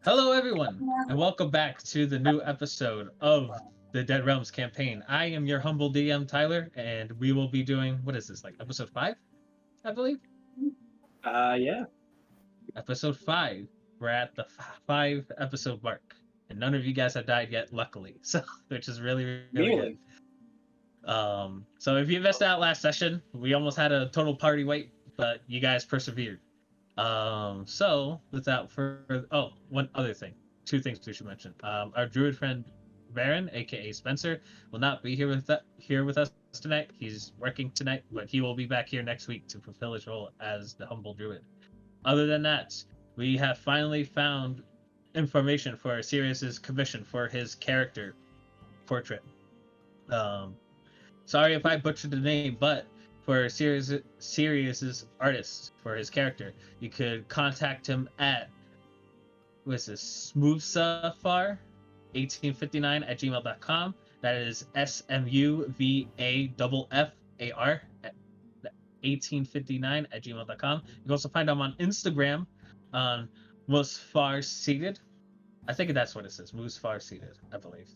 Hello, everyone, and welcome back to the new episode of the Dead Realms campaign. I am your humble DM, Tyler, and we will be doing what is this, like episode 5, I believe? Yeah. Episode 5. We're at the 5 episode mark, and none of you guys have died yet, luckily, so which is really, really good. Really? So if you missed out last session, we almost had a total party wipe, but you guys persevered. So without further, one other thing, two things we should mention. Our druid friend Baron, aka Spencer, will not be here with us tonight. He's working tonight, but he will be back here next week to fulfill his role as the humble druid. Other than that, we have finally found information for Sirius's commission for his character portrait. Um, Sorry if I butchered the name, but for Sirius's artist for his character, you could contact him at what's this smoothsafar 1859 at gmail.com. That is SMUVAFFAR at 1859 at gmail.com. You can also find him on Instagram on Musfar Seated. I think that's what it says, Musfar Seated, I believe.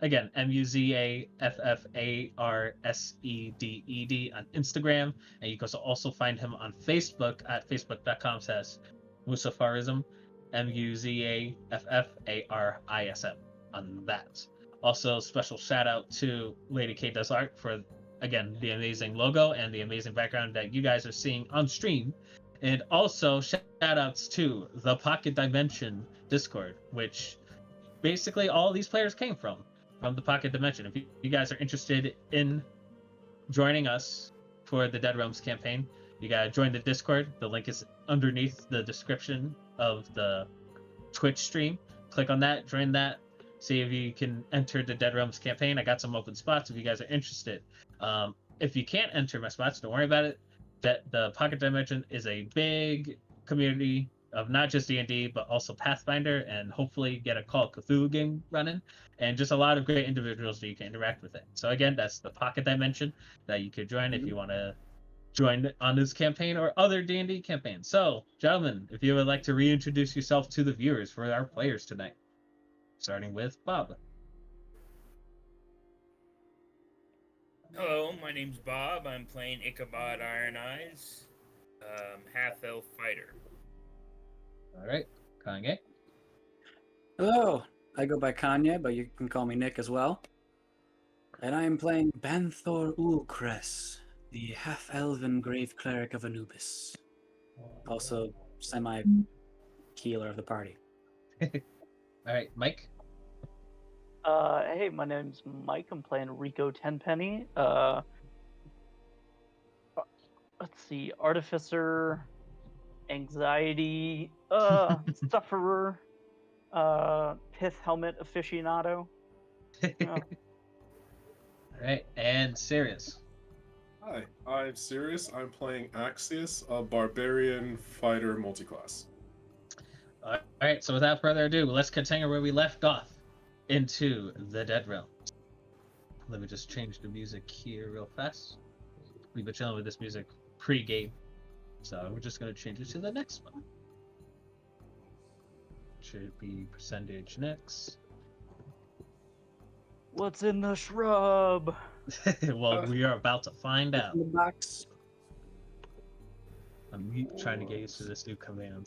Again, MUZAFFARSEDED on Instagram, and you can also find him on Facebook at facebook.com/Musafarism, MUZAFFARISM on that. Also, special shout out to Lady K Does Art for, again, the amazing logo and the amazing background that you guys are seeing on stream. And also, shout outs to the Pocket Dimension Discord, which basically all these players came from the Pocket Dimension. If you guys are interested in joining us for the Dead Realms campaign, you gotta join the Discord. The link is underneath the description of the Twitch stream. Click on that, join that, see if you can enter the Dead Realms campaign. I got some open spots if you guys are interested. If you can't enter my spots, don't worry about it. That the Pocket Dimension is a big community of not just D&D, but also Pathfinder, and hopefully get a Call of Cthulhu game running, and just a lot of great individuals that you can interact with it. So again, that's the Pocket Dimension that you could join if you want to join on this campaign or other D&D campaigns. So, gentlemen, if you would like to reintroduce yourself to the viewers for our players tonight, starting with Bob. Hello, my name's Bob. I'm playing Ichabod Iron Eyes, half-elf fighter. All right, Kanye. Hello. I go by Kanye, but you can call me Nick as well. And I am playing Banthor Ulcres, the half-elven grave cleric of Anubis. Also, semi-healer of the party. All right, Mike. Hey, my name's Mike. I'm playing Rico Tenpenny. Let's see, Artificer, Anxiety, Sufferer, Pith Helmet Aficionado. All right, and Sirius. Hi, I'm Sirius. I'm playing Axius, a barbarian fighter multiclass. All right, so without further ado, let's continue where we left off into the Dead Realm. Let me just change the music here real fast. We've been chilling with this music pre-game, so we're just going to change it to the next one. Should be percentage next. What's in the shrub? Well, we are about to find out. In the box. I'm trying to get used to this new command.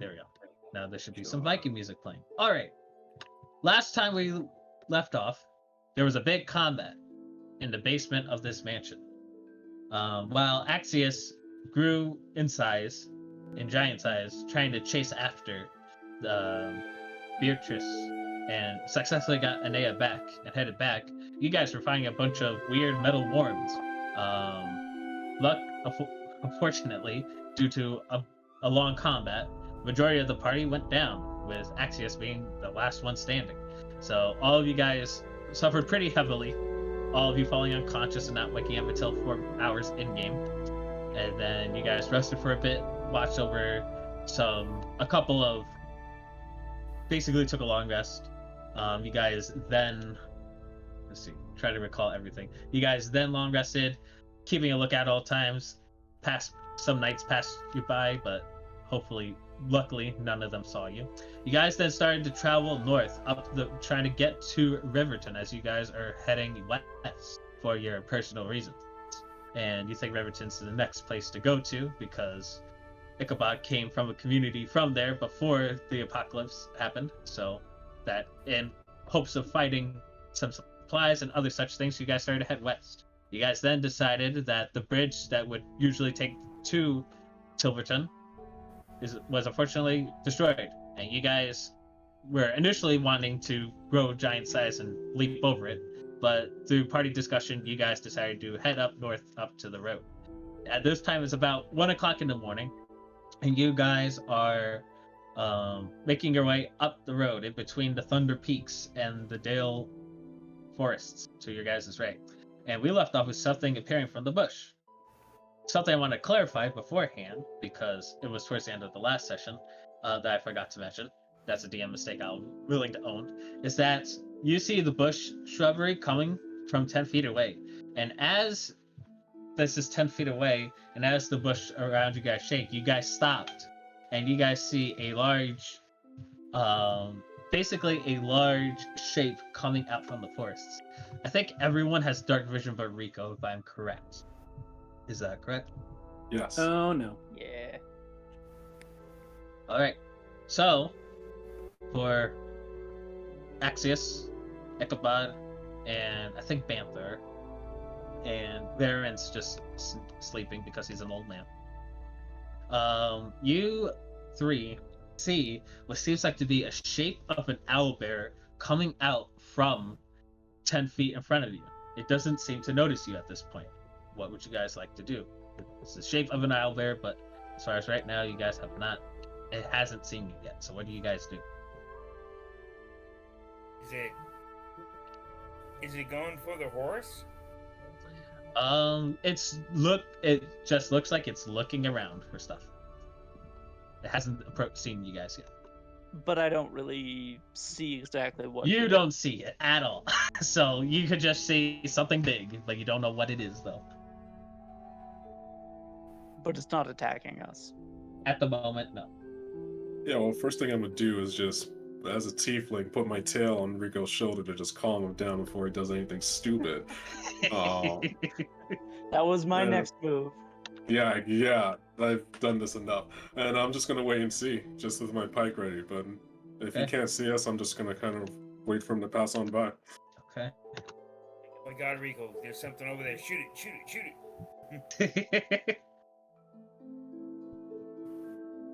There we go. Now there should be some Viking music playing. All right. Last time we left off, there was a big combat in the basement of this mansion. While Axius grew in giant size, trying to chase after Beatrice and successfully got Anea back and headed back, you guys were finding a bunch of weird metal worms. Unfortunately, due to a long combat, majority of the party went down, with Axius being the last one standing. So all of you guys suffered pretty heavily, all of you falling unconscious and not waking up until 4 hours in-game. And then you guys rested for a bit, watched over a couple of, basically took a long rest. You guys then, try to recall everything. You guys then long rested, keeping a lookout all times. Some nights passed you by, but hopefully luckily none of them saw you. You guys then started to travel north trying to get to Riverton as you guys are heading west for your personal reasons. And you think Riverton's the next place to go to because Ichabod came from a community from there before the apocalypse happened. So that in hopes of finding some supplies and other such things, you guys started to head west. You guys then decided that the bridge that would usually take to Tilverton was unfortunately destroyed, and you guys were initially wanting to grow giant size and leap over it, but through party discussion, you guys decided to head up north up to the road. At this time, it's about 1 o'clock in the morning, and you guys are making your way up the road in between the Thunder Peaks and the Dale Forests to your guys' right. And we left off with something appearing from the bush. Something I want to clarify beforehand, because it was towards the end of the last session that I forgot to mention. That's a DM mistake I'm willing to own. Is that you see the bush shrubbery coming from 10 feet away. And as this is 10 feet away, and as the bush around you guys shake, you guys stopped. And you guys see a large, basically a large shape coming out from the forests. I think everyone has dark vision but Rico, if I'm correct. Is that correct? Yes. Oh no. Yeah. All right. So, for Axios, Ichabod, and I think Banther, and Baron's just sleeping because he's an old man. You three see what seems like to be a shape of an owlbear coming out from 10 feet in front of you. It doesn't seem to notice you at this point. What would you guys like to do? It's the shape of an owlbear, but as far as right now, you guys have not. It hasn't seen you yet. So what do you guys do? Is it going for the horse? It just looks like it's looking around for stuff. It hasn't seen you guys yet. But I don't really see exactly what. You don't see it at all. So you could just see something big, but you don't know what it is though. But it's not attacking us. At the moment, no. Yeah, well, first thing I'm gonna do is just, as a tiefling, put my tail on Rico's shoulder to just calm him down before he does anything stupid. That was my Yeah. next move. Yeah, I've done this enough. And I'm just gonna wait and see, just with my pike ready. But if he Okay. can't see us, I'm just gonna kind of wait for him to pass on by. Okay. Oh my God, Rico, there's something over there. Shoot it.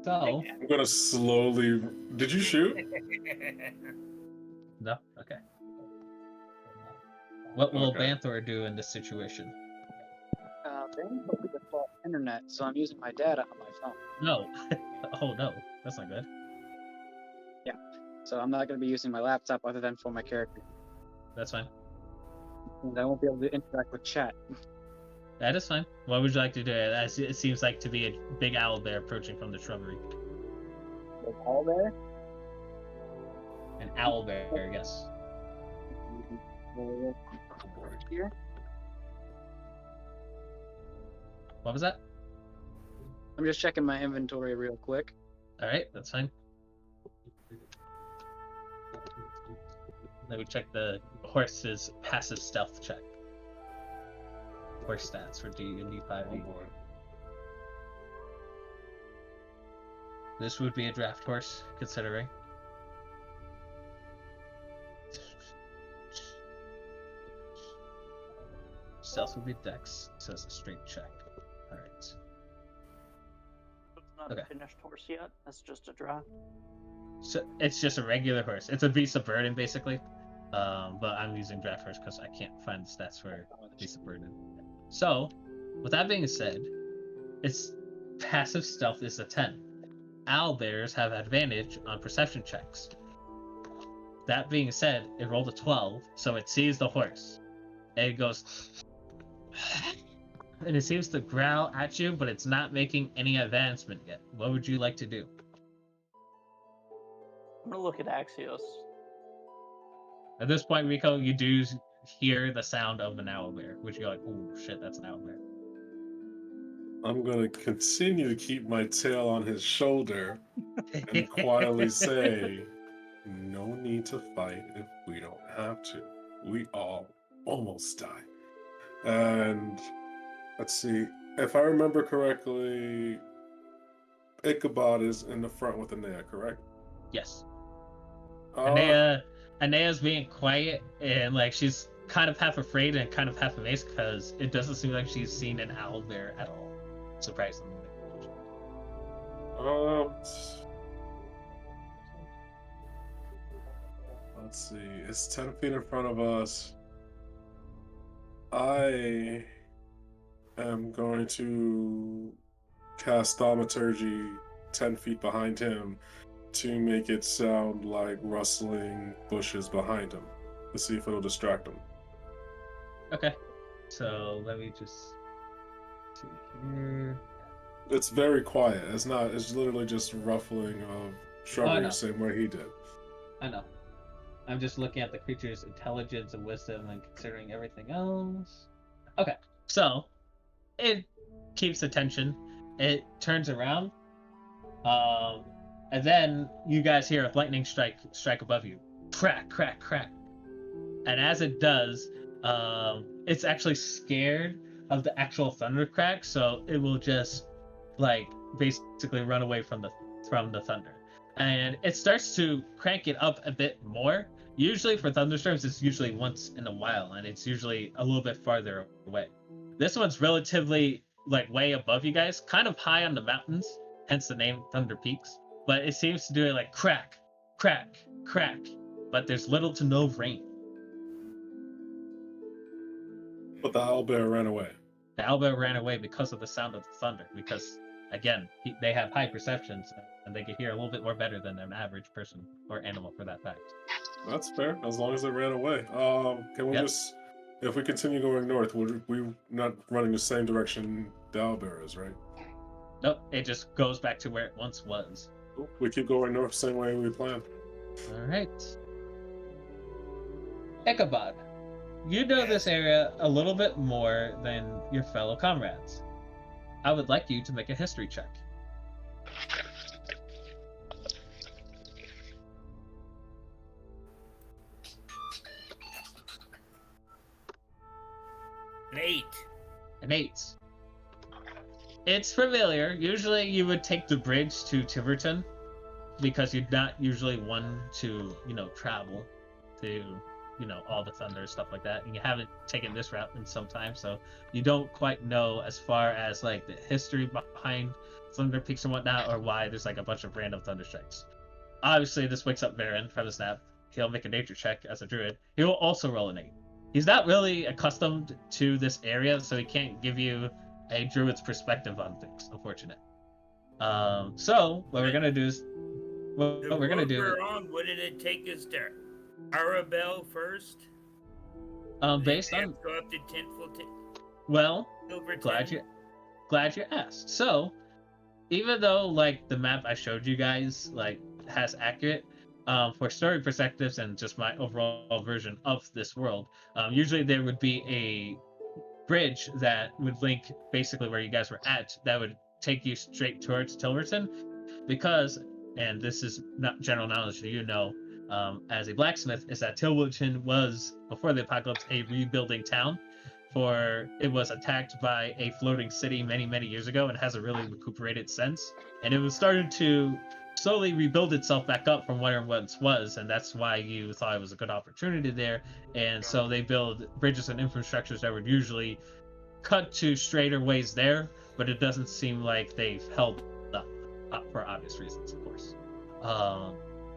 So, I'm gonna slowly. Did you shoot? no? Okay. What will Okay. Banthor do in this situation? Then we just bought internet, so I'm using my data on my phone. No. Oh no, that's not good. So I'm not going to be using my laptop other than for my character. That's fine. And I won't be able to interact with chat. That is fine. What would you like to do? It seems like to be a big owl bear approaching from the shrubbery. Like all there? An owl bear, yes. Here? What was that? I'm just checking my inventory real quick. All right, that's fine. Then we check the horse's passive stealth check. Horse stats for D&D 5e. This would be a draft horse, considering. Stealth would be dex, so it's a straight check. Alright. It's not Okay. a finished horse yet. That's just a draft. So it's just a regular horse. It's a beast of burden, basically. But I'm using draft horse because I can't find the stats for beast of burden. So, with that being said, its passive stealth is a 10. Owl bears have advantage on perception checks. That being said, it rolled a 12, so it sees the horse. And it goes... and it seems to growl at you, but it's not making any advancement yet. What would you like to do? I'm gonna look at Axios. At this point, Rico, you do hear the sound of an owlbear, which you're like, "Oh shit, that's an owlbear." I'm gonna continue to keep my tail on his shoulder and quietly say, no need to fight if we don't have to. We all almost died. And let's see, if I remember correctly, Ichabod is in the front with Anea, correct? Yes. Uh, Anea's being quiet and like she's kind of half afraid and kind of half amazed because it doesn't seem like she's seen an owl bear at all. Surprisingly. um, let's see, it's 10 feet in front of us. I am going to cast Thaumaturgy 10 feet behind him to make it sound like rustling bushes behind him to see if it'll distract him. Okay. So let me just see here. It's very quiet. It's not. It's literally just ruffling of shrubbery, know. the same way he did. I know. I'm just looking at the creature's intelligence and wisdom and considering everything else. Okay. So it keeps attention. It turns around. And then you guys hear a lightning strike above you. Crack, crack, crack. And as it does, it's actually scared of the actual thunder crack, so it will just like basically run away from the thunder. And it starts to crank it up a bit more. Usually for thunderstorms, it's usually once in a while, and it's usually a little bit farther away. This one's relatively like way above you guys, kind of high on the mountains, hence the name Thunder Peaks. But it seems to do it like crack, crack, crack. But there's little to no rain. But the owlbear ran away. The owlbear ran away because of the sound of the thunder. Because again, they have high perceptions, and they can hear a little bit more better than an average person or animal, for that fact. That's fair, as long as they ran away. Can we just, if we continue going north, we not running the same direction the owlbear is, right? Nope, it just goes back to where it once was. We keep going north, same way we planned. All right. Ichabod, you know this area a little bit more than your fellow comrades. I would like you to make a history check. An 8. An 8. It's familiar. Usually you would take the bridge to Tiverton because you're not usually one to, travel to, all the thunder, stuff like that. And you haven't taken this route in some time, so you don't quite know as far as like the history behind Thunder Peaks and whatnot, or why there's like a bunch of random thunder strikes. Obviously, this wakes up Baron from his nap. He'll make a nature check as a druid. He will also roll an 8. He's not really accustomed to this area, so he can't give you a druid's perspective on things, unfortunate. So what we're gonna do is what we're gonna do. We're on. What did it take us to Arabelle first? Based Did we on have to go up to 10 well, over 10? glad you asked. So even though like the map I showed you guys like has accurate, for story perspectives and just my overall version of this world, usually there would be a bridge that would link basically where you guys were at that would take you straight towards Tilverton, because, and this is not general knowledge as a blacksmith, is that Tilverton was, before the apocalypse, a rebuilding town, for it was attacked by a floating city many years ago and has a really recuperated sense, and it was started to slowly rebuild itself back up from where it once was, and that's why you thought it was a good opportunity there. And so they build bridges and infrastructures that would usually cut to straighter ways there, but it doesn't seem like they've held up for obvious reasons, of course.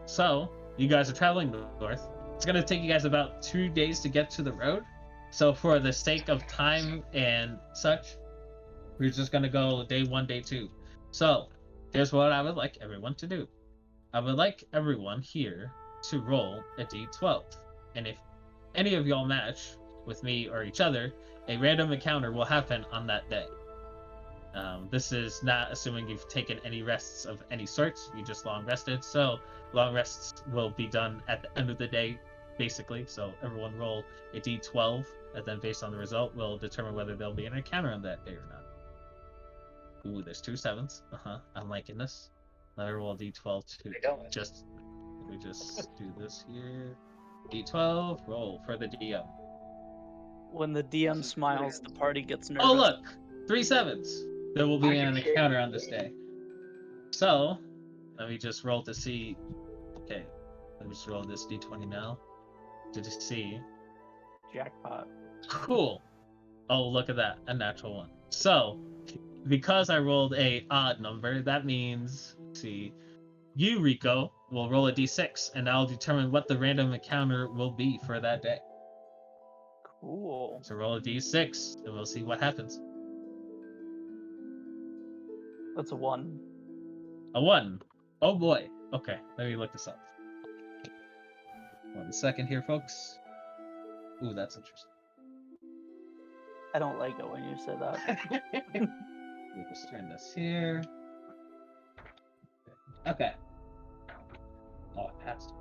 So you guys are traveling north. It's going to take you guys about 2 days to get to the road, so for the sake of time and such, we're just going to go day 1, day 2. So here's what I would like everyone to do. I would like everyone here to roll a d12. And if any of y'all match with me or each other, a random encounter will happen on that day. This is not assuming you've taken any rests of any sort. You just long rested. So long rests will be done at the end of the day, basically. So everyone roll a d12, and then based on the result, we'll determine whether there'll be an encounter on that day or not. Ooh, there's 2 7s. I'm liking this. Let me roll a d12 to just. Let me just do this here. D12, roll for the DM. When the DM smiles, the party gets nervous. Oh, look! 3 7s. There will be an encounter on this day. So, let me just roll to see. Okay, let me just roll this d20 now to see. Jackpot. Cool. Oh, look at that, a natural one. So, because I rolled a odd number, that means, let's see, you, Rico, will roll a d6, and that'll determine what the random encounter will be for that day. Cool. So roll a d6, and we'll see what happens. That's a 1. A 1. Oh boy. Okay, let me look this up. 1 second here, folks. Ooh, that's interesting. I don't like it when you say that. We'll just turn this here. Okay. Oh, it passed.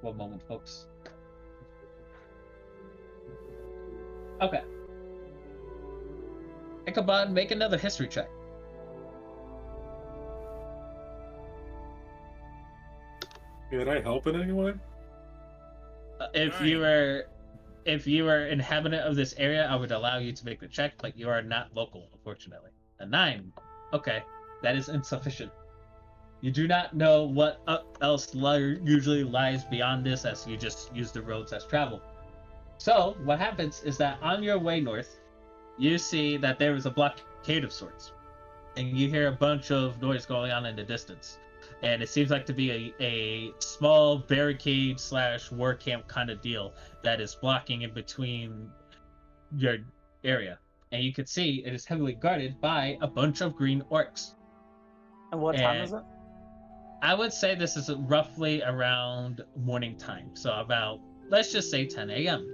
One moment, folks. Okay. Ichabod, make another history check. Can I help in any way? If you were inhabitant of this area, I would allow you to make the check, but you are not local, unfortunately. A 9. Okay, that is insufficient. You do not know what else usually lies beyond this, as you just use the roads as travel. So, what happens is that on your way north, you see that there is a blockade of sorts, and you hear a bunch of noise going on in the distance. And it seems like to be a small barricade / war camp kind of deal that is blocking in between your area. And you can see it is heavily guarded by a bunch of green orcs. And what time is it? I would say this is roughly around morning time. So about, let's just say 10 a.m.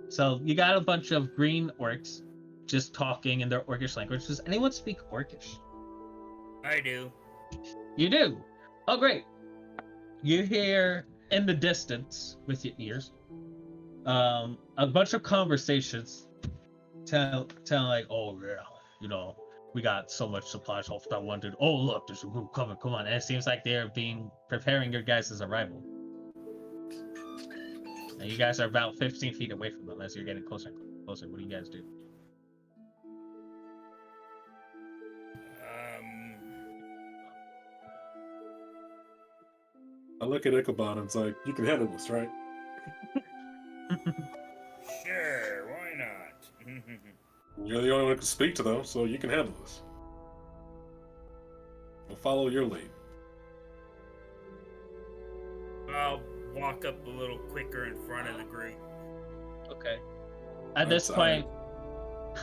So you got a bunch of green orcs just talking in their orcish language. Does anyone speak orcish? I do. You do? Oh, great. You hear in the distance with your ears a bunch of conversations telling like, oh, yeah, you know, we got so much supplies off that one dude. Oh, look, there's a group coming. Come on. And it seems like they're preparing your guys' arrival. And you guys are about 15 feet away from them as you're getting closer and closer. What do you guys do? I look at Ichabod and it's like, you can handle this, right? Sure, why not? You're the only one who can speak to them, so you can handle this. We'll follow your lead. I'll walk up a little quicker in front of the group. Okay. At this point,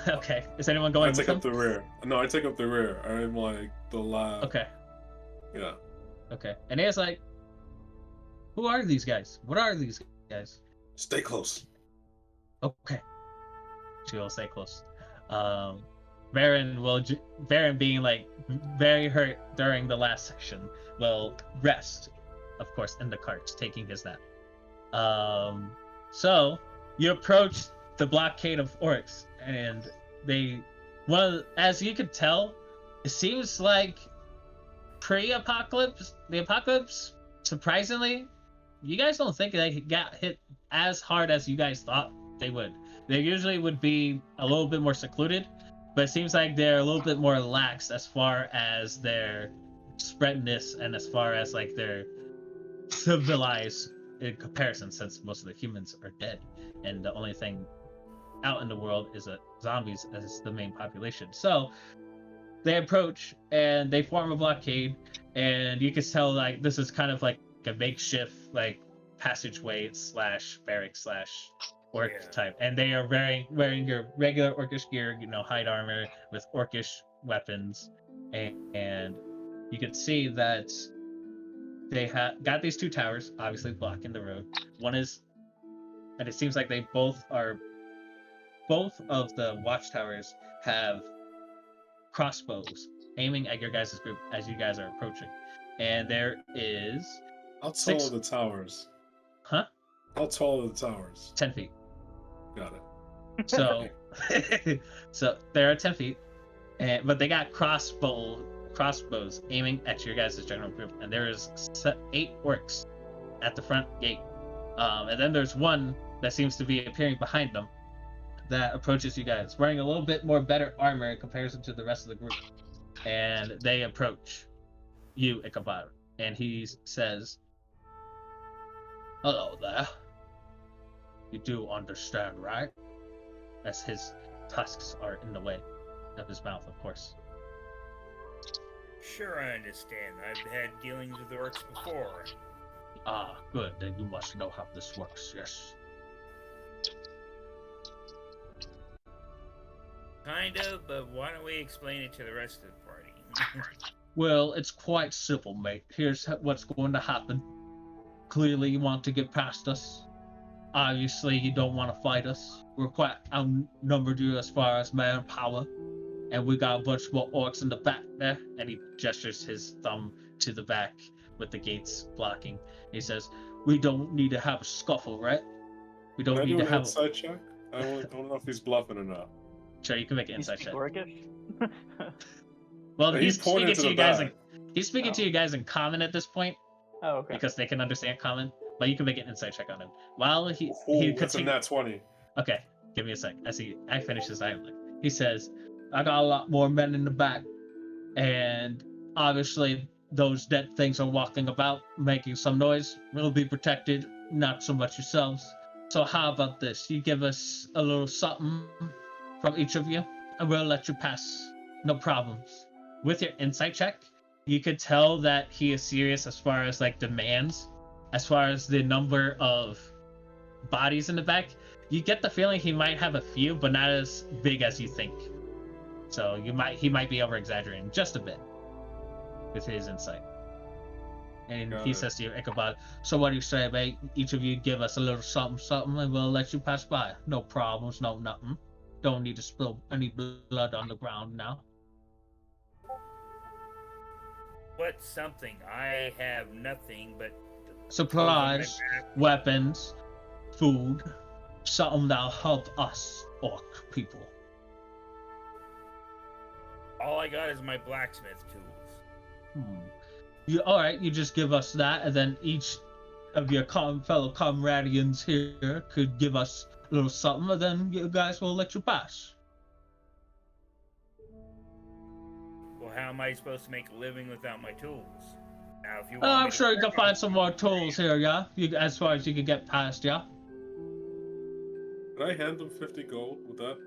okay. Is anyone going I take with up the rear. No, I take up the rear. I'm like the last. Okay. Yeah. Okay. And A's like, who are these guys? What are these guys? Stay close. Okay. She will stay close. Baron being like very hurt during the last section will rest, of course, in the cart, taking his nap. So you approach the blockade of orcs, and as you could tell, it seems like pre-apocalypse, the apocalypse, surprisingly, you guys don't think they got hit as hard as you guys thought they would. They usually would be a little bit more secluded, but it seems like they're a little bit more lax as far as their spreadness and as far as like their civilized in comparison, since most of the humans are dead and the only thing out in the world is zombies as the main population. So they approach and they form a blockade, and you can tell like this is kind of like a makeshift like passageway / barrack / orc type, and they are wearing your regular orcish gear, you know, hide armor with orcish weapons, and you can see that they got these 2 towers obviously blocking the road. One is, and it seems like both of the watchtowers have crossbows aiming at your guys' group as you guys are approaching. And there is How tall are the towers? Huh? How tall are the towers? 10 feet. Got it. So so there are 10 feet, but they got crossbows aiming at your guys' general group, and there is 8 orcs at the front gate. And then there's one that seems to be appearing behind them that approaches you guys, wearing a little bit more better armor in comparison to the rest of the group. And they approach you, Ichabod, and he says, "Hello there. You do understand, right?" As his tusks are in the way of his mouth, of course. Sure, I understand. I've had dealings with orcs before. Ah, good. Then you must know how this works, yes. Kind of, but why don't we explain it to the rest of the party? Well, it's quite simple, mate. Here's what's going to happen. Clearly, you want to get past us. Obviously, you don't want to fight us. We're quite outnumbered you as far as manpower. And we got a bunch more orcs in the back there. And he gestures his thumb to the back with the gates blocking. He says, "We don't need to have a scuffle, right? We don't Can I need do to an have inside check? I don't know if he's bluffing or not. Sure, you can make an You inside speak check. Orcish? Well, He he's pointed speaking to to the you guys in, back. he's speaking to Oh. you guys in common at this point Oh, okay. because they can understand common. But you can make an insight check on him. While he Ooh, that's a continues. nat 20. Okay, give me a sec. I finish his dialogue. He says, "I got a lot more men in the back, and obviously those dead things are walking about, making some noise. We'll be protected, not so much yourselves. So how about this? You give us a little something from each of you, and we'll let you pass. No problems." With your insight check, you could tell that he is serious as far as like demands, as far as the number of bodies in the back. You get the feeling he might have a few, but not as big as you think. So he might be over exaggerating just a bit with his insight. And Got he it. says to you, Ichabod, "So what do you say, mate? Each of you give us a little something, something, and we'll let you pass by. No problems, no nothing. Don't need to spill any blood on the ground now." What's something? I have nothing but Supplies, weapons, food, something that'll help us orc people. all I got is my blacksmith tools. All right, you just give us that, and then each of your fellow comradians here could give us a little something, and then you guys will let you pass. Well, how am I supposed to make a living without my tools? Now, if you want I'm me to sure you can work find on- some more tools here, yeah? As far as you can get past, yeah? Did I hand him 50 gold with that?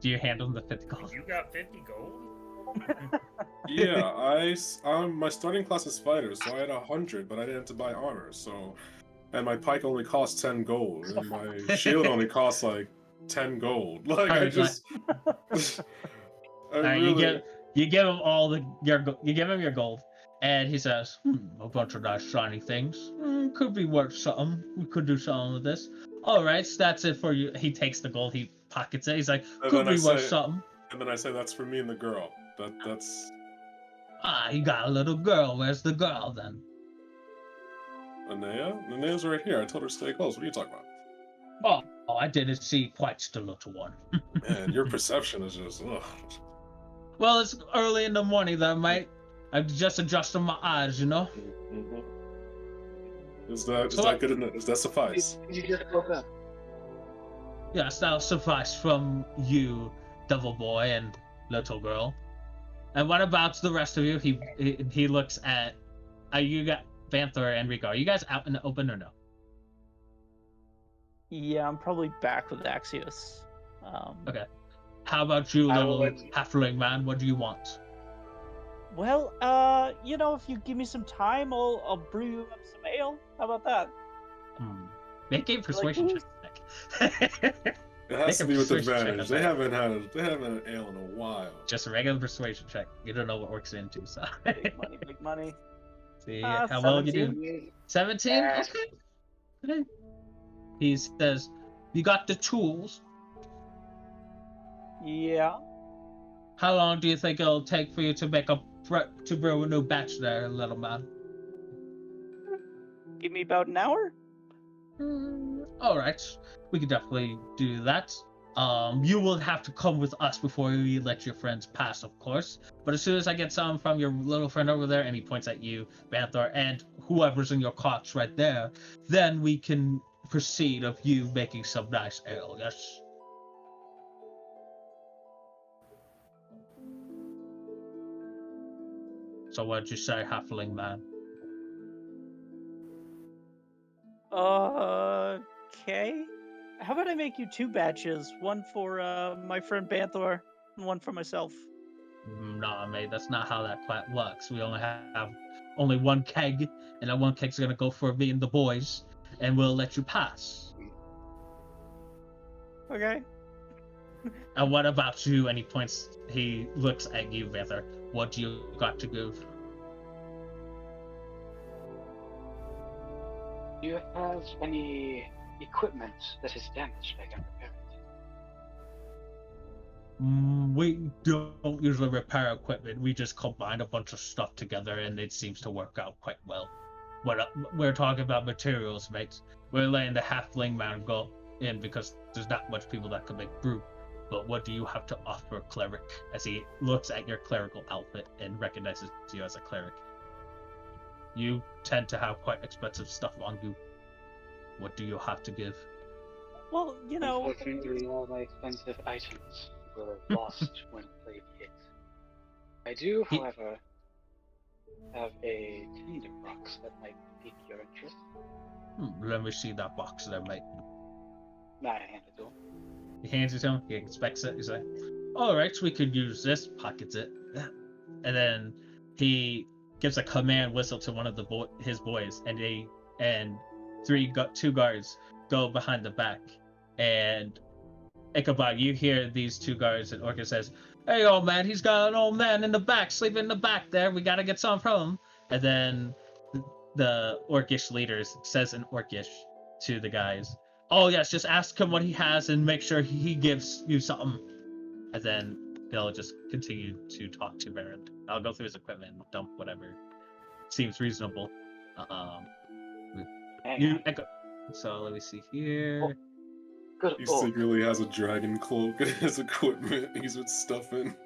Do you hand them the 50 gold? You got 50 gold? Yeah, my starting class is fighter, so I had 100, but I didn't have to buy armor, so... And my pike only costs 10 gold, and my shield only costs, like, 10 gold. Like, I Alright, just... I Alright, really... you give him you give him your gold, and he says, "A bunch of nice shiny things. Could be worth something. We could do something with this. All right, so that's it for you." He takes the gold, he pockets it. He's like, And "Could then be I worth say- something." And then I say, that's for me and the girl. That's... You got a little girl. Where's the girl then? Linnea? Linnea's right here. I told her to stay close. What are you talking about? Oh, I didn't see quite the little one. Man, your perception is just... Ugh. Well, it's early in the morning there, mate. I'm just adjusting my eyes, you know? Mhm. Is that So what- good enough? Does that suffice? You just woke up. Yes, that'll suffice from you, devil boy and little girl. And what about the rest of you? He looks at... you got Banthor and Rico. Are you guys out in the open or no? Yeah, I'm probably back with Axios. Okay. How about you, I will little let- halfling man? What do you want? Well, if you give me some time, I'll brew you up some ale. How about that? Make a persuasion booze? check. It has to Make a be with persuasion check advantage. on They that. haven't had an ale in a while. Just a regular persuasion check. You don't know what works into, so. Big money, big money. See Ah, how well you do. 17. 17? Yeah. Okay. He says, "You got the tools. Yeah. How long do you think it'll take for you to brew a new batch there, little man?" Give me about an hour. All right, we could definitely do that. You will have to come with us before we let your friends pass, of course. But as soon as I get some from your little friend over there, and he points at you, Banthor, and whoever's in your cart right there, then we can proceed of you making some nice ale, yes? So what'd you say, halfling man? Okay. How about I make you 2 batches? One for my friend Banthor, and one for myself. Nah, mate, that's not how that quite works. We only have only one keg, and that one keg's gonna go for me and the boys, and we'll let you pass. Okay. And what about you? And he looks at you, Vanthor. What do you got to give? Do you have any equipment that is damaged I can repair it? We don't usually repair equipment. We just combine a bunch of stuff together, and it seems to work out quite well. We're talking about materials, mate. We're letting the halfling man go in because there's not much people that can make brew. But what do you have to offer, cleric? As he looks at your clerical outfit and recognizes you as a cleric. You tend to have quite expensive stuff on you. What do you have to give? Well, Unfortunately, all my expensive items were lost when plague hit. I do, however, have a tinderbox that might pique your interest. Let me see that box there, mate. I hand it to him. He hands it to him. He inspects it. He's like, "All right, we could use this." Pockets it, and then he gives a command whistle to one of his boys, and two guards go behind the back. And Ichabod, you hear these 2 guards, and Orcus says, "Hey, old man, he's got an old man in the back, sleeping in the back there. We gotta get some from him." And then the Orcish leaders says in Orcish to the guys, "Oh yes, just ask him what he has and make sure he gives you something." And then they'll just continue to talk to Baron. I'll go through his equipment and dump whatever seems reasonable. So let me see here. Good He orc. secretly has a dragon cloak in his equipment he's been stuffing.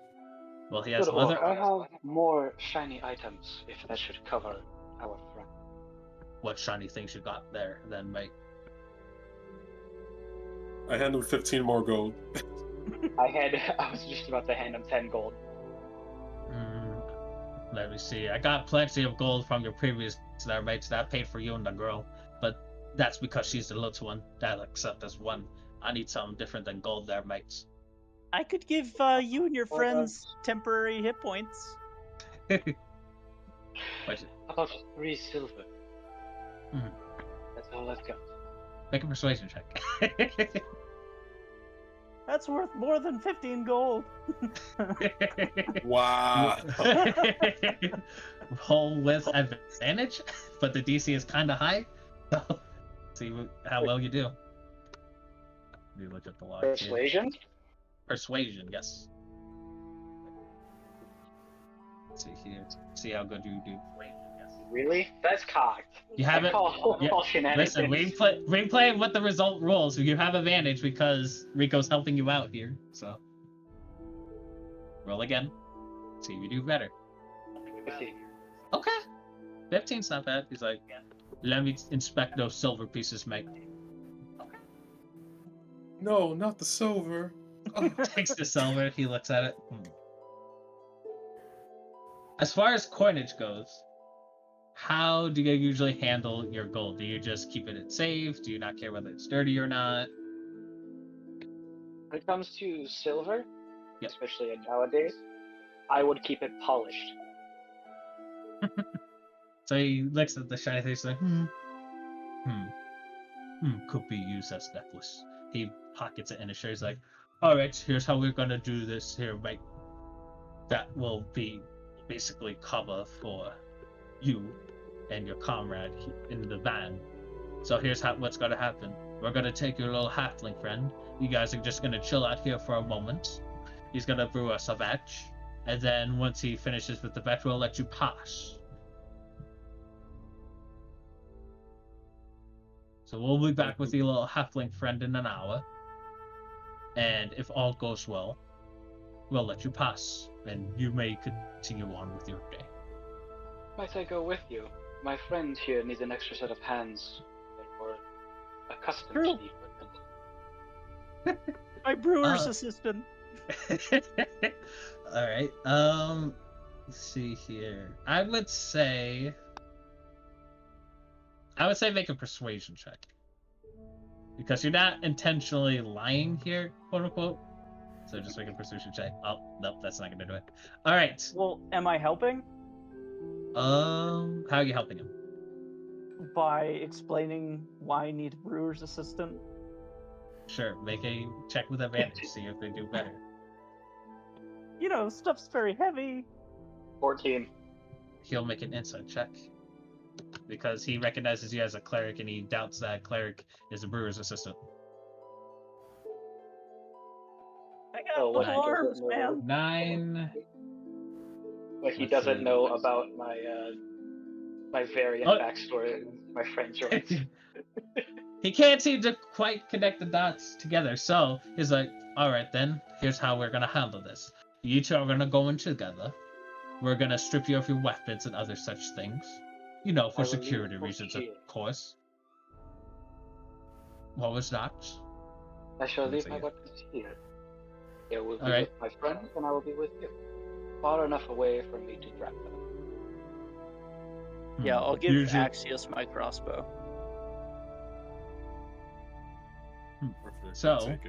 Well, he has Good leather. orc. I have more shiny items if that should cover our front. What shiny things you got there, then, mate? I hand him 15 more gold. I was just about to hand him 10 gold. Let me see. I got plenty of gold from your previous there, mates. That paid for you and the girl, but that's because she's the little one. That'll accept as one. I need something different than gold there, mates. I could give you and your friends temporary hit points. About 3 silver. Mhm. That's all I've got. Make a persuasion check. That's worth more than 15 gold. Wow. Roll with advantage, but the DC is kind of high. So, see how well you do. Let me look at the log. Persuasion? Persuasion, yes. Let's see here. See how good you do. Really? That's cocked. You haven't. Listen, replay what the result rolls. You have advantage because Rico's helping you out here. So roll again. See if you do better. Okay. 15's not bad. He's like, let me inspect those silver pieces, mate. No, not the silver. Oh. Takes the silver. He looks at it. As far as coinage goes, how do you usually handle your gold? Do you just keep it safe? Do you not care whether it's dirty or not? When it comes to silver, Yep. especially nowadays, I would keep it polished. So he looks at the shiny thing, he's like, could be used as necklace. He pockets it in his shirt. He's like, all right, here's how we're gonna do this here, right? That will be basically cover for you and your comrade in the van. So here's what's gonna happen. We're gonna take your little halfling friend. You guys are just gonna chill out here for a moment. He's gonna brew us a batch, and then once he finishes with the batch, we'll let you pass. So we'll be back with your little halfling friend in an hour. And if all goes well, we'll let you pass, and you may continue on with your day. Might I go with you? My friend here needs an extra set of hands that are accustomed True. to the equipment. My brewer's Uh, assistant. All right. Let's see here. I would say make a persuasion check. Because you're not intentionally lying here, quote unquote. So just make a persuasion check. Oh, nope, that's not gonna do it. All right. Well, am I helping? How are you helping him? By explaining why I need a brewer's assistant. Sure, make a check with advantage, see if they do better. You know, stuff's very heavy. 14. He'll make an insight check. Because he recognizes you as a cleric and he doubts that cleric is a brewer's assistant. I got Oh, little wow. arms, man. 9. But he Let's doesn't see. know about my my variant Oh. backstory and my friend George. He can't seem to quite connect the dots together, so he's like, alright then, here's how we're gonna handle this. You two are gonna go in together. We're gonna strip you of your weapons and other such things. You know, for I will leave security it reasons, of here. course. What was that? I shall leave Say my it. weapons here. They will be Alright. with my friend, and I will be with you. Far enough away for me to drop them. Yeah, I'll give Usually- Axios my crossbow. Perfect. So- I'll take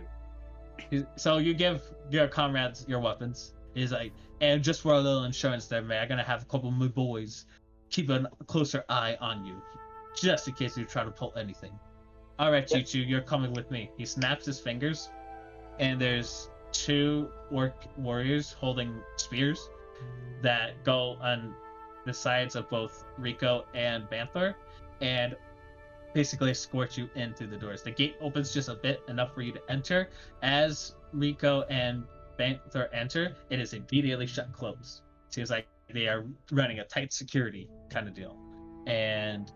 it. So you give your comrades your weapons. He's like, and just for a little insurance there, man, I'm gonna have a couple of my boys keep a closer eye on you, just in case you try to pull anything. Alright, Yep. you two, you're coming with me. He snaps his fingers, and there's 2 orc warriors holding spears that go on the sides of both Rico and Banthor, and basically escort you in through the doors. The gate opens just a bit, enough for you to enter. As Rico and Banthor enter, it is immediately shut closed. Seems like they are running a tight security kind of deal. And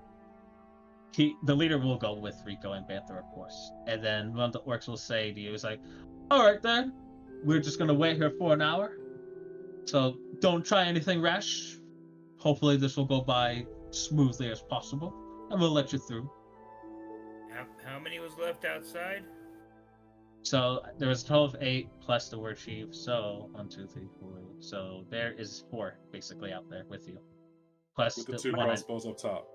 the leader will go with Rico and Banthor, of course. And then one of the orcs will say to you, is like, alright then, we're just gonna wait here for an hour. So don't try anything rash. Hopefully this will go by smoothly as possible. And we'll let you through. How many was left outside? So there was a total of 8 plus the war chief. So 1, 2, 3, 4. So there is 4 basically out there with you. Plus With the 2 one crossbows up top.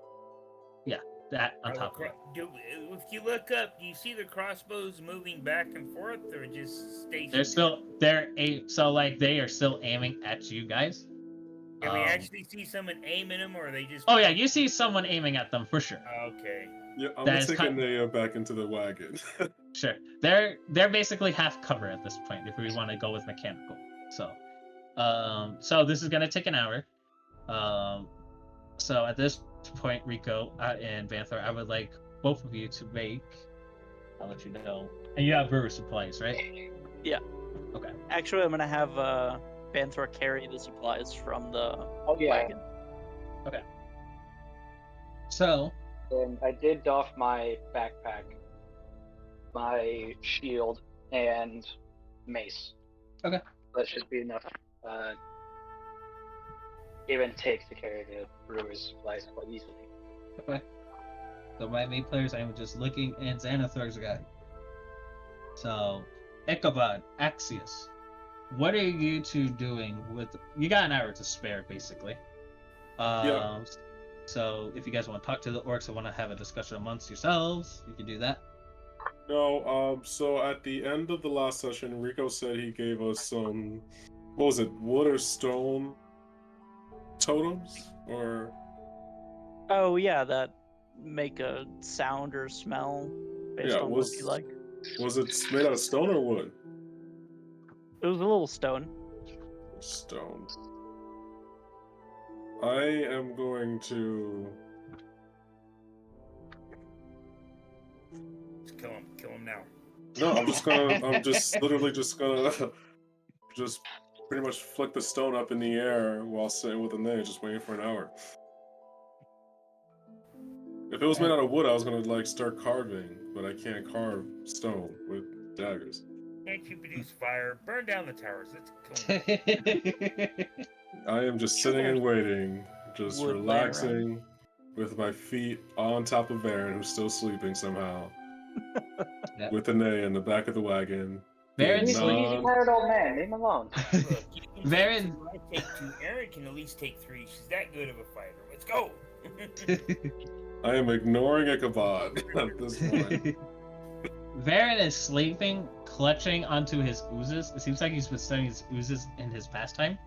that on Are the top of it. if you look up, do you see the crossbows moving back and forth, or just stationary? So like they are still aiming at you guys. Can we actually see someone aiming them, or are they just? Oh yeah, you see someone aiming at them for sure. Okay. Yeah, I'm That gonna is take kind- Anea back into the wagon. Sure. They're basically half cover at this point if we want to go with mechanical. So this is gonna take an hour. So at this point, Rico and Banthor, I would like both of you to make. I'll let you know. And you have brewer supplies, right? Yeah. Okay. Actually, I'm gonna have Banthor carry the supplies from the Oh yeah, wagon. So and I did doff my backpack, my shield, and mace. Okay. That should be enough. Give and take to carry the brewer's supplies quite easily. okay. So my main players, I'm just looking, and Xanathor's guy. So Ichabod, Axios, what are you two doing with? You got an hour to spare, basically. Yeah. So if you guys want to talk to the orcs or want to have a discussion amongst yourselves, you can do that. No, so at the end of the last session, Rico said he gave us some, what was it, wood or stone totems? Or, Oh yeah, that make a sound or smell based Yeah, on what you like. was it made out of stone or wood? It was a little stone. Stone. I am going to... Just kill him. Kill him now. No, I'm just literally just gonna just pretty much flick the stone up in the air while sitting with Anea, just waiting for an hour. If it was made out of wood, I was gonna like start carving, but I can't carve stone with daggers. Can't you produce fire? Burn down the towers. It's cool. I am just sitting and waiting, just Wood laying relaxing with my feet on top of Aaron, who's still sleeping somehow. Yep. With Anae in the back of the wagon. Baron's He's a tired old man. Leave him alone. Look, you can Varen- take 2. Aaron can at least take 3. She's that good of a fighter. Let's go. I am ignoring Ichabod at this point. Varen is sleeping, clutching onto his oozes. It seems like he's been studying his oozes in his pastime.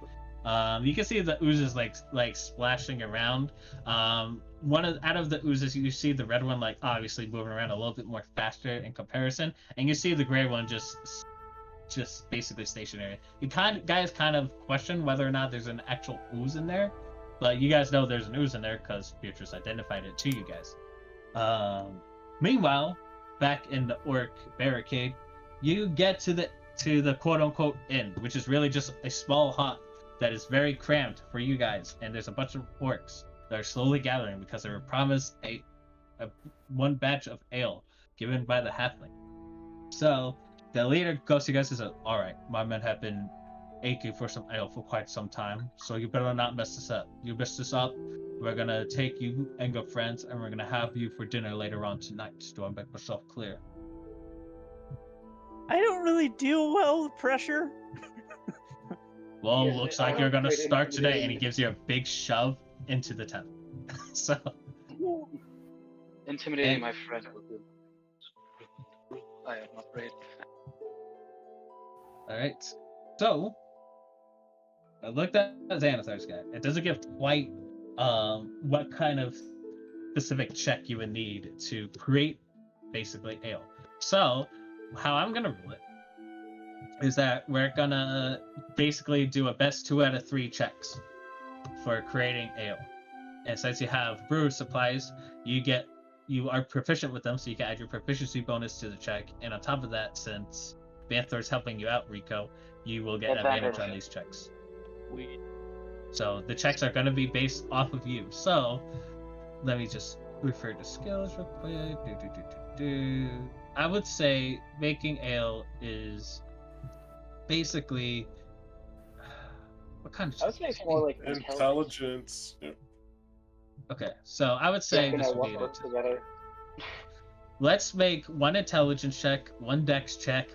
You can see the oozes like splashing around. Out of the oozes, you see the red one like obviously moving around a little bit more faster in comparison, and you see the gray one just basically stationary. You guys kind of question whether or not there's an actual ooze in there, but you guys know there's an ooze in there because Beatrice identified it to you guys. Meanwhile, back in the orc barricade, you get to the quote-unquote inn, which is really just a small hut that is very cramped for you guys, and there's a bunch of orcs that are slowly gathering because they were promised a one batch of ale given by the halfling. So the leader goes to you guys and says, "All right, my men have been aching for some ale for quite some time, so you better not mess this up. You mess this up, we're gonna take you and your friends, and we're gonna have you for dinner later on tonight. Do I make myself clear?" I don't really deal well with pressure. Well, Yes, looks I like you're gonna operate start today, and he intimidating. gives you a big shove into the tent. So, Intimidating And- my friend will do. I am afraid. all right. So, I looked at Xanathar's guide. It doesn't give quite what kind of specific check you would need to create basically ale. So, how I'm gonna rule it is that we're gonna basically do a best 2 out of 3 checks for creating ale. And since you have brewer supplies, you are proficient with them, so you can add your proficiency bonus to the check. And on top of that, since Banthor's helping you out, Rico, you will get advantage on these checks. We So the checks are going to be based off of you. So let me just refer to skills real quick. I would say making ale is basically what kind of I would say it's more like Intelligence. Yeah. Okay, so I would say Checking this out would be what works together. let's make 1 intelligence check, 1 dex check,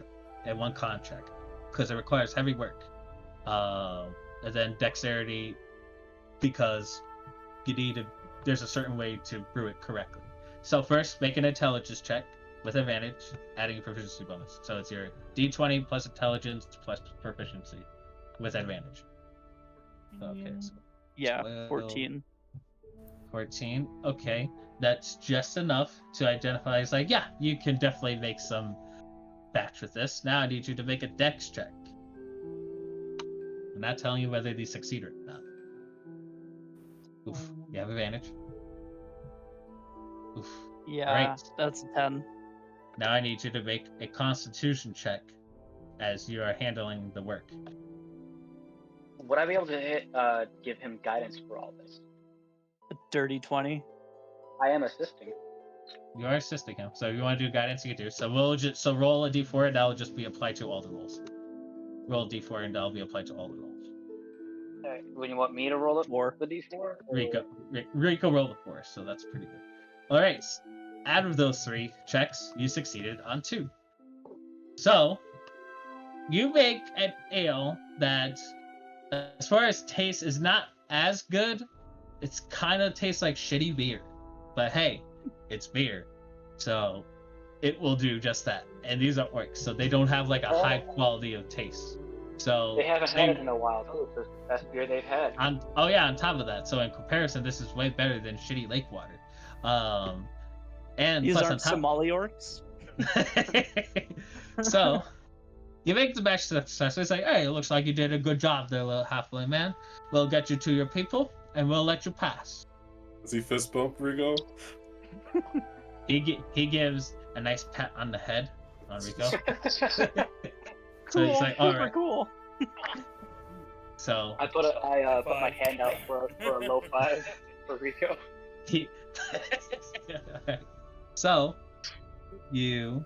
and 1 con check, because it requires heavy work. And then dexterity, because there's a certain way to brew it correctly. So first, make an intelligence check with advantage, adding a proficiency bonus. So it's your d20 plus intelligence plus proficiency with advantage. Okay, so yeah, 12. 14. 14. Okay, that's just enough to identify as like, yeah, you can definitely make some batch with this. Now I need you to make a dex check. I'm not telling you whether these succeed or not. Oof, you have advantage. Oof. Yeah, Alright. that's a 10. Now I need you to make a constitution check as you are handling the work. Would I be able to give him guidance for all this? A dirty 20. I am assisting. You are assisting him, so if you want to do guidance, you can do. So roll a d4, and that'll just be applied to all the rolls. Roll a d4, and that'll be applied to all the rolls. Okay. When you want me to roll it, 4. the d4? or- Rico rolled a 4, so that's pretty good. All right, out of those 3 checks, you succeeded on 2. So you make an ale that, as far as taste, is not as good. It's kind of tastes like shitty beer, but hey, it's beer, so it will do just that. And these are orcs, so they don't have like a high quality of taste. So They haven't had it in a while, too. It's the best beer they've had. on top of that, so in comparison, this is way better than shitty lake water. And These plus aren't on top, Somali orcs? so you make the batch success. It's like, hey, it looks like you did a good job there, little halfling man. We'll get you to your people, and we'll let you pass. Does he fist bump Rico? He gives a nice pat on the head on Rico. So Cool, he's like, all super right. cool. So I put my hand out for a low 5 for Rico. he, so you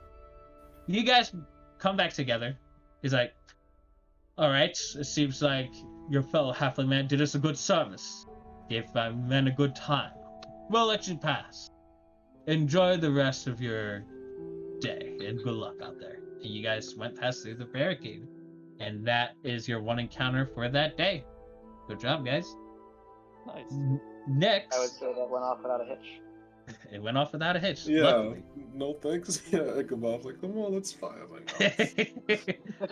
guys come back together He's like, all right, it seems like your fellow halfling man did us a good service. Gave my men a good time. We'll let you pass. Enjoy the rest of your day, and good luck out there. And you guys went past through the barricade. And that is your one encounter for that day. Good job, guys. Nice. Next, I would say that went off without a hitch. it went off without a hitch. Yeah, Luckily. no thanks. Yeah, Ichabod's like, come on, let's fight. I'm like, no.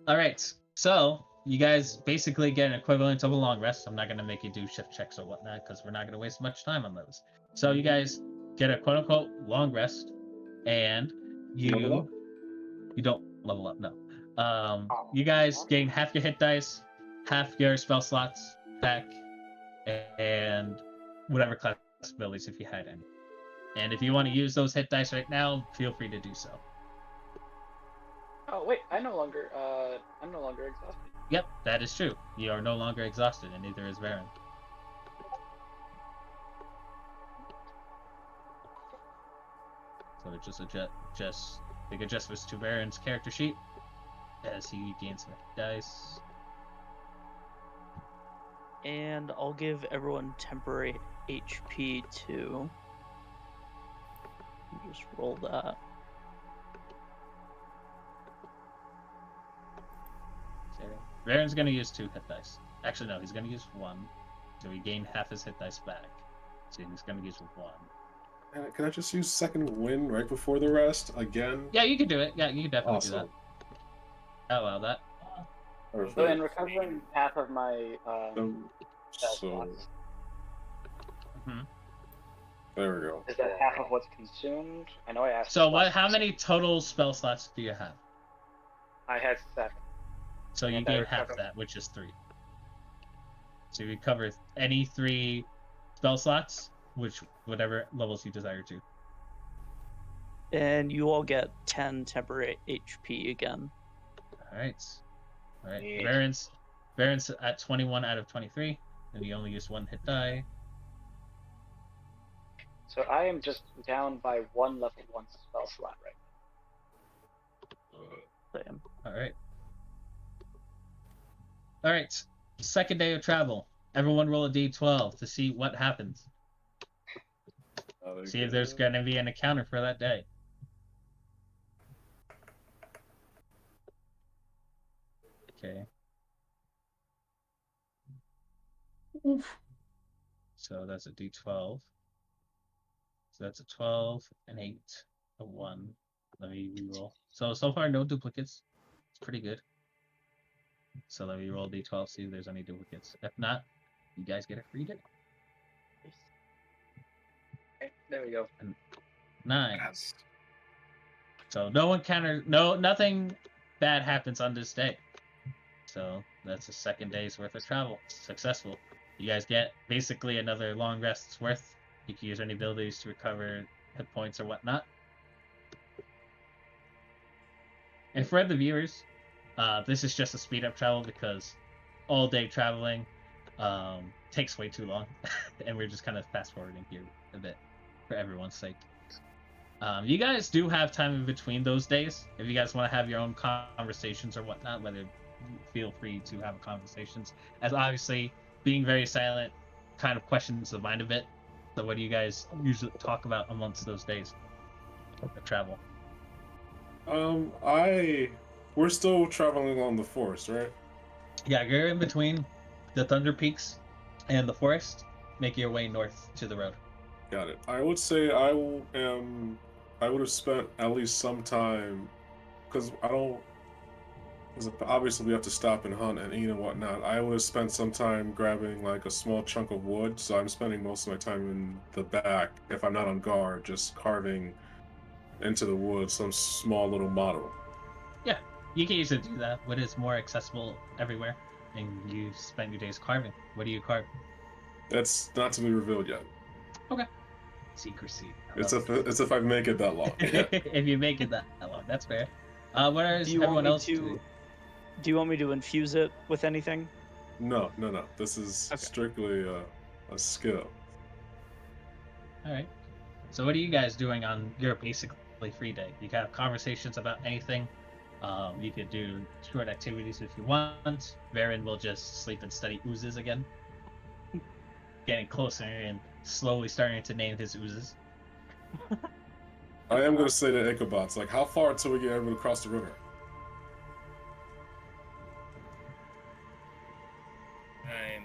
All right, so you guys basically get an equivalent of a long rest. I'm not going to make you do shift checks or whatnot because we're not going to waste much time on those. So you guys get a quote-unquote long rest, and Level up? you don't level up, no. You guys gain half your hit dice, half your spell slots back, and whatever class abilities if you had any. And if you want to use those hit dice right now, feel free to do so. Oh wait, I'm no longer exhausted. Yep, that is true. You are no longer exhausted, and neither is Varen. So it just big adjustments to Varen's character sheet as he gains some dice. And I'll give everyone temporary HP too. Just roll that. Okay. Varen's gonna use 2 hit dice. Actually, no, he's gonna use 1. So he gained half his hit dice back. So he's gonna use 1. Can I just use second wind right before the rest again? Yeah, you can do it. Yeah, you can definitely do Awesome. that. I'll allow that. Perfect. So in recovering half of my spell So slots, there we go. is that half of what's consumed? I know I asked. So last how time. many total spell slots do you have? I had 7. So you And I gain half recover- that, which is 3. So you recover any 3 spell slots, which whatever levels you desire to. And you all get 10 temporary HP again. All right. Yeah. Baron's at 21 out of 23, and you only use 1 hit die. So I am just down by 1 level 1 spell slot right Same. All right. Second day of travel. Everyone roll a d12 to see what happens. See if there's going to be an encounter for that day. Okay. So that's a d12. So that's a 12, an 8, a 1. Let me reroll. So far, no duplicates. It's pretty good. So let me roll d12, see if there's any duplicates. If not, you guys get a free day. Okay, there we go. 9. Yes. So nothing bad happens on this day. So that's a second day's worth of travel. Successful. You guys get basically another long rest's worth. You can use any abilities to recover hit points or whatnot. And for the viewers, this is just a speed up travel because all day traveling takes way too long. And we're just kind of fast forwarding here a bit for everyone's sake. You guys do have time in between those days. If you guys want to have your own conversations or whatnot, whether feel free to have conversations. As obviously being very silent kind of questions the mind a bit. So what do you guys usually talk about amongst those days of travel? We're still traveling along the forest, right? Yeah, you're in between the Thunder Peaks and the forest. Make your way north to the road. Got it. I would say I would have spent at least some time, because obviously we have to stop and hunt and eat and whatnot. I would have spent some time grabbing like a small chunk of wood, so I'm spending most of my time in the back, if I'm not on guard, just carving into the wood some small little model. Yeah, you can usually do that. Wood is more accessible everywhere, and you spend your days carving. What do you carve? That's not to be revealed yet. Okay. Secrecy. It's if I make it that long. Yeah. If you make it that long, that's fair. What is Do you want everyone me else to- doing? Do you want me to infuse it with anything? No. This is Okay. strictly a skill. All right. So what are you guys doing on your basically free day? You can have conversations about anything. You could do short activities if you want. Varen will just sleep and study oozes again. Getting closer and slowly starting to name his oozes. I am going to say to Ichabod's, like, how far until we get everyone across the river? I'm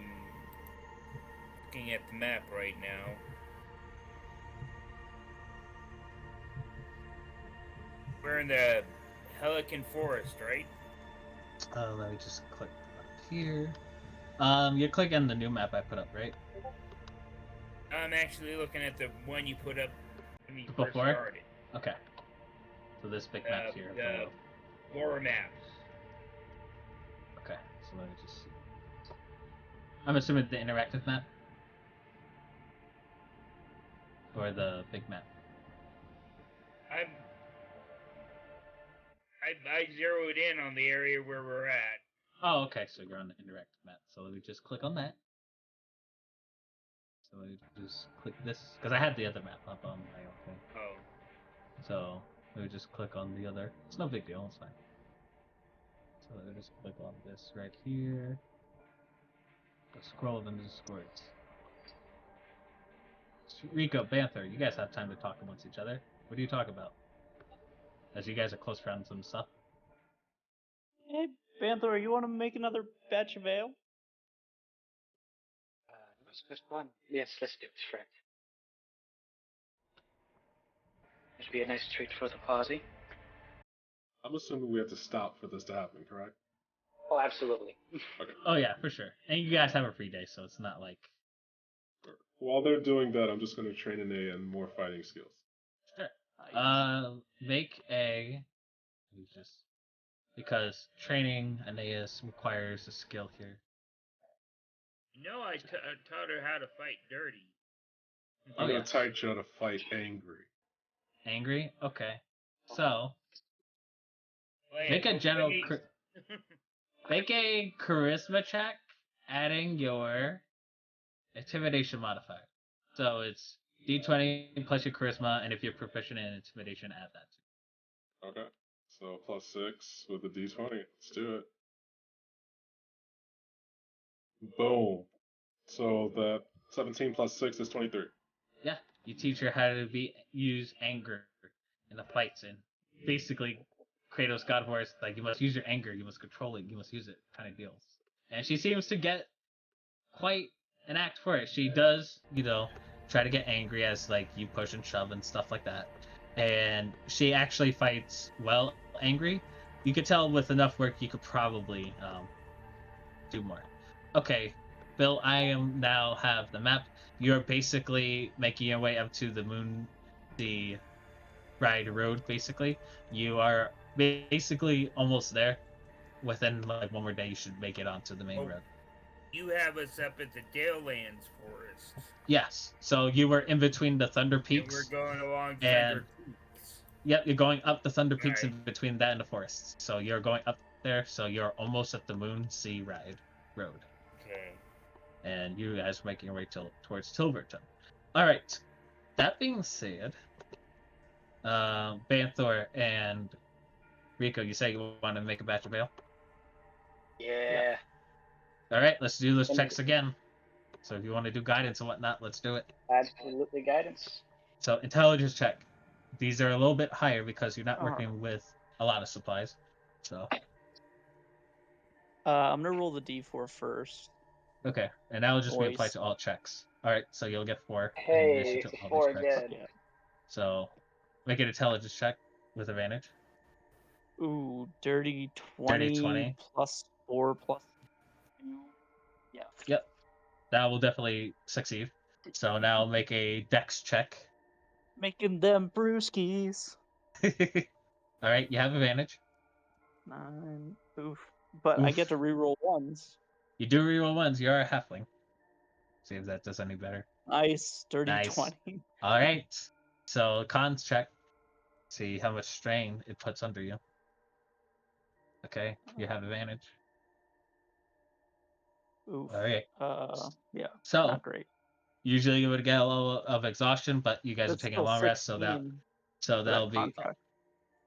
looking at the map right now. We're in the Helican Forest, right? Let me just click up here. You click on the new map I put up, right? I'm actually looking at the one you put up when we first Before? started. Okay. So this big map here. The lore maps. Okay, so let me just see. I'm assuming the interactive map? Or the big map? I zeroed in on the area where we're at. Oh, okay, so you're on the interactive map. So let me just click on that. So let me just click this, because I had the other map up on my own thing. Oh. So let me just click on the other. It's no big deal, it's fine. So let me just click on this right here. Scroll into Discord. Rico, Banther, you guys have time to talk amongst each other. What do you talk about? As you guys are close friends and stuff. Hey, Banthor, you want to make another batch of ale? What's this one? Yes, let's do it, friend. It should be a nice treat for the party. I'm assuming we have to stop for this to happen, correct? Oh, absolutely. Okay. Oh yeah, for sure. And you guys have a free day, so it's not like. While they're doing that, I'm just going to train Ine in more fighting skills. Sure. Make a. Just because training Aeneas requires a skill here. No, I taught her how to fight dirty. Oh, I'm going yeah. to teach you how to fight angry. Angry? Okay. So Wait, make a no general. face. Make a charisma check, adding your intimidation modifier. So it's d20 plus your charisma, and if you're proficient in intimidation, add that too. Okay. So +6 with a d20. Let's do it. Boom. So that 17 plus 6 is 23. Yeah, you teach her how to use anger in the fights, and basically, Kratos God of War is like, you must use your anger, you must control it, you must use it, kind of deals. And she seems to get quite an act for it. She does, try to get angry as like you push and shove and stuff like that. And she actually fights well angry. You could tell with enough work you could probably do more. Okay, Bill, I am now have the map. You're basically making your way up to the moon, the ride road. Basically, you are basically almost there. Within like one more day, you should make it onto the main road. You have us up at the Dalelands Forest. Yes. So you were in between the Thunder And Peaks. we're going along And- Thunder Peaks. Yep, you're going up the Thunder Peaks in Alright. between that and the forests. So you're going up there. So you're almost at the Moon Sea Ride Road. Okay. And you guys are making your way towards Tilverton. All right. That being said, Banthor and Rico, you say you want to make a batch of ale? Yeah. All right, let's do those And- checks again. So if you want to do guidance and whatnot, let's do it. Absolutely guidance. So intelligence check. These are a little bit higher because you're not Uh-huh. working with a lot of supplies. So I'm gonna roll the d4 first. okay, and that will just be applied Boys. to all checks. All right, so you'll get 4 in Hey, addition it's to a all 4 these checks. again. Yeah. So make an intelligence check with advantage. Ooh, dirty 20, Dirty 20. plus 4 plus 2. Yeah. Yep, that will definitely succeed. So now make a dex check. Making them brewskis. All right, you have advantage. 9. Oof. But I Oof. get to reroll ones. You do reroll ones. You are a halfling. See if that does any better. Nice. Dirty Nice. 20. All right. So cons check. See how much strain it puts under you. Okay, you have advantage. Oof. All right. Yeah. So Not great. usually you would get a level of exhaustion, but you guys That's are taking a still long rest, so 16 so for that'll that be. contract.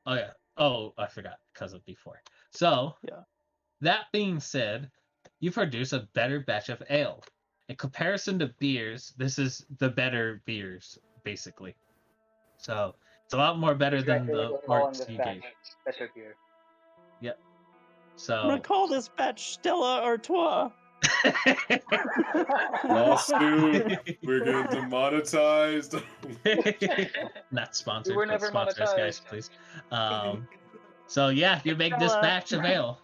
Oh yeah. Oh, I forgot because of before. So, Yeah. that being said, you produce a better batch of ale. In comparison to beers, this is the better beers, basically. So it's a lot more better than Exactly the what we're calling orcs this you batch. gave. Special gear. Yep. I'm gonna So call this batch Stella Artois. Lawsuit. We're getting demonetized. not We sponsored, were but never sponsor us, guys, monetized. please. So yeah, you make this Stella. batch of ale.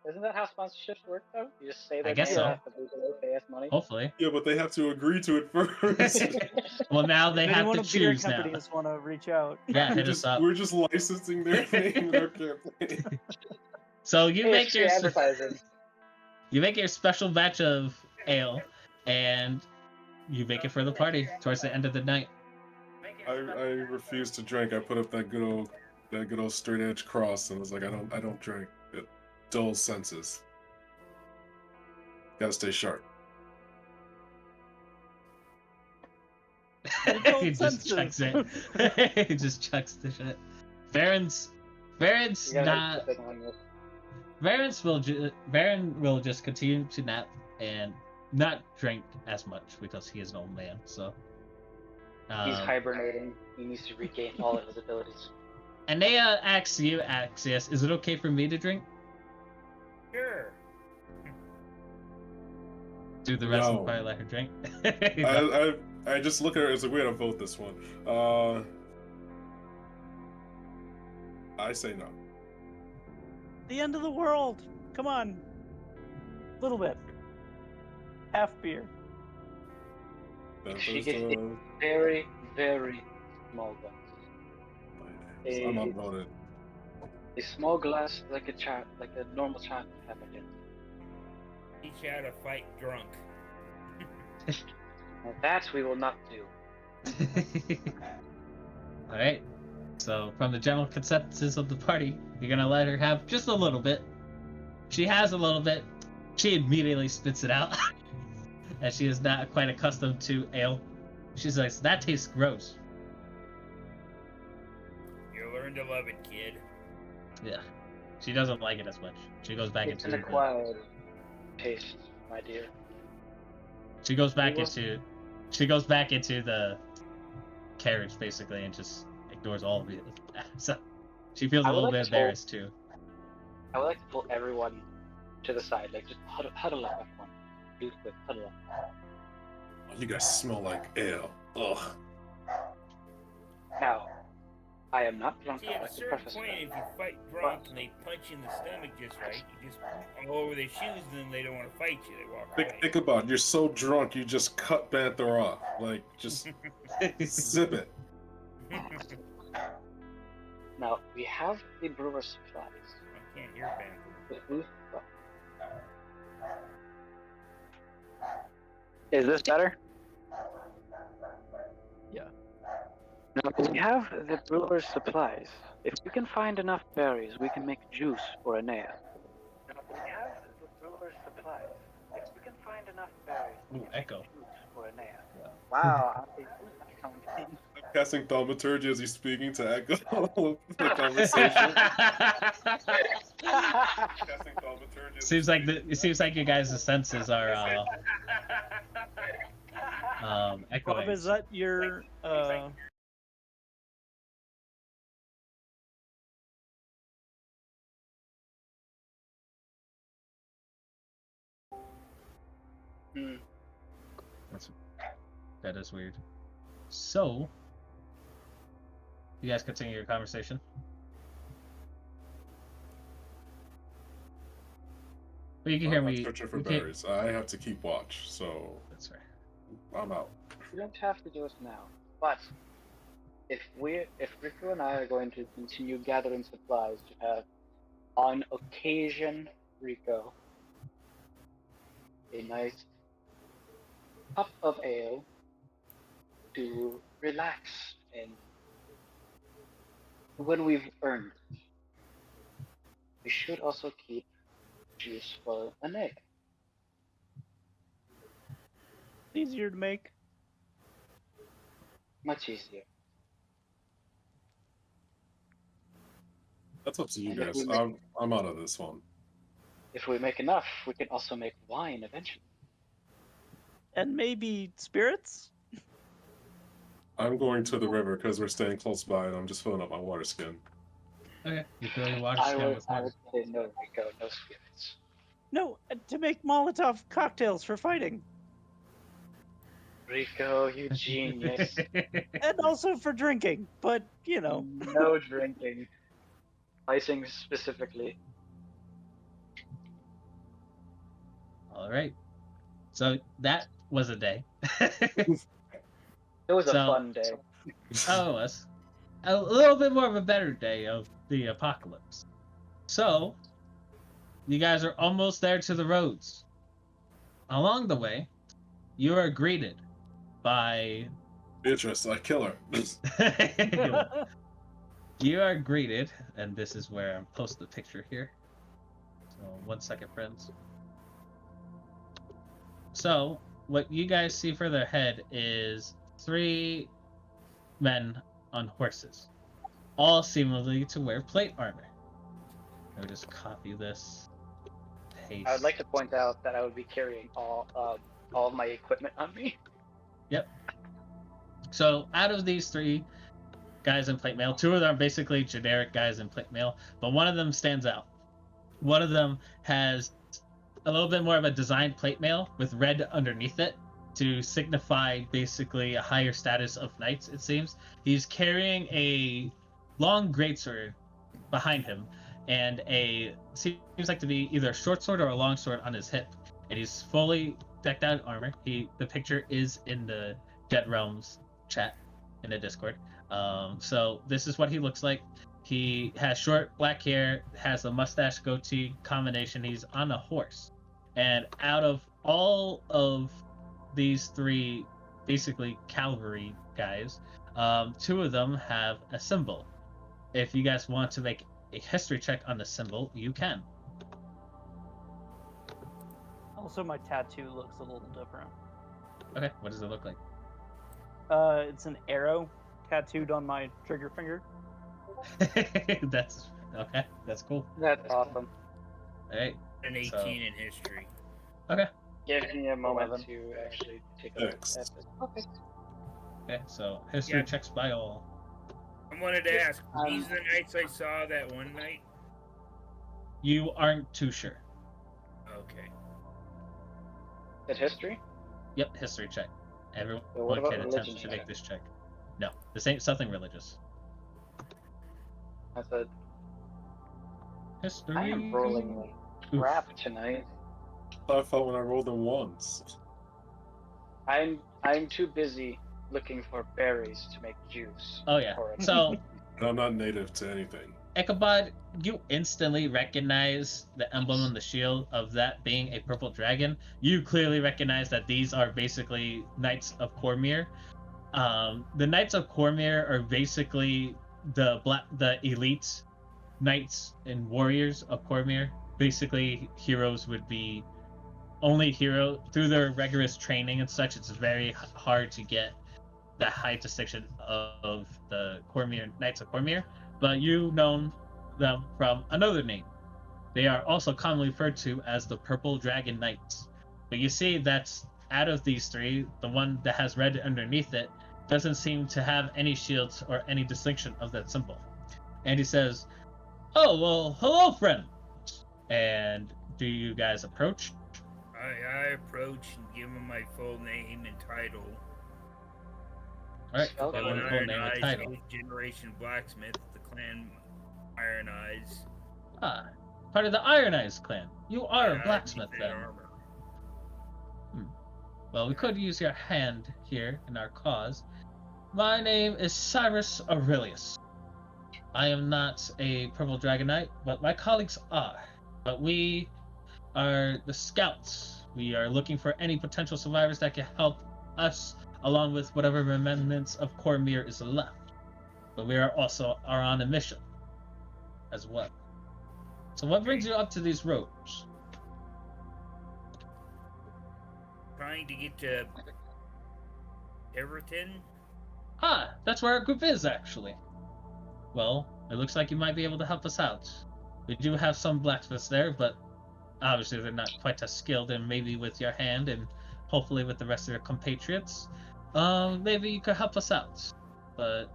Isn't that how sponsorships work, though? You just say I their guess name so. and have the people pay us money. Hopefully. Yeah, but they have to agree to it first. Well, now they If have anyone to of beer choose now. companies want to reach out. Yeah, we're hit us just up. we're just licensing their name in our campaign. So you Hey, make it's your free advertising. you make your special batch of ale, and you make it for the party towards the end of the night. I refuse to drink. I put up that good old straight edge cross and was like, I don't drink. It dulls senses. Gotta stay sharp. He just chucks it. He just chucks the shit. Baron's You gotta not. make something on this. Baron will just continue to nap and not drink as much because he is an old man. So. He's hibernating. He needs to regain all of his abilities. Anea asks you, Axius, is it okay for me to drink? Sure. Do the rest of the No. party let her drink? I just look at her as like, we gotta vote this one. I say no. The end of the world. Come on. A little bit. Half beer. That She is, gets a very, very small glass. I'm outvoted. A small glass like a normal child would have, I guess. Teach you how to fight drunk. Now that we will not do. All right. So, from the general consensus of the party, you're gonna let her have just a little bit. She has a little bit. She immediately spits it out, as she is not quite accustomed to ale. She's like, "That tastes gross." You'll learn to love it, kid. Yeah. She doesn't like it as much. She goes back It's into an acquired taste, my dear. She goes back We will- into. She goes back into the carriage basically and just ignores all of it. So she feels a I would little like bit to pull- embarrassed too. I would like to pull everyone to the side, like just huddle up, everyone. Do quick, huddle up. Oh, you guys smell like ale. Ugh. Now, I am not drunk. See, I at a like to certain preface point, that. if you fight drunk and they punch you in the stomach just right, you just all over their shoes, and then they don't want to fight you. They walk away. Think about it. You're so drunk, you just cut Banther off. Like, just zip it. Now, we have the brewer's supplies. I can't hear Banther. The booth. Is this better? Yeah. Now, we have the brewer's supplies. If we can find enough berries, we can make juice for Anea. Now, we have the brewer's supplies. If we can find enough berries, we Ooh, can make echo. juice for Anea. Wow, I'm counting. I'm casting thaumaturgy as he's speaking to echo the conversation. Casting thaumaturgy as Seems like it seems like you guys' senses are echoing. Rob, is that your Hmm. That is weird. So, you guys continue your conversation. But you can hear I'm me. searching for you can- berries. I have to keep watch, so That's right. I'm out. You don't have to do it now, but if Rico and I are going to continue gathering supplies to have, on occasion, Rico, a nice cup of ale to relax and when we've earned it, we should also keep juice for Anea. easier to make? Much easier. That's up to you And if guys. we make- I'm out of this one. If we make enough, we can also make wine eventually. And maybe spirits? I'm going to the river because we're staying close by, and I'm just filling up my water skin. Okay, you fill your water I skin would, with I water. would say no, Rico, no spirits. No, to make Molotov cocktails for fighting. Rico, you genius. And also for drinking, but, you know. No drinking. Icing specifically. All right. So that was a day. It was a So- fun day. Oh, it was a little bit more of a better day of the apocalypse. So, you guys are almost there to the roads. Along the way, you are greeted by. Beatrice, I kill her. You are greeted, and this is where I'm post the picture here. So 1 second, friends. So what you guys see further ahead is 3 men on horses, all seemingly to wear plate armor. I'll just copy this. Paste. I would like to point out that I would be carrying all of my equipment on me. So out of these 3 guys in plate mail, 2 of them are basically generic guys in plate mail, but one of them stands out. One of them has a little bit more of a designed plate mail with red underneath it to signify basically a higher status of knights, it seems. He's carrying a long greatsword behind him and a seems like to be either a short sword or a long sword on his hip, and he's fully decked out in armor. The picture is in the Jet Realms chat in the Discord. So this is what he looks like. He has short black hair, has a mustache goatee combination. He's on a horse. And out of all of these 3 basically cavalry guys, 2 of them have a symbol. If you guys want to make a history check on the symbol, you can. Also, my tattoo looks a little different. Okay, what does it look like? It's an arrow tattooed on my trigger finger. That's okay. That's cool. That's awesome. All right. An 18 So- in history. Give me a moment 11. to actually take a look Thanks. at this. Okay. Okay. So history Yeah. checks by all. I wanted to ask, these are the nights I saw that one night? You aren't too sure. Okay. Is history? Yep. History check. Everyone So what about can attempt religion to check? make this check. No, this ain't something religious. That's a. History. I am rolling like Oof. crap tonight. I felt when I rolled them once. I'm too busy looking for berries to make juice. Oh yeah. Or a- So And I'm not native to anything. Ichabod, you instantly recognize the emblem on the shield of that being a purple dragon. You clearly recognize that these are basically Knights of Cormyr. The Knights of Cormyr are basically the elite knights and warriors of Cormyr. Basically, heroes would be only hero through their rigorous training and such. It's very hard to get the high distinction of the Cormyr Knights of Cormyr. But you know them from another name. They are also commonly referred to as the Purple Dragon Knights. But you see that's out of these 3, the one that has red underneath it doesn't seem to have any shields or any distinction of that symbol. And he says, "Oh, well, hello, friend." And do you guys approach? I approach and give him my full name and title. All right, Spell give check. him the full name and Eyes, title. 8th generation blacksmith, the clan Iron Eyes. Ah, part of the Iron Eyes clan. You are a Yeah, blacksmith I need that then. armor. Well, we could use your hand here in our cause. My name is Cyrus Aurelius. I am not a Purple Dragon Knight, but my colleagues are. But we are the scouts. We are looking for any potential survivors that can help us, along with whatever remnants of Cormyr is left. But we are also on a mission as well. So what brings you up to these roads? Trying to get to Everton. Ah, that's where our group is, actually. Well, It looks like you might be able to help us out. We do have some blacksmiths there, but obviously they're not quite as skilled, and maybe with your hand and hopefully with the rest of your compatriots, maybe you could help us out. But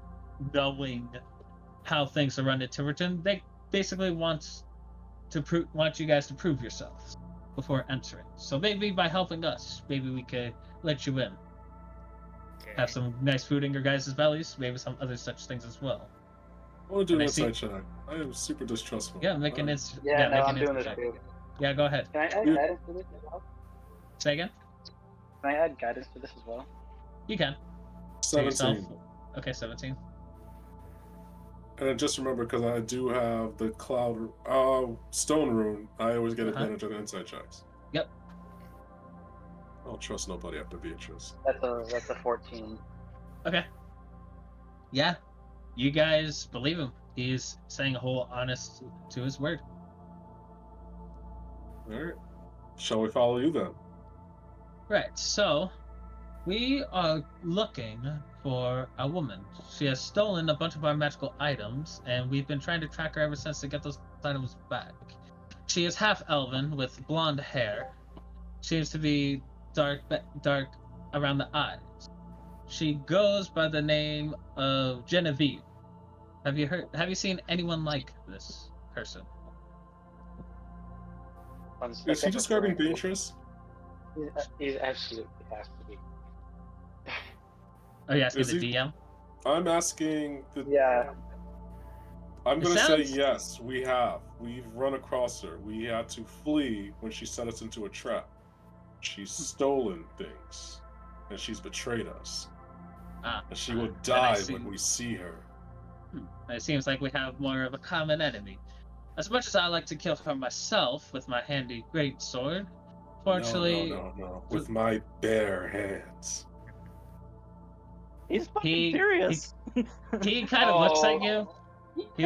knowing how things are run at Tiverton, they basically want you guys to prove yourselves before entering. So maybe by helping us, maybe we could let you in. Okay. Have some nice food in your guys' bellies, maybe some other such things as well. I want to do And an I see- inside check. I am super distrustful. Yeah, make an Um, ins- Yeah, no, make I'm an doing instant this check. too. Yeah, go ahead. Can I add Dude. guidance to this as well? Say again. Can I add guidance to this as well? You can. To yourself. 17. Okay, 17. And just remember, because I do have the cloud stone rune, I always get advantage on inside checks. Yep. I don't trust nobody after Beatrice. That's a 14. Okay. Yeah, you guys believe him. He's saying a whole honest to his word. All right. Shall we follow you then? Right, so we are looking for a woman. She has stolen a bunch of our magical items, and we've been trying to track her ever since to get those items back. She is half elven with blonde hair. Seems to be dark around the eyes. She goes by the name of Genevieve. Have you seen anyone like this person? Is he describing Beatrice? He's absolutely has to be. Oh, you asking Is the he- DM? I'm asking the. Yeah. I'm It going to say sounds- yes, we have. We've run across her. We had to flee when she set us into a trap. She's stolen things, and she's betrayed us. Ah, And she will then I die see. when we see her. It seems like we have more of a common enemy. As much as I like to kill her myself with my handy great sword, fortunately, No. With my bare hands. He's fucking He- serious. he kind of looks at you. He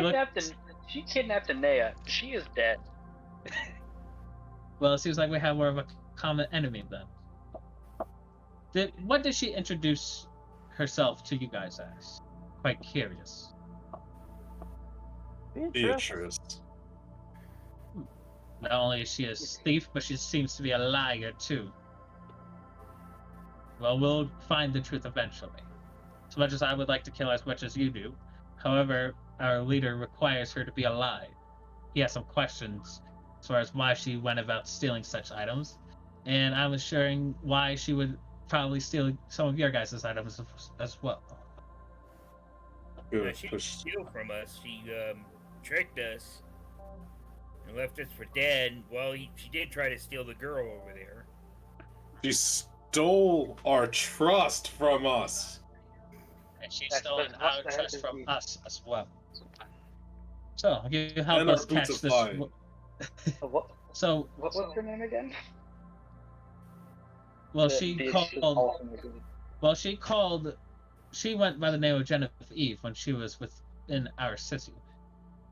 she kidnapped Anea. She is dead. Well, it seems like we have more of a common enemy then. What did she introduce herself to you guys as? Quite curious. Beatrice. Not only is she a thief, but she seems to be a liar too. Well, we'll find the truth eventually. As much as I would like to kill her as much as you do, however, our leader requires her to be alive. He has some questions as far as why she went about stealing such items, and I'm assuring why she would probably steal some of your guys' items as well. Good. She didn't steal from us. She tricked us and left us for dead. Well, she did try to steal the girl over there. She stole our trust from us. And she's That's- stolen that's what our the heck trust is from he- us as well. So, you help And our us catch this. bootifying. So, What's her name again? well, The- she the- called. ultimate- Well, she went by the name of Genevieve when she was within our city.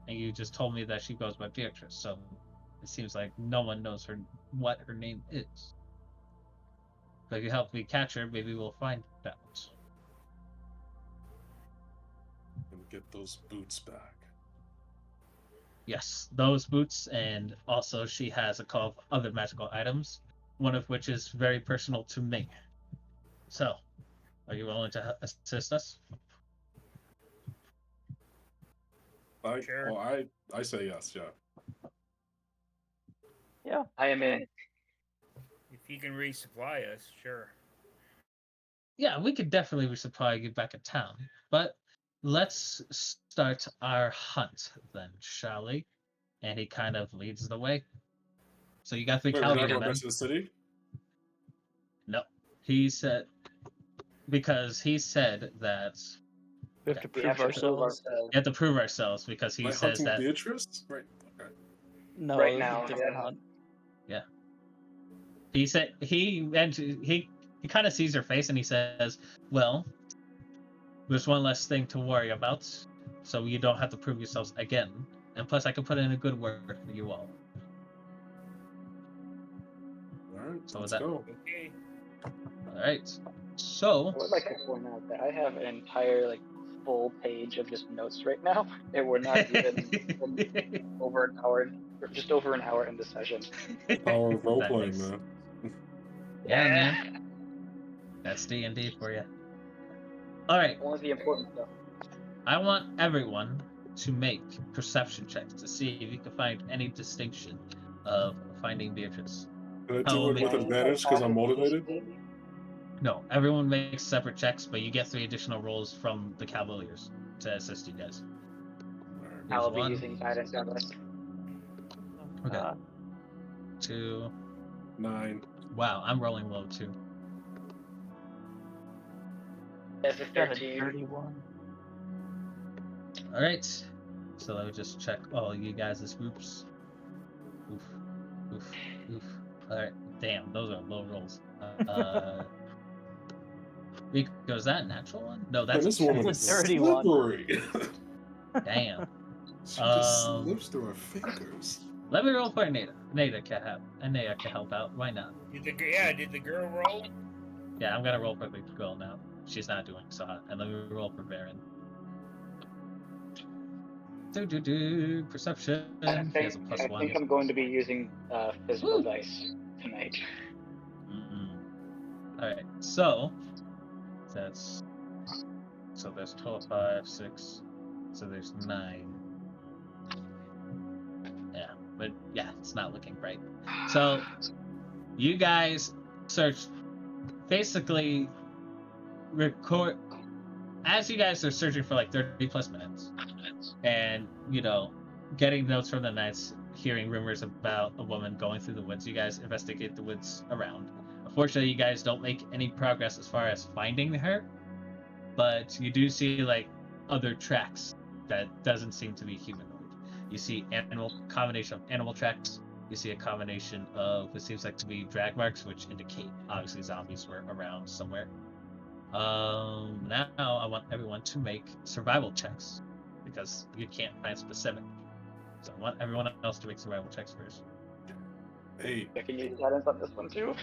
And you just told me that she goes by Beatrice, so it seems like no one knows what her name is. But if you help me catch her, maybe we'll find out. And get those boots back. Yes, those boots, and also she has a couple of other magical items, one of which is very personal to me. So, are you willing to assist us? Sure. I say yes, yeah. Yeah. I am in. If you can resupply us, sure. Yeah, we could definitely resupply you back in town, but let's start our hunt then, shall we? And he kind of leads the way. So you got 3 Wait, we're not cavalry going men. back to the city? No, he said because he said that We have to We prove have to prove ourselves. ourselves. you have to prove ourselves because he By says hunting that Beatrice? Right. Okay. No, Right it's now, a different yeah. hunt. he said he kind of sees her face and he says, "Well, there's one less thing to worry about, so you don't have to prove yourselves again. And plus, I can put in a good word for you all." Alright, So let's that- go. Okay. All right. So I would like to point out that I have an entire full page of just notes right now, and we're not even over an hour, or just over an hour in the session. Power of role playing, Nice. man. Yeah, man. That's D&D for you. All right. Only the important stuff. I want everyone to make perception checks to see if you can find any distinction of finding Beatrice. Can I Oh, do it man. with advantage because I'm motivated? No, everyone makes separate checks, but you get 3 additional rolls from the Cavaliers to assist you guys. I will Here's be 1, using guidance on this. Okay. Uh, 2. 9. Wow, I'm rolling low too. That's a got a 13. 31. All right. So let me just check all you guys' groups. Oof, oof, oof. All right. Damn, those are low rolls. Rico, is that a natural one? No, Man, that's this woman That's is a dirty one. slippery. damn. She just slips through her fingers. Let me roll for Nada. Nada can help. And Nada can help out. Why not? Did the girl roll? Yeah, I'm gonna roll for the girl now. She's not doing so hot. And let me roll for Baron. Perception. I He has a think, plus I 1. think I'm going to be using physical Woo. dice tonight. Alright, so that's there's 12, 5, 6, so there's 9. Yeah, but yeah, it's not looking bright. So you guys search, basically record as you guys are searching for like 30 plus minutes, and getting notes from the knights, hearing rumors about a woman going through the woods. You guys investigate the woods around. Unfortunately, you guys don't make any progress as far as finding her, but you do see like other tracks that doesn't seem to be humanoid. You see combination of animal tracks. You see a combination of what seems like to be drag marks, which indicate obviously zombies were around somewhere. Now I want everyone to make survival checks because you can't find specific. So I want everyone else to make survival checks first. Hey, I can use guidance on this one too.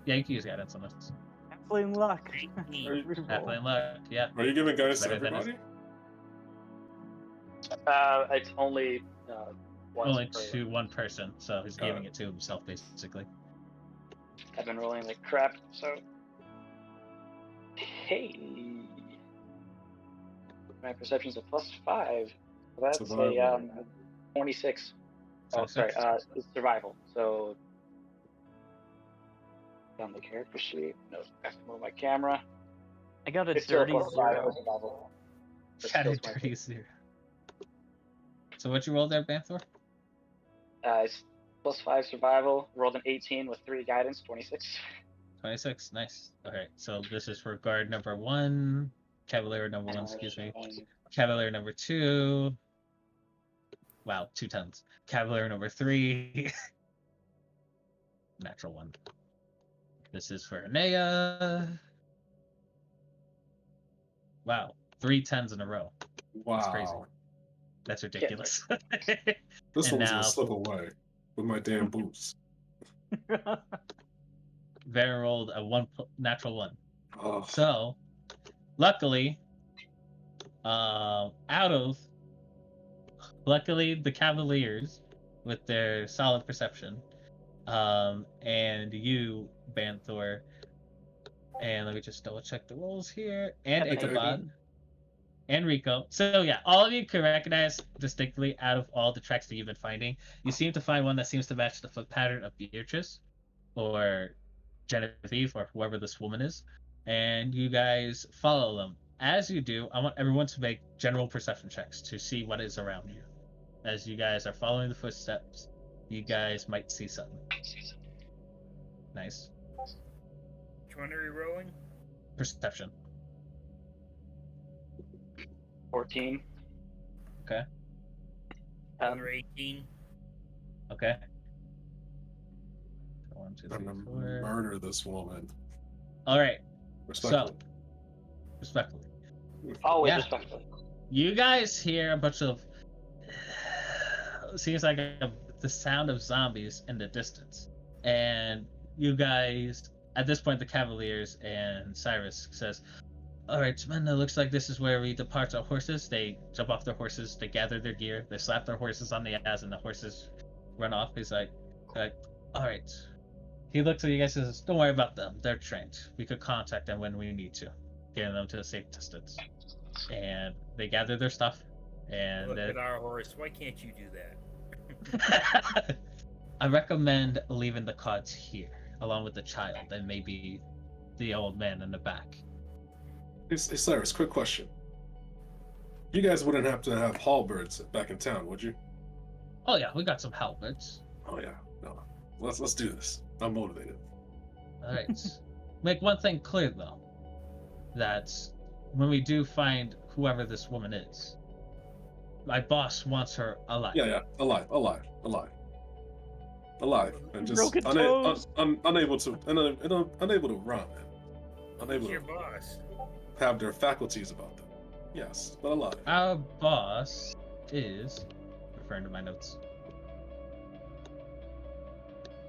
Yeah, you can use guidance on this. Halfling luck. Halfway luck, yeah. are you giving guidance to Better than everybody? It's only once Only per- to one person, so he's giving it to himself basically. I've been rolling like crap, so. Hey. My perception's a +5. So that's Survival. 26. Oh, sorry. 26? It's survival. So. On the character sheet. No, I have to move my camera. I got a It's still a dirty +5 for 0. survival. But Got still a 26. dirty 0. So what you rolled there, Banthor? It's +5 survival. Rolled an 18 with 3 guidance, 26. 26, nice. Okay, so this is for guard number 1, Cavalier number 1, excuse me. Cavalier number 2. Wow, 2 tons. Cavalier number 3. Natural 1. This is for Anea. Wow, 3 10s in a row. That's crazy. Wow. That's ridiculous. This And one's now- gonna slip away with my damn boots. Varen rolled a natural 1. Oh, So, luckily, luckily the Cavaliers, with their solid perception, and you, Banthor, and let me just double check the rolls here, and And Ichabod, and Rico. So yeah, all of you can recognize distinctly out of all the tracks that you've been finding, you seem to find one that seems to match the foot pattern of Beatrice, or Genevieve, or whoever this woman is, and you guys follow them. As you do, I want everyone to make general perception checks to see what is around you. As you guys are following the footsteps, you guys might see something. Nice. Which one are we rolling? Perception. 14. Okay. Another 18. Okay. 1, 2, 3, I'm gonna 4. murder this woman. All right. Respectfully. So, respectfully, Always Yeah. respectful. you guys hear a bunch of seems like the sound of zombies in the distance, and you guys at this point, the Cavaliers and Cyrus says, All right, men, it looks like this is where we depart our horses. They jump off their horses, they gather their gear, they slap their horses on the ass, and the horses run off. He's like, all right. He looks at you guys and says, don't worry about them. They're trained. We could contact them when we need to, getting them to a safe distance. And they gather their stuff. And Look at our horse. Why can't you do that? I recommend leaving the carts here, along with the child and maybe the old man in the back. Hey, Cyrus, quick question. You guys wouldn't have to have halberds back in town, would you? Oh yeah, we got some halberds. Oh yeah, no. Let's do this. I'm motivated. All right. Make one thing clear though, that when we do find whoever this woman is, my boss wants her alive. Yeah, alive, and just Broken toes. unable to run, unable Who's your to boss? have their faculties about them. Yes, but alive. Our boss is, referring to my notes.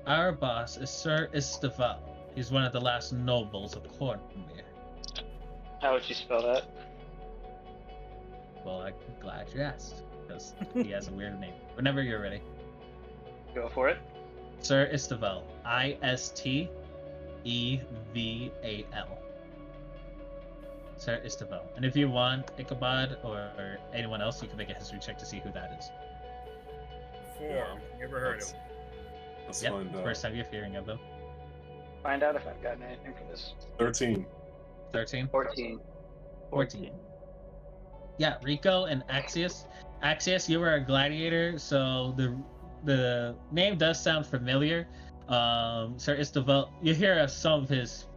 Our boss is Sir Isteval. He's one of the last nobles of Cornmere. How would you spell that? Well, I'm glad you asked, because he has a weird name. Whenever you're ready. Go for it. Sir Isteval. Isteval. Sir Isteval. And if you want, Ichabod or anyone else, you can make a history check to see who that is. 4. Never heard of him. Let's Yep, find first time you're hearing of them. Find out if I've gotten anything for this. 13. 13? 14. 14. Yeah, Rico and Axius. Axius, you were a gladiator, so the name does sound familiar. Sir Isteval, you hear some of his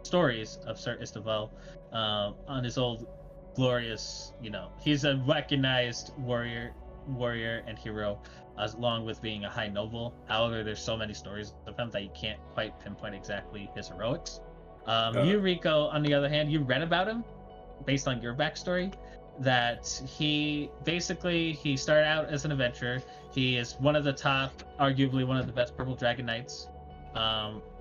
stories of Sir Isteval on his old glorious, he's a recognized warrior and hero, along with being a high noble. However, there's so many stories of him that you can't quite pinpoint exactly his heroics. You, Rico, on the other hand, you read about him based on your backstory, that he started out as an adventurer. He is one of the top, arguably one of the best purple dragon knights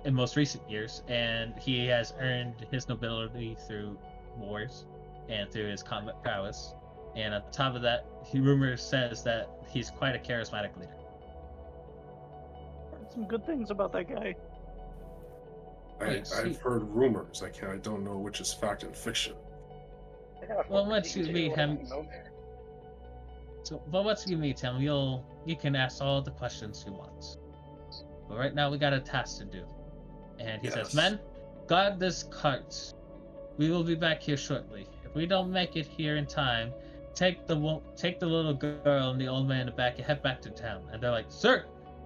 in most recent years, and he has earned his nobility through wars and through his combat prowess. And on top of that, rumor says that he's quite a charismatic leader. Heard some good things about that guy. I've heard rumors. I don't know which is fact and fiction. Well, once you meet him, you can ask all the questions you want. But right now, we got a task to do. And he says, "Men, guard this cart. We will be back here shortly. If we don't make it here in time, take the little girl and the old man in the back and head back to town." And they're like, "Sir!"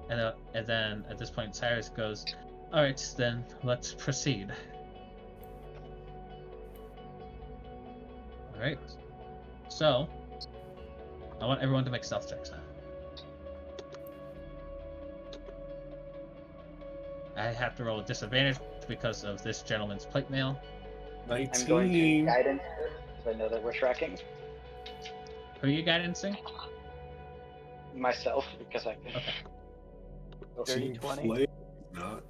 And then at this point, Cyrus goes, "All right, then let's proceed." All right. So, I want everyone to make stealth checks now. I have to roll a disadvantage because of this gentleman's plate mail. 19. I'm going to guidance because I know that we're tracking. Who are you guidancing? Myself, because I can. Okay. Team 30-20. play? Not.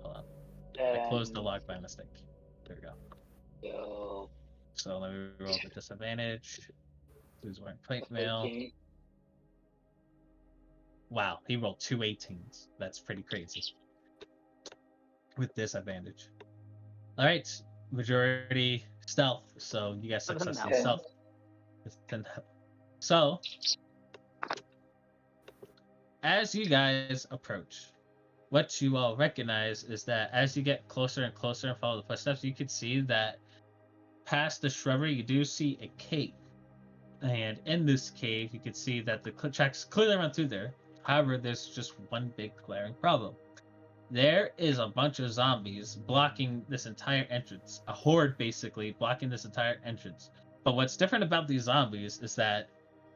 Hold on. I closed the log by mistake. There we go. So, So let me roll the disadvantage. Who's wearing plate mail? 18. Wow, he rolled 2 18s. That's pretty crazy. With disadvantage. Alright, majority stealth. So you guys successfully Ten. stealth. So, as you guys approach, what you all recognize is that as you get closer and closer and follow the footsteps, you can see that past the shrubbery, you do see a cave. And in this cave, you can see that the tracks clearly run through there. However, there's just one big glaring problem. There is a bunch of zombies blocking this entire entrance. A horde, basically, blocking this entire entrance. But what's different about these zombies is that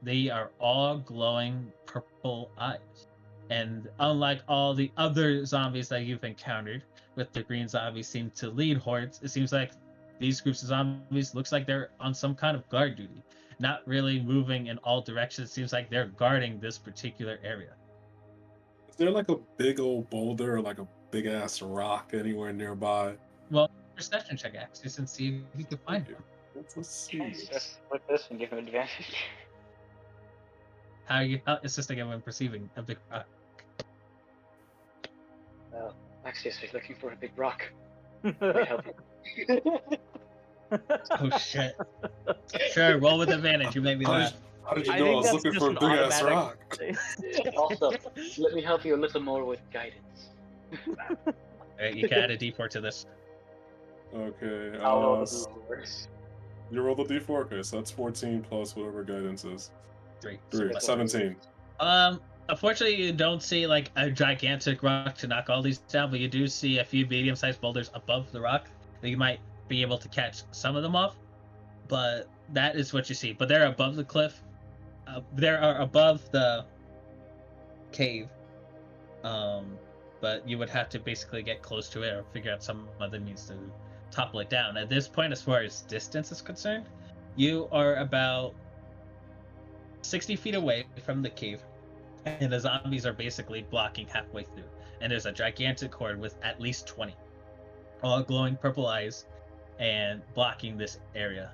they are all glowing purple eyes. And unlike all the other zombies that you've encountered, with the green zombies seem to lead hordes, it seems like these groups of zombies looks like they're on some kind of guard duty. Not really moving in all directions. It seems like they're guarding this particular area. Is there like a big old boulder or like a big ass rock anywhere nearby? Well, perception check, Axis, and see if you can find Thank him. you. Let's see. Let's flip this and give him advantage. How are you assisting him in perceiving a big rock? Well, Axios is looking for a big rock. Might help you. Oh shit. Sure, roll with advantage. You made me How laugh. did you I know I think was that's looking just for a an big ass automatic- rock? Also, let me help you a little more with guidance. Alright, you can add a d4 to this. Okay. I'll roll the d4s. You roll the d4. Okay, so that's 14 plus whatever guidance is. 3. 3. that's 17. Unfortunately, you don't see like a gigantic rock to knock all these down, but you do see a few medium-sized boulders above the rock that you might be able to catch some of them off. But that is what you see. But they're above the cliff. They are above the cave. But you would have to basically get close to it or figure out some other means to topple it down. At this point, as far as distance is concerned, you are about 60 feet away from the cave, and the zombies are basically blocking halfway through. And there's a gigantic horde with at least 20, all glowing purple eyes, and blocking this area.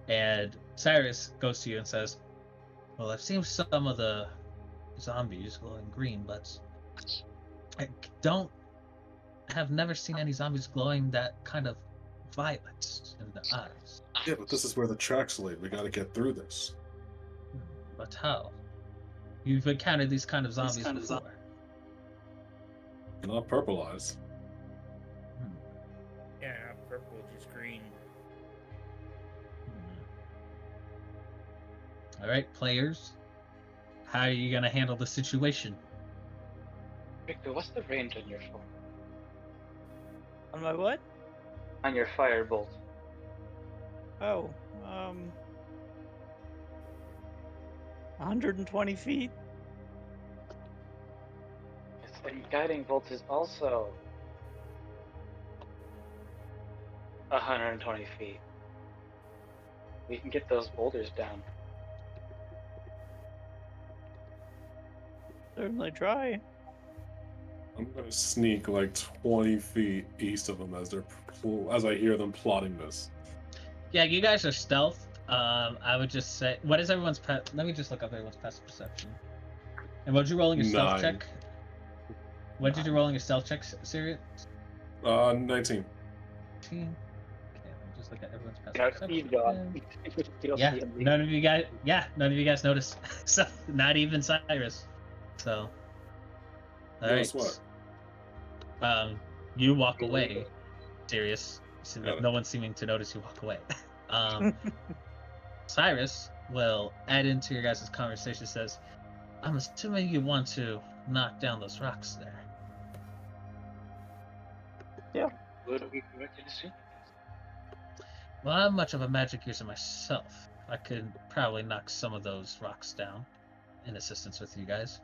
And Cyrus goes to you and says, "Well, I've seen some of the zombies glowing green, but I have never seen any zombies glowing that kind of violet in the eyes. Yeah, but this is where the tracks lead. We gotta get through this. But how? You've encountered these kind of zombies before. Not purple eyes. Yeah, not purple, just green. All right, players. How are you gonna handle the situation? Victor, what's the range on your phone? On my what? On your firebolt. Oh, 120 feet. And guiding bolt is also 120 feet. We can get those boulders down. Certainly try. I'm gonna sneak like 20 feet east of them as I hear them plotting this. Yeah, you guys are stealth. I would just say, what is everyone's let me just look up everyone's passive perception. And what did you roll in your stealth 9. check? What did you roll in your stealth check, Sirius? 19. 19. Okay, let me just look at everyone's passive Now, perception. Steve gone. You don't Yeah, see him. none of you guys notice. So not even Cyrus. So all Notice right. what? You walk away, Sirius. So Got it. no one's seeming to notice you walk away. Cyrus will add into your guys' conversation. Says, "I'm assuming you want to knock down those rocks there." Would we correctly assume? Well, I'm much of a magic user myself. I could probably knock some of those rocks down in assistance with you guys.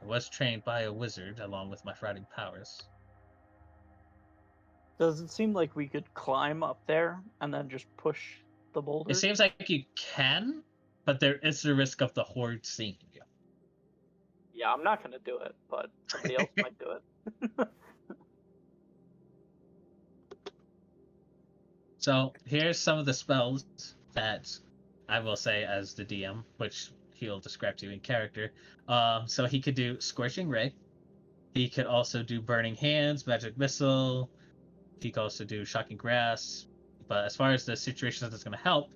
I was trained by a wizard along with my fighting powers. Does it seem like we could climb up there and then just push the boulder? It seems like you can, but there is the risk of the horde seeing you. Yeah, I'm not gonna do it, but somebody else might do it. So here's some of the spells that I will say as the DM, which he'll describe to you in character. So he could do Scorching Ray. He could also do Burning Hands, Magic Missile. He could also do Shocking Grasp. But as far as the situations that's going to help,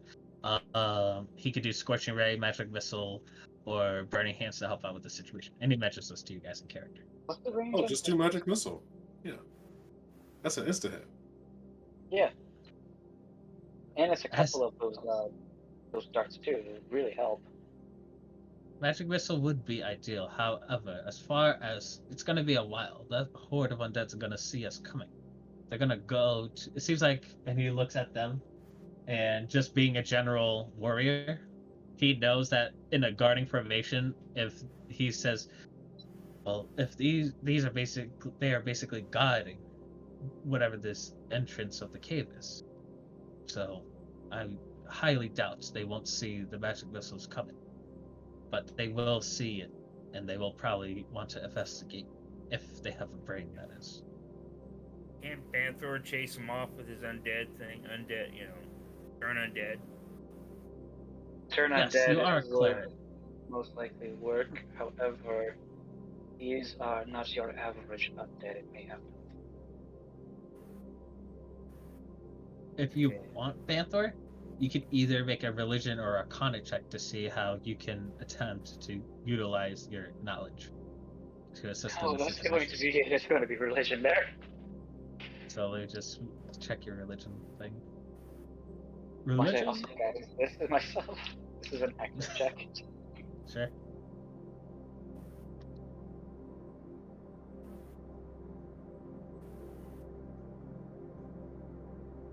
he could do Scorching Ray, Magic Missile, or Burning Hands to help out with the situation. And he mentions this to you guys in character. What's the range? Oh, on just that? do Magic Missile. Yeah. That's an insta hit. Yeah. And it's a As- couple of those darts too. It really help. Magic Missile would be ideal. However, as far as it's going to be a while, that horde of undeads are going to see us coming. They're going to go to. It seems like, and he looks at them, and just being a general warrior, he knows that in a guarding formation, if he says, well, if these are they are basically guarding whatever this entrance of the cave is. So I highly doubt they won't see the magic missiles coming. But they will see it, and they will probably want to investigate if they have a brain, that is. Can't Banthor chase him off with his undead thing? Undead, turn undead. Turn Yes, undead you are a would cleric. most likely work. However, these are not your average undead. It may happen. If you want Banthor, you can either make a religion or a arcana check to see how you can attempt to utilize your knowledge to assist in Oh, the that's situation. there's going to be religion there. So let me just check your religion thing. I'll say Religion? guidance this is myself. This is an active check. Sure.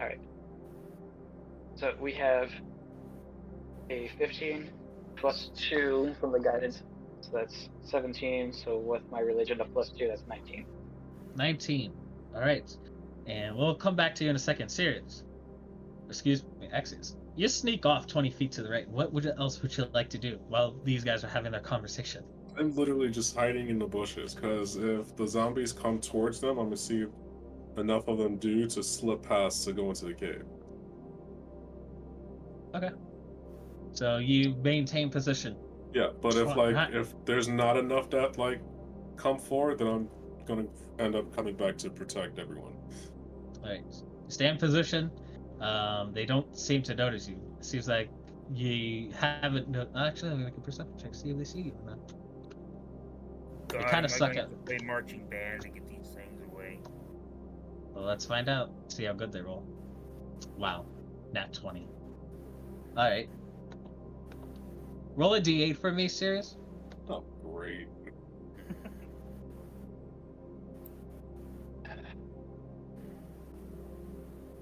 Alright. So we have a 15 plus 2 from the guidance. So that's 17. So with my religion of plus 2, that's 19. 19. Alright. And we'll come back to you in a second. Sirius. Excuse me, Exes. You sneak off 20 feet to the right. What else would you like to do while these guys are having their conversation? I'm literally just hiding in the bushes because if the zombies come towards them, I'm gonna see if enough of them do to slip past to go into the cave. Okay. So you maintain position. Yeah, but if Right. if there's not enough that come forward, then I'm gonna end up coming back to protect everyone. Alright. Stay in position. They don't seem to notice you. It seems like you haven't. Actually, I'm gonna make a perception check. See if they see you or not. God, kinda am I suck going at- to play marching band to get these things away? Well, let's find out. See how good they roll. Wow, nat 20. All right. Roll a d8 for me, Sirius. Oh, great.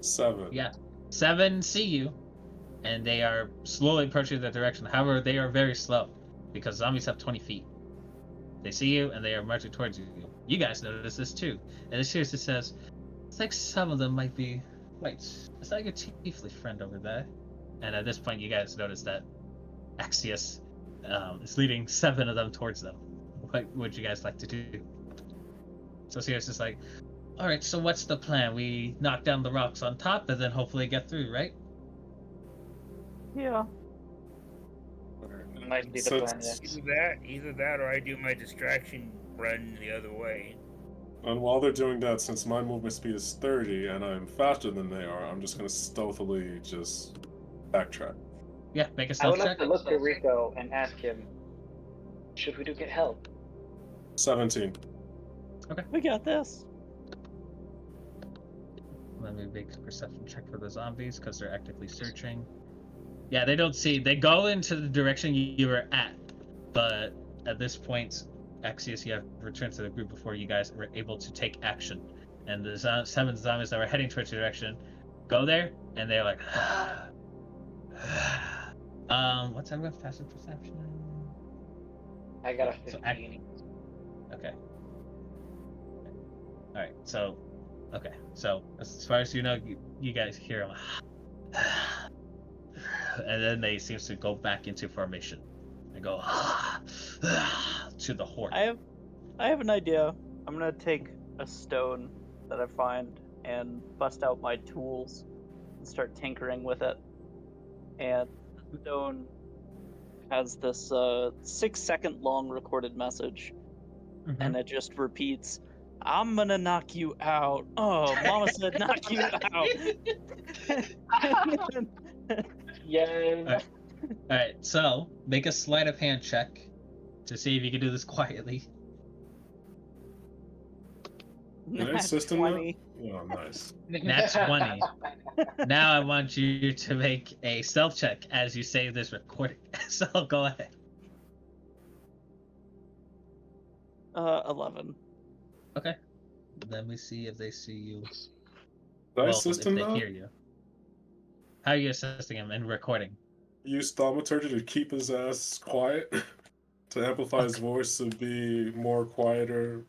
Seven. Yeah. 7 see you, and they are slowly approaching the direction. However, they are very slow because zombies have 20 feet. They see you, and they are marching towards you. You guys notice this too. And it seriously says, it's like some of them might be. Wait, is that your tiefling friend over there? And at this point, you guys notice that Axius is leading 7 of them towards them. What would you guys like to do? So Sirius is like, all right, so what's the plan? We knock down the rocks on top and then hopefully get through, right? Yeah. Might be the So plan, it's- yes. Either that, or I do my distraction run the other way. And while they're doing that, since my movement speed is 30 and I'm faster than they are, I'm just gonna stealthily just backtrack. Yeah, make a I would stealth like check. to look at Rico and ask him, should we get help? 17. We got this. Let me make a perception check for the zombies because they're actively searching. Yeah, they don't see. They go into the direction you were at, but at this point, Axius, you have returned to the group before you guys were able to take action. And the 7 zombies that were heading towards your direction go there, and they're like, what's everyone's passive perception? I got a So 15. Okay. All right. So, okay. So as far as you know, you guys hear them, and then they seem to go back into formation. They go to the horde. I have an idea. I'm gonna take a stone that I find and bust out my tools and start tinkering with it. And the stone has this 6-second long recorded message, Mhm. and it just repeats, "I'm gonna knock you out." Oh, Mama said knock you out. Yay! Alright. All right. So make a sleight of hand check to see if you can do this quietly. Did I Nat assist him 20. Oh, nice. Nat 20. Now I want you to make a stealth check as you save this recording. So go ahead. 11. Okay. Let me see if they see you. Did I Well, assist if him they though? hear you. How are you assisting him in recording? Use thaumaturgy to keep his ass quiet, to amplify his voice to be more quieter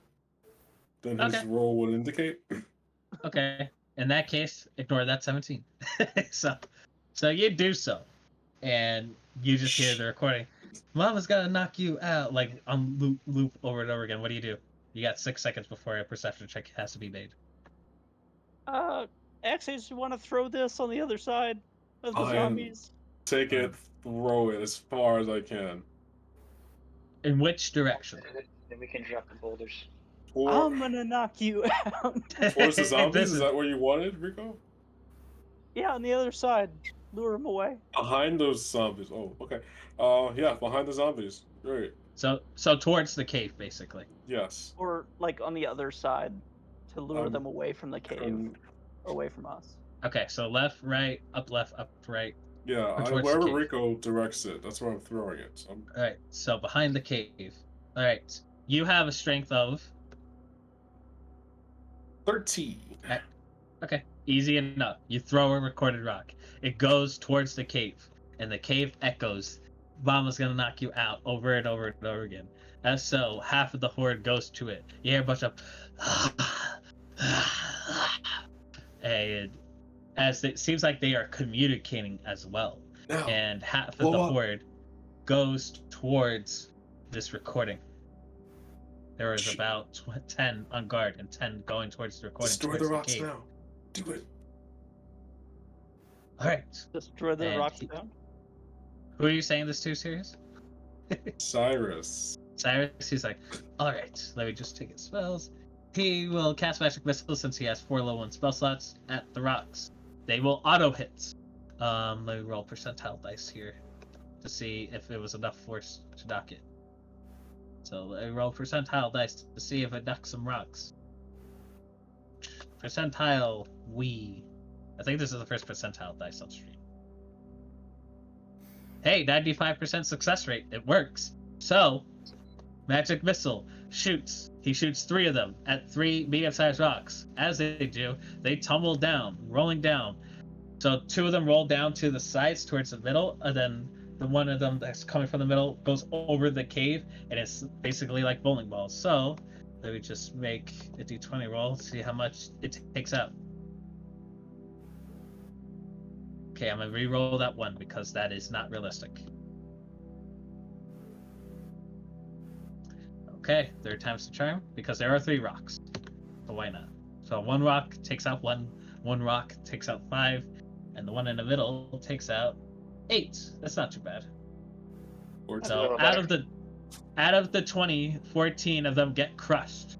than his Okay. role would indicate. Okay. In that case, ignore that 17. so you do so. And you just hear the recording. Mama's gonna knock you out, like on loop over and over again. What do? You got 6 seconds before a perception check has to be made. Axes, you want to throw this on the other side of the I am- zombies? Take it, throw it as far as I can. In which direction? Then we can drop the boulders. I'm gonna knock you out. Towards the zombies? This Is that where you wanted, Rico? Yeah, on the other side. Lure them away. Behind those zombies. Oh, okay. Yeah, behind the zombies. Great. So towards the cave, basically. Yes. Or, like, on the other side to lure Um, them away from the cave. Away from us. Okay, so left, right, up, right. Yeah, Or towards the wherever cave. Rico directs it, that's where I'm throwing it. So All right, so behind the cave. All right, you have a strength of 13. Okay, easy enough. You throw a recorded rock. It goes towards the cave, and the cave echoes. Mama's gonna knock you out over and over and over again. As so, half of the horde goes to it. You hear a bunch of and as it seems like they are communicating as well. Now, And half of blow the up. horde goes towards this recording. There is about 10 on guard and 10 going towards the recording. destroy towards the rocks cave. now. Do it. All right. Destroy the And rocks he- down. Who are you saying this to, Sirius? Cyrus. Cyrus, he's like, all right, let me just take his spells. He will cast Magic Missile since he has 4 level 1 spell slots at the rocks. They will auto hit. Let me roll percentile dice here to see if it was enough force to knock it. So let me roll percentile dice to see if it knocks some rocks. Percentile, I think this is the first percentile dice on stream. Hey, 95% success rate. It works. So, Magic Missile shoots. He shoots 3 of them at 3 medium-sized rocks. As they do, they tumble down, rolling down. So 2 of them roll down to the sides towards the middle, and then the one of them that's coming from the middle goes over the cave, and it's basically like bowling balls. So, let me just make a d20 roll, see how much it takes out. Okay, I'm gonna re-roll that one because that is not realistic. Okay, 3rd time's the charm because there are 3 rocks. So why not? So 1 rock takes out 1, 1 rock takes out 5, and the one in the middle takes out 8. That's not too bad. Or That's a So little out of the 20, 14 of them get crushed.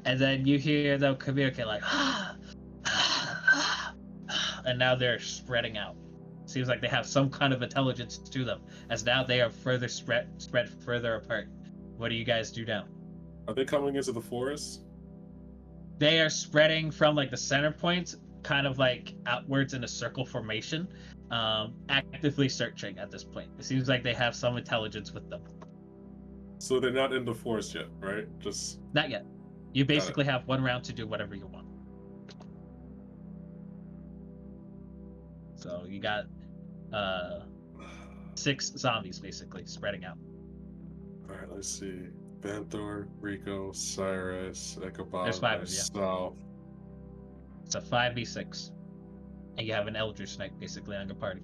And then you hear them communicate like and now they're spreading out. Seems like they have some kind of intelligence to them, as now they are further spread further apart. What do you guys do now? Are they coming into the forest? They are spreading from like the center point, kind of like outwards in a circle formation, actively searching at this point. It seems like they have some intelligence with them. So they're not in the forest yet, right? Just Not yet. You basically have 1 round to do whatever you want. So you got 6 zombies basically spreading out. alright, let's see. Banthor, Rico, Cyrus, Ichabod, There's 5 of you. myself. It's a 5v6. And you have an Eldritch Knight basically on your party.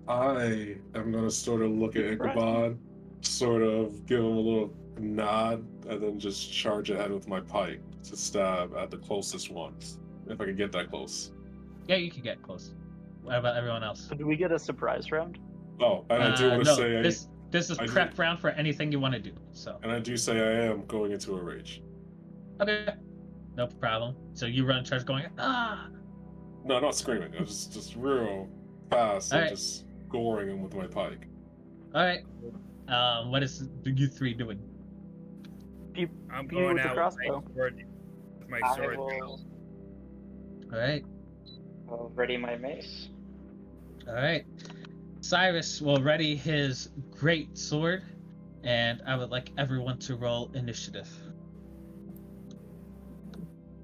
I am gonna sort of look at Surprise. Ichabod, sort of give him a little nod, and then just charge ahead with my pike to stab at the closest one. If I can get that close. Yeah, you can get close. What about everyone else? So do we get a surprise round? Oh, and I do want to no, say, this is I prep round for anything you want to do. So and I do say I am going into a rage. okay, no problem. So you run charge going No, not screaming. I just real fast and Alright. just goring him with my pike. All right. What is you 3 doing? I'm Pew going with the out crossbow. with my I sword. will All right. ready my mace. All right. Cyrus will ready his great sword, and I would like everyone to roll initiative.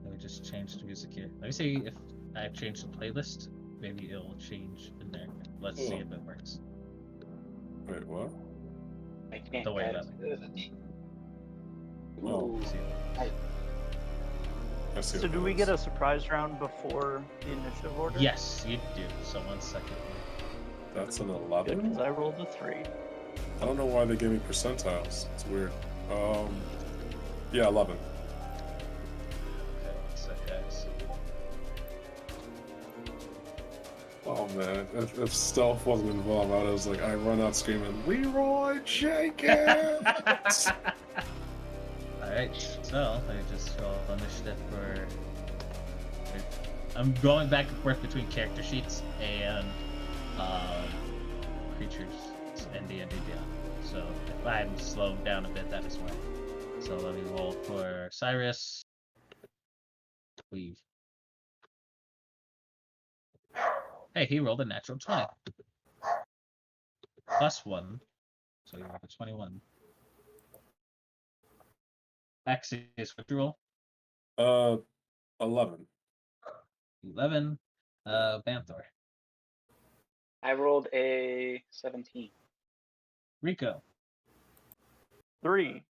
Let me just change the music here. Let me see if I change the playlist. Maybe it'll change in there. Let's see if it works. Wait, what? I can't Don't worry get about it. Oh, Ooh. See. I see So what do it we is. get a surprise round before the initiative order? Yes, you do. So 1 second. That's an Good, 11? because I rolled a 3. I don't know why they give me percentiles. It's weird. Yeah, 11. Okay, 1 second. Oh man, if stealth wasn't involved, I was like, I run out screaming, Leroy Jenkins! Alright, so let me just roll initiative for. I'm going back and forth between character sheets and creatures and D&D Beyond. So if I'm slowed down a bit, that is why. So let me roll for Cyrus. Weave. Hey, he rolled a natural 20. Plus 1. So you rolled a 21. Axius, what you roll? 11. 11. Banthor. I rolled a 17. Rico. 3.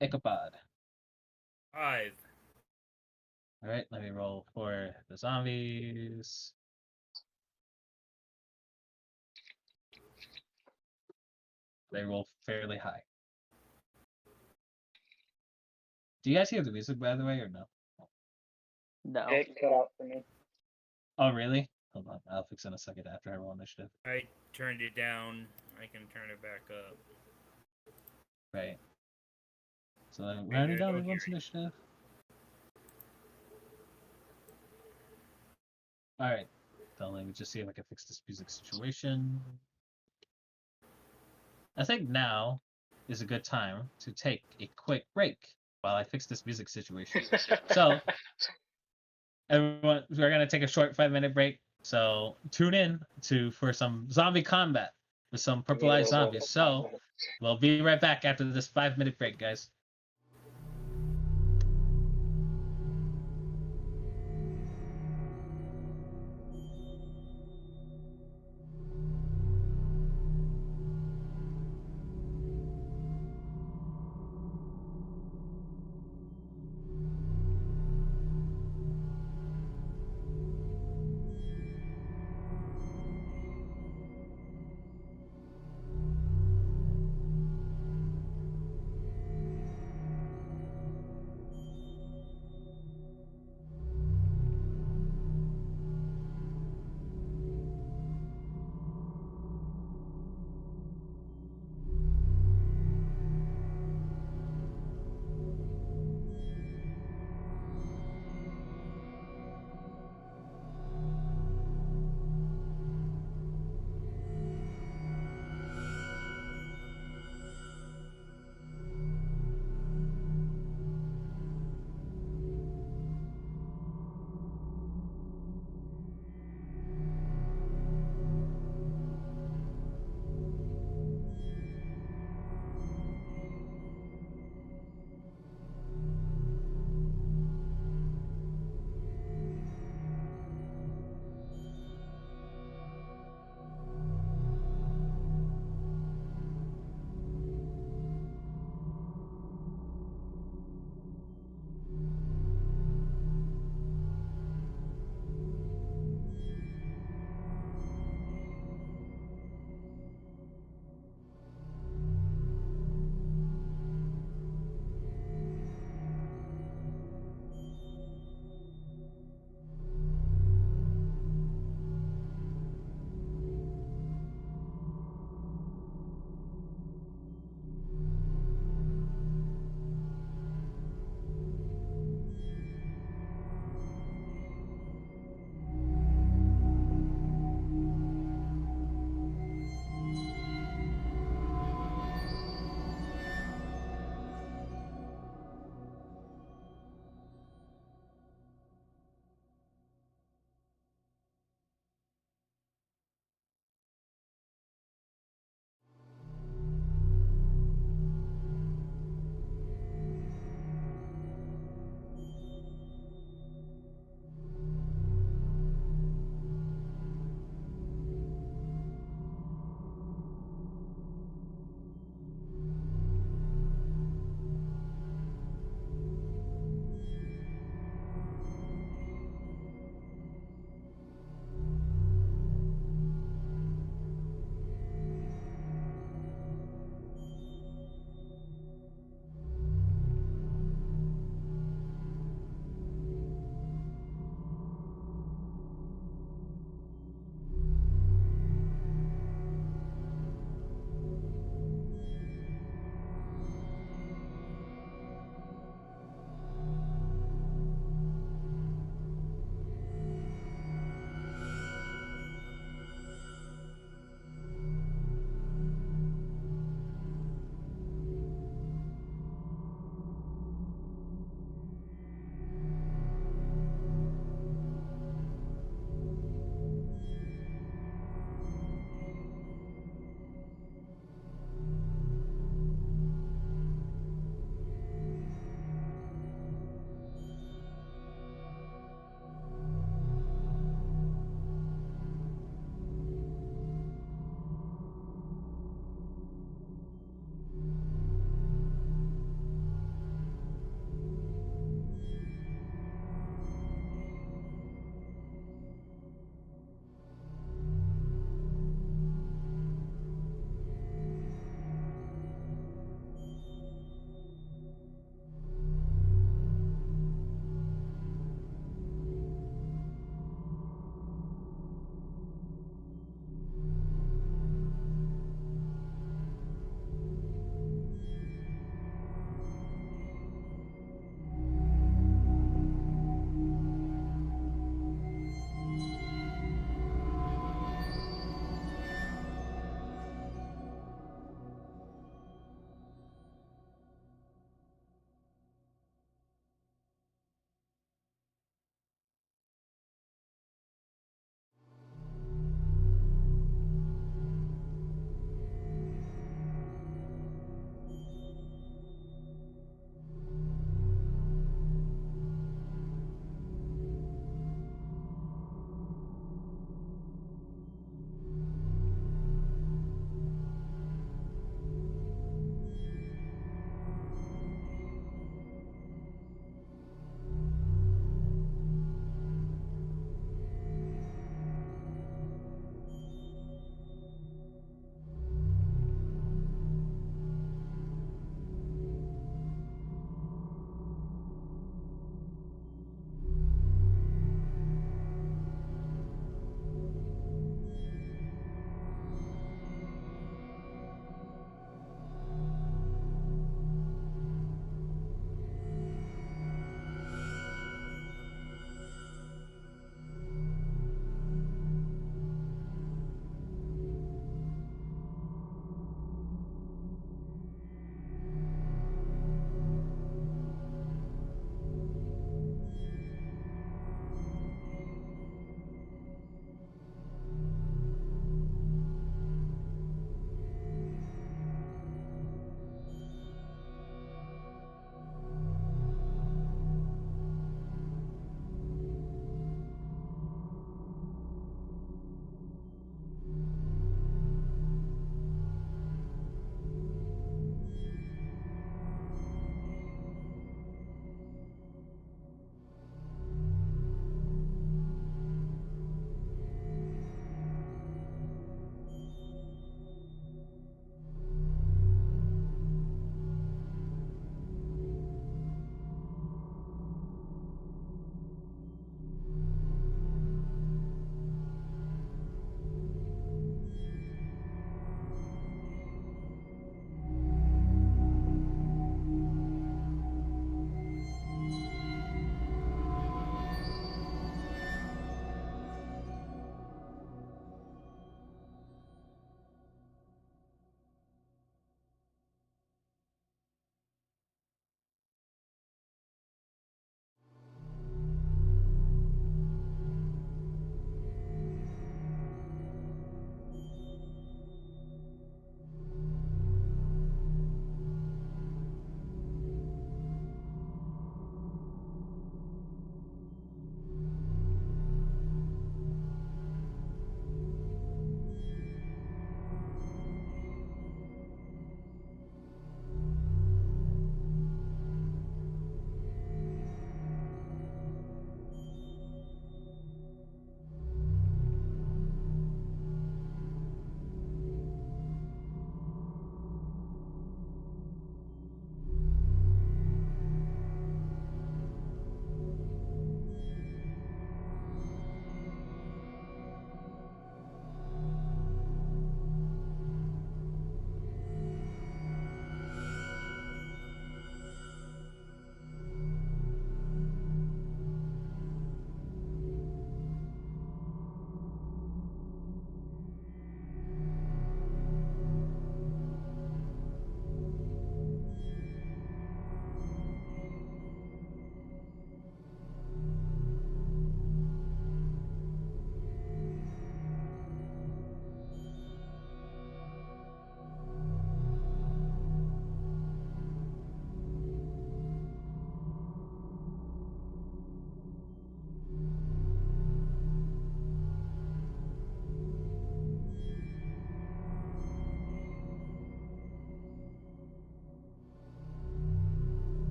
Ichabod. 5. Alright, let me roll for the zombies. They roll fairly high. Do you guys hear the music, by the way, or no? No. It cut out for me. Oh, really? Hold on, I'll fix it in a second after I roll initiative. I turned it down. I can turn it back up. Right. So then, Maybe write it I down don't everyone's hear initiative. Alright. So let me just see if I can fix this music situation. I think now is a good time to take a quick break while I fix this music situation. So, everyone, we're gonna take a short 5-minute break. So tune in for some zombie combat with some purple-eyed zombies. So we'll be right back after this 5-minute break, guys.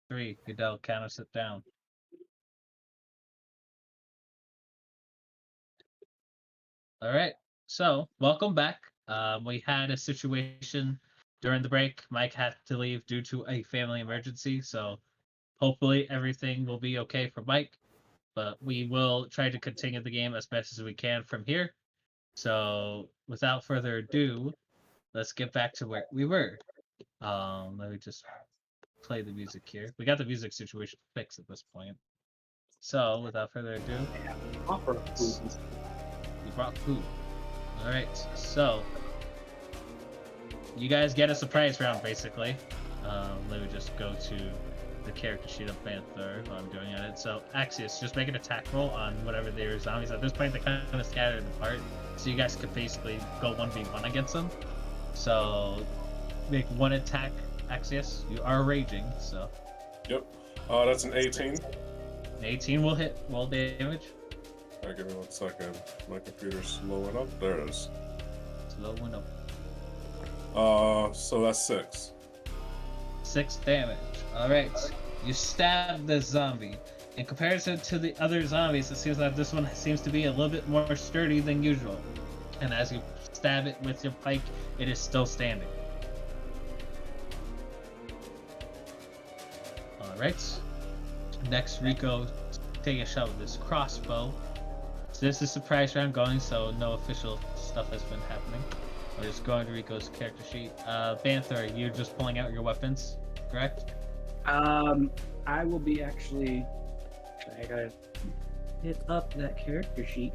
3. Goodell, counters it down. All right. So, welcome back. We had a situation during the break. Mike had to leave due to a family emergency. So, hopefully, everything will be okay for Mike. But we will try to continue the game as best as we can from here. So, without further ado, let's get back to where we were. Let me just play the music here. We got the music situation fixed at this point. So, without further ado, we brought food. All right, so you guys get a surprise round, basically. Let me just go to the character sheet of Panther while I'm doing it. So, Axios, just make an attack roll on whatever their zombies. At this point, they're kind of scattered apart, so you guys could basically go 1v1 against them. So, make one attack, Axios. You are raging, so. Yep. That's an 18. 18 will hit, roll damage. All right, give me 1 second. My computer's slowing up. There it is. Slowing up. So that's 6. 6 damage. Alright. You stab this zombie. In comparison to the other zombies, it seems like this one seems to be a little bit more sturdy than usual. And as you stab it with your pike, it is still standing. Alright. Next, Rico, take a shot with this crossbow. So this is surprise round going, so no official stuff has been happening. I'm just going to Rico's character sheet. Panther, you're just pulling out your weapons, correct? I will be actually. I gotta hit up that character sheet.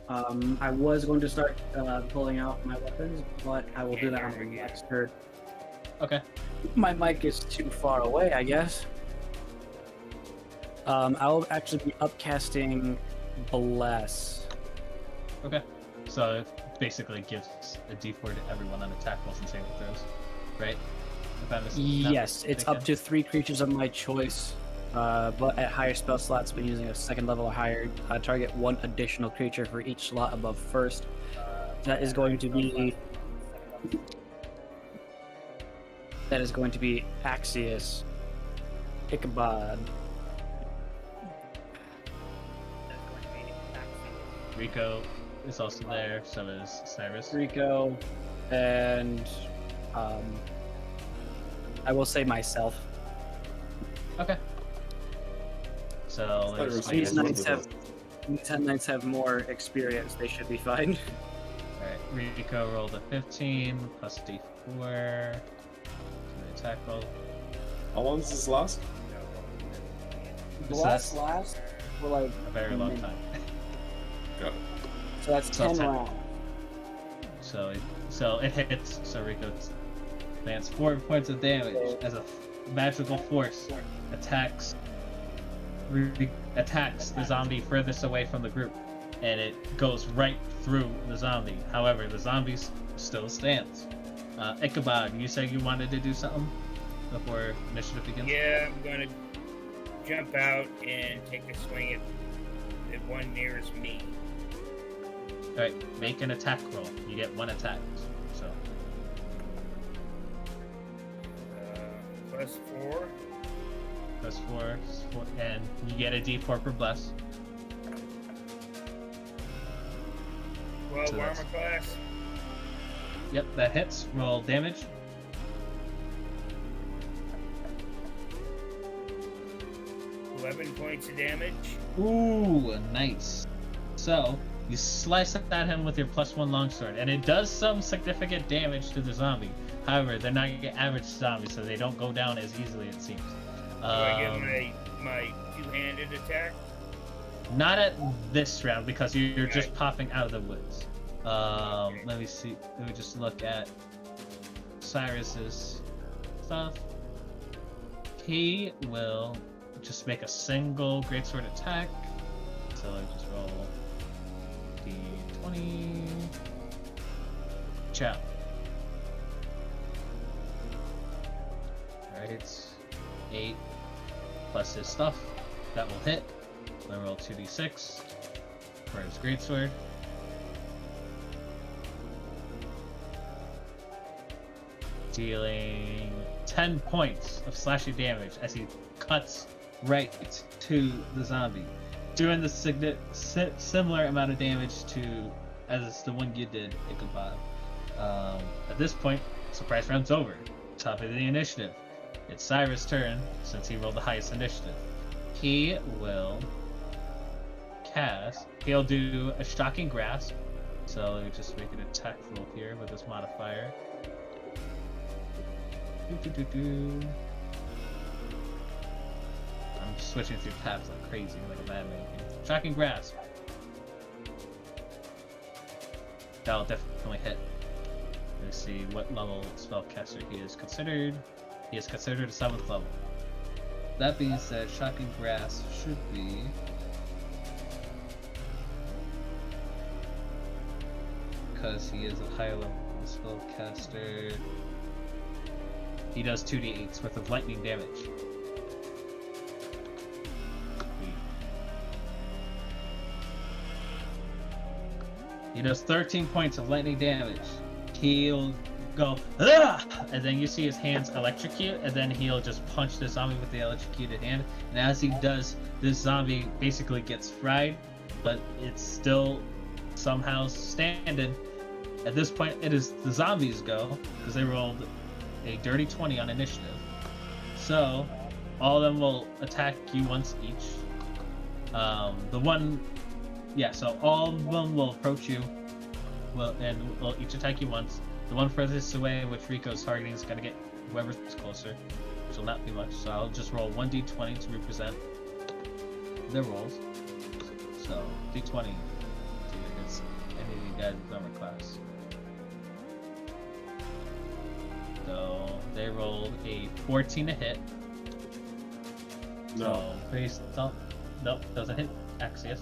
I was going to start pulling out my weapons, but I will do that on the next turn. Okay. My mic is too far away, I guess. I'll actually be upcasting Bless. Okay. So it basically gives a d4 to everyone on attack rolls and saving throws, right? Yes, it's up to 3 creatures of my choice, but at higher spell slots, been using a 2nd level or higher. Target 1 additional creature for each slot above first. That is going to be. That is going to be Axios, Ichabod. Rico is also there, so is Cyrus. Rico, and I will say myself. Okay. So Cyrus there's These Yeah, knights both of have 10 knights have more experience. They should be fine. Alright, Rico rolled a 15 plus d4 to the attack roll. How long does this last? Bless last for like A very long time. Got it. So that's So 10 10. rounds. So it hits. So Rico lands 4 points of damage as a magical force attacks the zombie furthest away from the group, and it goes right through the zombie. However, the zombie still stands. Ichabod, you said you wanted to do something before initiative begins? Yeah, I'm gonna jump out and take a swing at one nearest me. Alright, make an attack roll. You get 1 attack. So Plus 4. plus 4, and you get a d4 per bless. 12 So that's- armor class. Yep, that hits. Roll damage. $11 points of damage. Ooh, nice. So, you slice at him with your +1 longsword, and it does some significant damage to the zombie. However, they're not your average zombies, so they don't go down as easily, it seems. Do I get my two-handed attack? Not at this round, because you're just popping out of the woods. Let me see. Let me just look at Cyrus's stuff. He will just make a single greatsword attack. So I just roll d20. Ciao. Alright. 8 plus his stuff. That will hit. Then roll 2d6 for his greatsword. dealing 10 points of slashing damage as he cuts right to the zombie, doing the similar amount of damage to as the one you did, Ichabod. At this point, surprise round's over. Top of the initiative. It's Cyrus' turn since he rolled the highest initiative. He will cast. He'll do a shocking grasp. So let me just make an attack roll here with this modifier. I'm switching through tabs like crazy, like a madman. Shocking grasp. That'll definitely hit. Let's see what level spellcaster he is considered. He is considered a 7th level. That being said, shocking grasp should be. Because he is a high level spellcaster. He does 2d8s worth of lightning damage. He does 13 points of lightning damage. He'll go, "Ugh!" And then you see his hands electrocute, and then he'll just punch the zombie with the electrocuted hand. And as he does, this zombie basically gets fried, but it's still somehow standing. At this point, it is the zombies' go, because they rolled a dirty 20 on initiative. So, all of them will attack you once each. So all of them will approach you, and will each attack you once. The one furthest away, which Rico's targeting, is gonna get whoever's closer, which will not be much. So I'll just roll 1d20 to represent their rolls. So d20 against any of you guys in armor class. So they rolled a 14 to hit. No. So based on nope, doesn't hit Axios.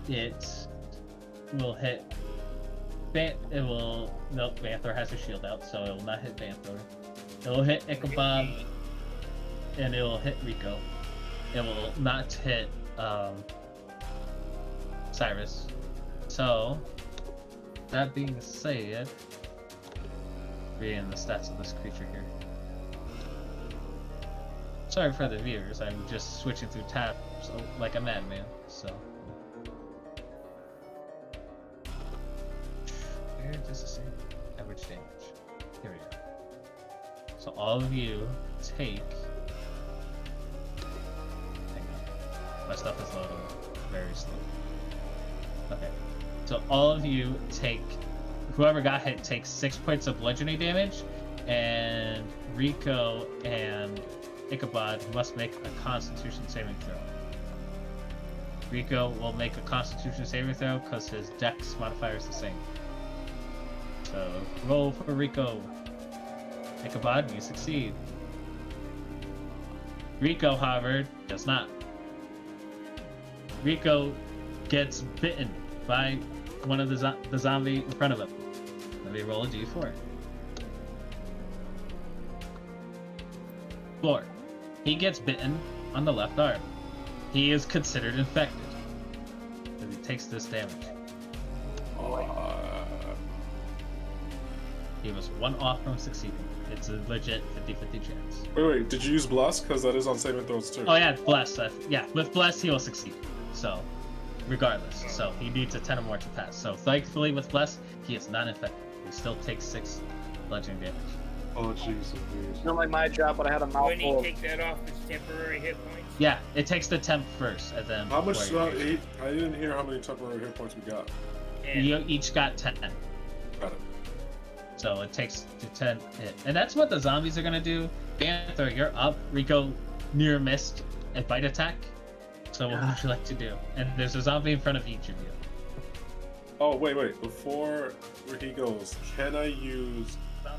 It will hit. Nope, Banthor has a shield out, so it will not hit Banthor. It will hit Ichabod, and it will hit Rico. It will not hit Cyrus. So, that being said, reading the stats of this creature here. Sorry for the viewers, I'm just switching through tabs like a madman, so. Where does it say average damage? Here we go. So all of you take. Hang on. My stuff is loading very slowly. Okay. So all of you take. Whoever got hit takes 6 points of bludgeoning damage, and Rico and Ichabod must make a Constitution saving throw. Rico will make a Constitution saving throw because his Dex modifier is the same. So roll for Rico. Ichabod, you succeed. Rico, however, does not. Rico gets bitten by one of the zombie in front of him. Let me roll a d4. 4. He gets bitten on the left arm. He is considered infected. So he takes this damage. He was 1 off from succeeding. It's a legit 50-50 chance. Wait, did you use Bless? Because that is on saving throws too. Oh yeah, Bless. Yeah, with Bless he will succeed. So, regardless. So, he needs a 10 or more to pass. So, thankfully with Bless, he is not infected. He still takes 6 bludgeoning damage. Oh, Jesus. Not like my job, but I had a When mouthful. he take that off his temporary hit points? Yeah, it takes the temp first, and then... How much? I didn't hear how many temporary hit points we got. You each got 10. Got it. So it takes the 10 hit. And that's what the zombies are going to do. Banthor, you're up. Rico near missed a bite attack. So what would you like to do? And there's a zombie in front of each of you. Oh, wait. Before he goes, can I use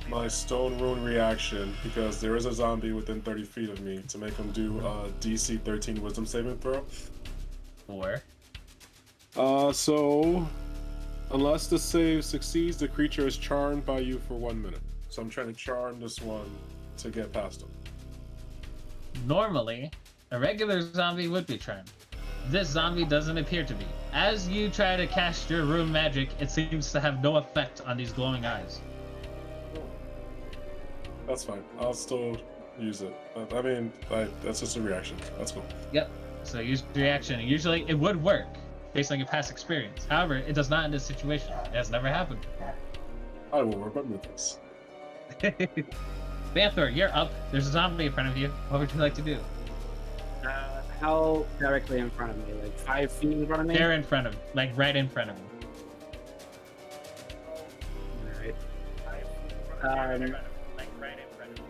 my stone rune reaction, because there is a zombie within 30 feet of me, to make him do a DC 13 wisdom saving throw? 4. So unless the save succeeds, the creature is charmed by you for 1 minute. So I'm trying to charm this one to get past him. Normally, a regular zombie would be charmed. This zombie doesn't appear to be. As you try to cast your rune magic, it seems to have no effect on these glowing eyes. That's fine. I'll still use it. That's just a reaction. That's cool. Yep. So use reaction. Usually it would work based on your past experience. However, it does not in this situation. It has never happened before. I will remember this. Banthor, you're up. There's a zombie in front of you. What would you like to do? How directly in front of me? Like 5 feet in front of me? They're in front of, like right in front of you. Alright. Like right in front of you.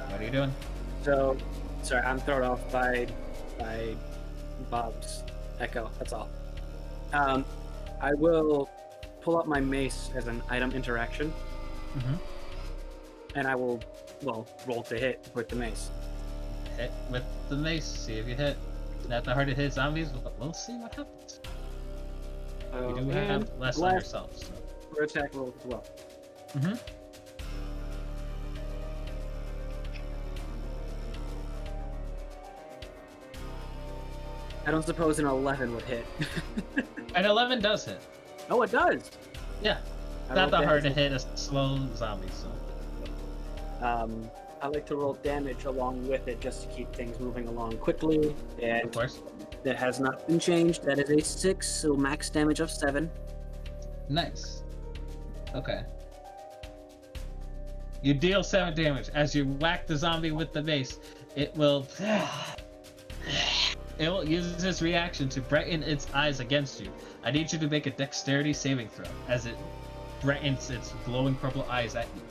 What are you doing? So, sorry, I'm thrown off by Bob's echo. That's all. I will pull up my mace as an item interaction, and I will, roll to hit with the mace. Hit with the mace. See if you hit. Not that hard to hit zombies, but we'll see what happens. You do have less on yourself. So. For attack roll as well. I don't suppose an 11 would hit. An 11 does hit. Oh, it does. Yeah. I Not that rolled hard to damage. hit a slow zombie, so. I like to roll damage along with it just to keep things moving along quickly. And Of course. that has not been changed. That is a 6, so max damage of 7. Nice. Okay. You deal 7 damage. As you whack the zombie with the mace, it will use its reaction to brighten its eyes against you. I need you to make a dexterity saving throw as it brightens its glowing purple eyes at you.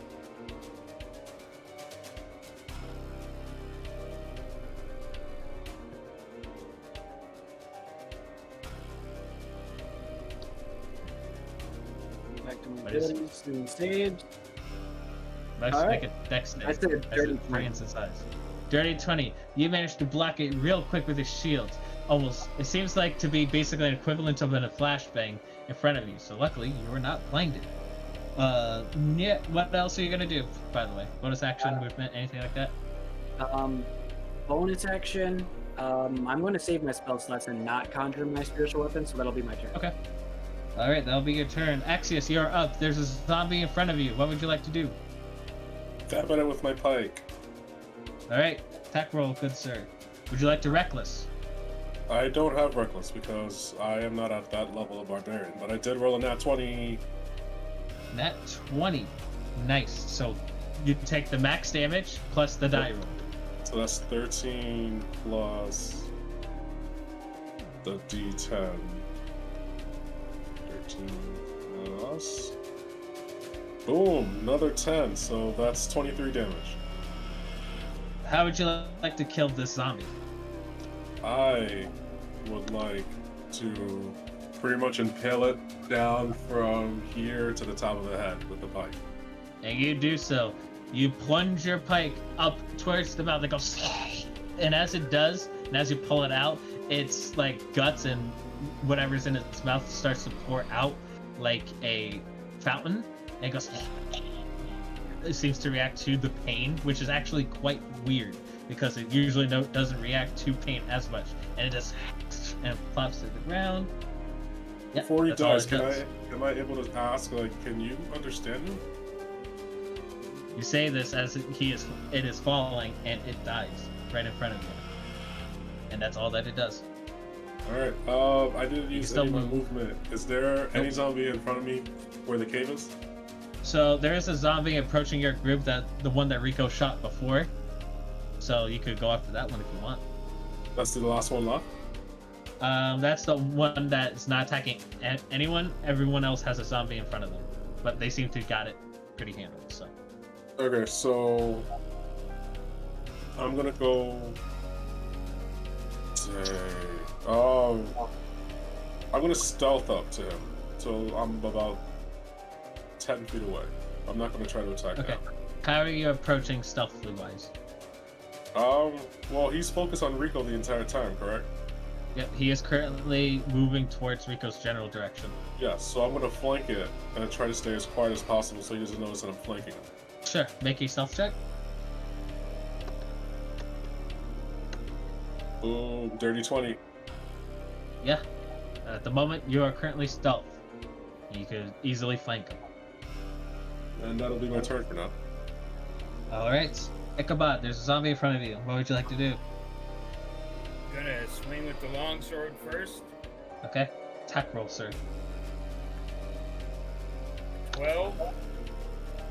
Back to my What is it? abilities and saves. Let's All make right. a dex save I said as dirty it 20. brightens its eyes. Dirty 20. You managed to block it real quick with your shield. Almost. It seems like to be basically an equivalent of a flashbang in front of you. So luckily, you were not blinded. Yeah. What else are you gonna do? By the way, bonus action, movement, anything like that? Bonus action. I'm going to save my spell slots and not conjure my spiritual weapon, so that'll be my turn. Okay. All right, that'll be your turn. Axios, you're up. There's a zombie in front of you. What would you like to do? Stab at it with my pike. All right, attack roll, good sir. Would you like to reckless? I don't have reckless because I am not at that level of barbarian, but I did roll a nat 20. Nat 20. Nice. So you take the max damage plus the die roll. So that's 13 plus the d10. 13 plus. Boom! Another 10, so that's 23 damage. How would you like to kill this zombie? I would like to pretty much impale it down from here to the top of the head with the pike. And you do so. You plunge your pike up towards the mouth. It goes, and as it does, and as you pull it out, it's like guts and whatever's in its mouth starts to pour out like a fountain. And it goes. It seems to react to the pain, which is actually quite weird because it usually doesn't react to pain as much, and it just and it plops to the ground. Yep, Before he that's all dies, it does. am I able to ask, like, can you understand him? You say this as it is falling, and it dies right in front of you, and that's all that it does. Alright, I didn't use still any of my move. movement. Is there any zombie in front of me where the cave is? So there is a zombie approaching your group, the one that Rico shot before. So you could go after that one if you want. That's the last one left? That's the one that's not attacking anyone. Everyone else has a zombie in front of them, but they seem to got it pretty handled. So. Okay, so I'm gonna go. I'm gonna stealth up to him, so I'm about 10 feet away. I'm not gonna try to attack Okay. him. How are you approaching stealthily wise? Well, he's focused on Rico the entire time, correct? Yep, he is currently moving towards Rico's general direction. Yeah, so I'm gonna flank it and try to stay as quiet as possible so he doesn't notice that I'm flanking him. Sure, make a stealth check. Boom, dirty 20. Yeah. At the moment, you are currently stealth. You could easily flank him. And that'll be my turn for now. Alright. Ichabod, there's a zombie in front of you. What would you like to do? Gonna swing with the longsword first. Okay. Attack roll, sir. 12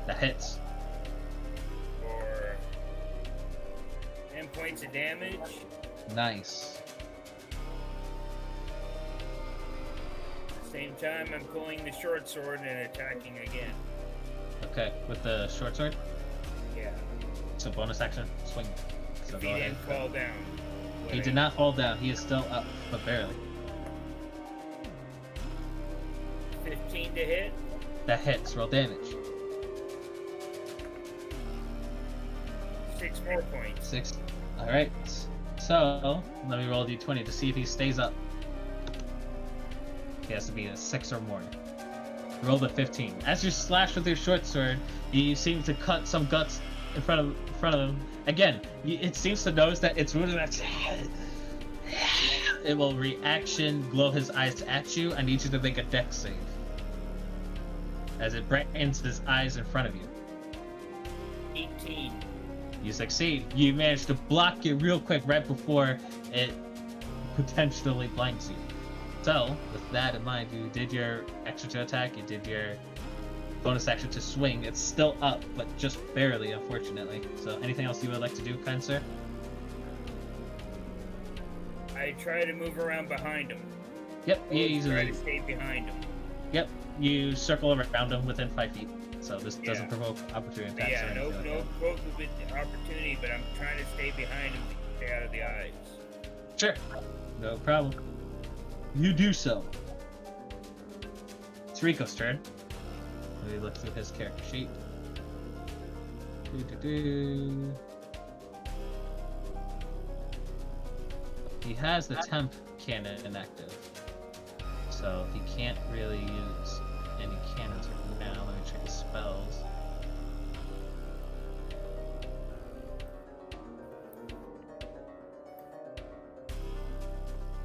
That hits. for 10 points of damage. Nice. At the same time, I'm pulling the short sword and attacking again. Okay. With the short sword? Yeah. So bonus action, swing. So If go he ahead. didn't fall down. He did not fall down. He is still up, but barely. 15 to hit. That hits. Roll damage. 6 more points. 6. Alright. So, let me roll a d20 to see if he stays up. He has to be a 6 or more. Roll the 15. As you slash with your short sword, you seem to cut some guts in front of him. Again, it seems to notice that it's rooted at. It will reaction glow his eyes at you. I need you to make a dex save. As it brightens his eyes in front of you. 18. You succeed. You manage to block it real quick right before it potentially blinds you. So, with that in mind, you did your extra to attack, you did your bonus action to swing. It's still up, but just barely, unfortunately. So, anything else you would like to do, kind sir? I try to move around behind him. Yep, you Always try easily. to stay behind him. Yep, you circle around him within 5 feet. So this doesn't Yeah. provoke opportunity But attacks. yeah, or no anything like quote with opportunity, but I'm trying to stay behind him to stay out of the eyes. that. Sure, no problem. You do so. It's Rico's turn. Let me look through his character sheet. Doo-doo-doo. He has the temp cannon inactive, so he can't really use any cannons right now. Let me check his spells.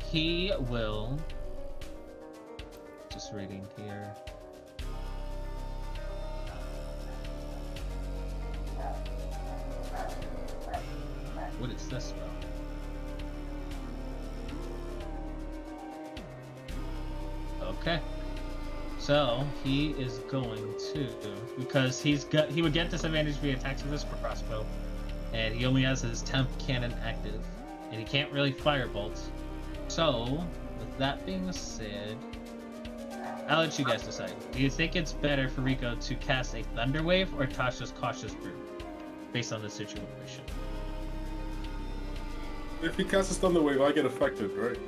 He will. Just reading here. What is this spell? Okay. So he is going to, because he would get disadvantage via attacks with his crossbow, and he only has his temp cannon active, and he can't really fire bolts. So, with that being said, I'll let you guys decide. Do you think it's better for Rico to cast a Thunder Wave or Tasha's Cautious Brew, based on the situation? If he casts his Thunder Wave, I get affected, right?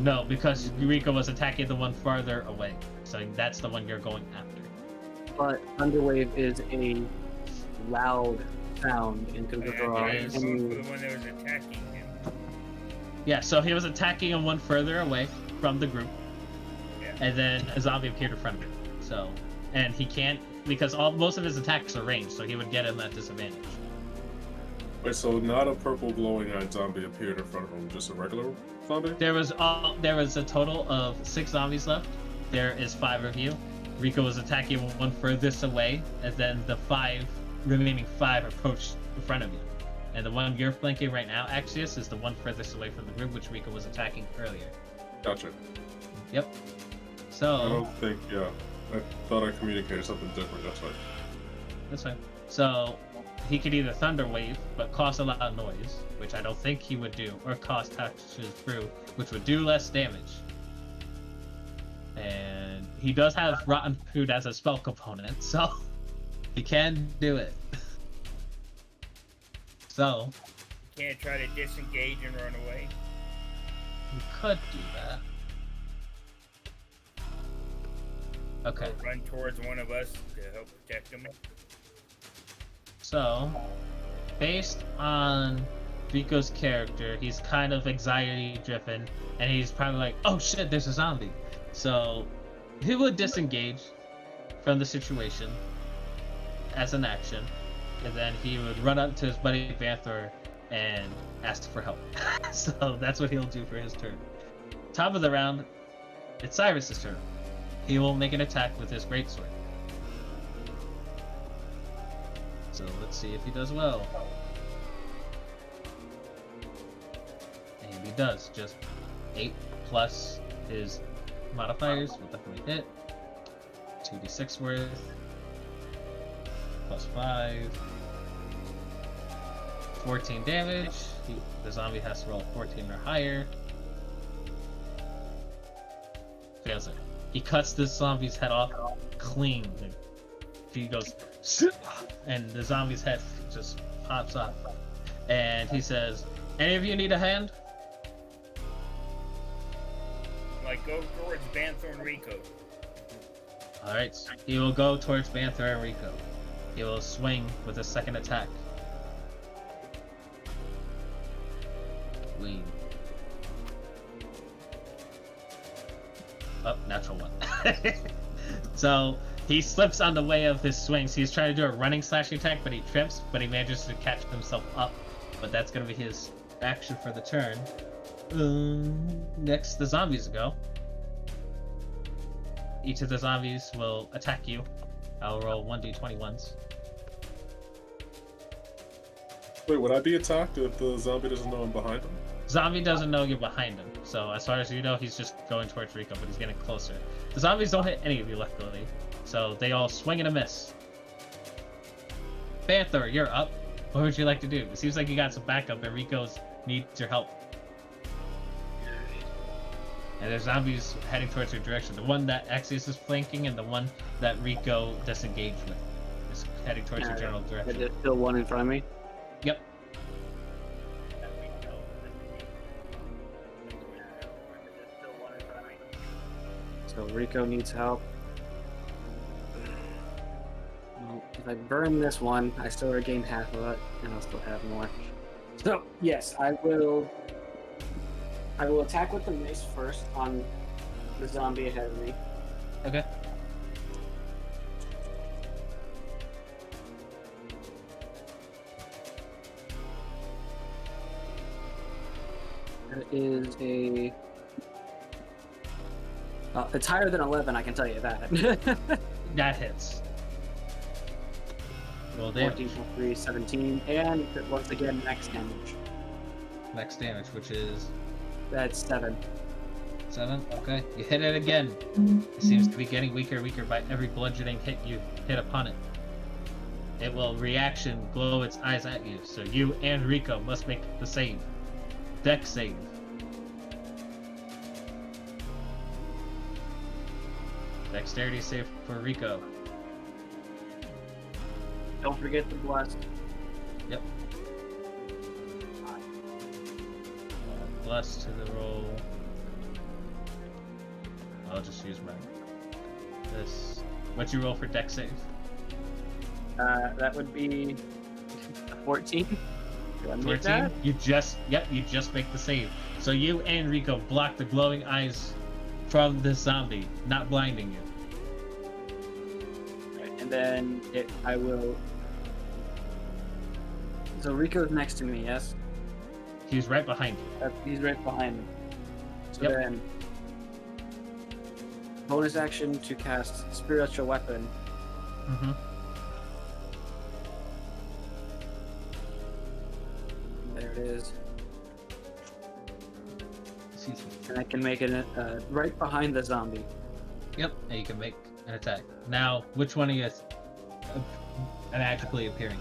No, because Rico was attacking the one farther away, so that's the one you're going after. But Thunderwave is a loud sound and can draw I was going for any. the one that was attacking him. Yeah, so he was attacking him one further away from the group, Yeah. and then a zombie appeared in front of him. So, and he can't, because most of his attacks are ranged, so he would get him at disadvantage. Wait, so not a purple glowing-eyed zombie appeared in front of him, just a regular zombie? There was a total of 6 zombies left. There is 5 of you. Rico was attacking one furthest away, and then the remaining 5 approached in front of you. And the one you're flanking right now, Axios, is the one furthest away from the group, which Rico was attacking earlier. Gotcha. Yep. I So don't think, yeah. I thought I communicated something different, that's fine. that's fine. So he could either Thunder Wave, but cause a loud noise, which I don't think he would do, or cause Tasha's Brew, which would do less damage. And he does have Rotten Food as a spell component, so he can do it. So You can't try to disengage and run away. you could do that. Okay. Or run towards one of us to help protect him. So, based on Rico's character, he's kind of anxiety driven, and he's probably like, oh shit, there's a zombie. So, he would disengage from the situation as an action, and then he would run up to his buddy Vanthor and ask for help. So, that's what he'll do for his turn. Top of the round, it's Cyrus's turn. He will make an attack with his greatsword. So let's see if he does well. And he does. Just 8 plus his modifiers will definitely hit. 2d6 worth. Plus 5. 14 damage. The zombie has to roll 14 or higher. Fails it. He cuts the zombie's head off clean. He goes, and the zombie's head just pops off. And he says, "Any of you need a hand?" Like, go towards Banther and Rico. Alright, he will go towards Banther and Rico. He will swing with a second attack. Wing. Oh, natural one. So he slips on the way of his swings. He's trying to do a running slashing attack, but he trips, but he manages to catch himself up. But that's going to be his action for the turn. Next, the zombies go. Each of the zombies will attack you. I'll roll 1d21s. Wait, would I be attacked if the zombie doesn't know I'm behind him? Zombie doesn't know you're behind him, so as far as you know, he's just going towards Rico, but he's getting closer. The zombies don't hit any of you, luckily, so they all swing and a miss. Banther, you're up. What would you like to do? It seems like you got some backup, and Rico's needs your help. And there's zombies heading towards your direction. The one that Axios is flanking, and the one that Rico disengaged with is heading towards your general direction. There's still one in front of me. Yep. So Rico needs help. Well, if I burn this one, I still regain half of it, and I'll still have more. So yes, I will attack with the mace first on the zombie ahead of me. Okay. That is a... it's higher than 11, I can tell you that. That hits. Roll damage. 14 plus 3, 17, and once again, max damage. Max damage, which is That's 7. 7. Okay. You hit it again. It seems to be getting weaker and weaker by every bludgeoning hit you hit upon it. It will reaction glow its eyes at you, so you and Rico must make the save. Dex save. Dexterity save for Rico. Don't forget the blast. Yep. Plus to the roll. I'll just use this. What'd you roll for Dex save? That would be 14. Do I make 14. that? You just make the save. So you and Rico block the glowing eyes from this zombie, not blinding you. Right, and then I will. So Rico's next to me, yes? He's right behind you. He's right behind me. So Yep. then, bonus action to cast Spiritual Weapon. Mm-hmm. There it is. Excuse me. And I can make it right behind the zombie. Yep, and you can make an attack. Now, which one of you is magically appearing?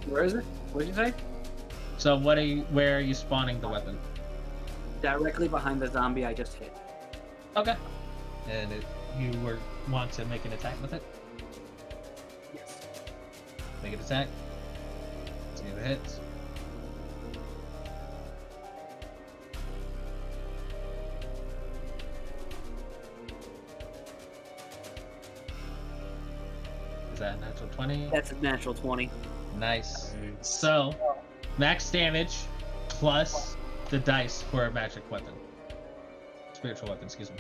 Where is it? What did you say? So where are you spawning the weapon? Directly behind the zombie I just hit. Okay. And you want to make an attack with it? Yes. Make an attack. See if it hits. Is that a natural 20? That's a natural 20. Nice. So, max damage plus the dice for a magic weapon. Spiritual weapon, excuse me.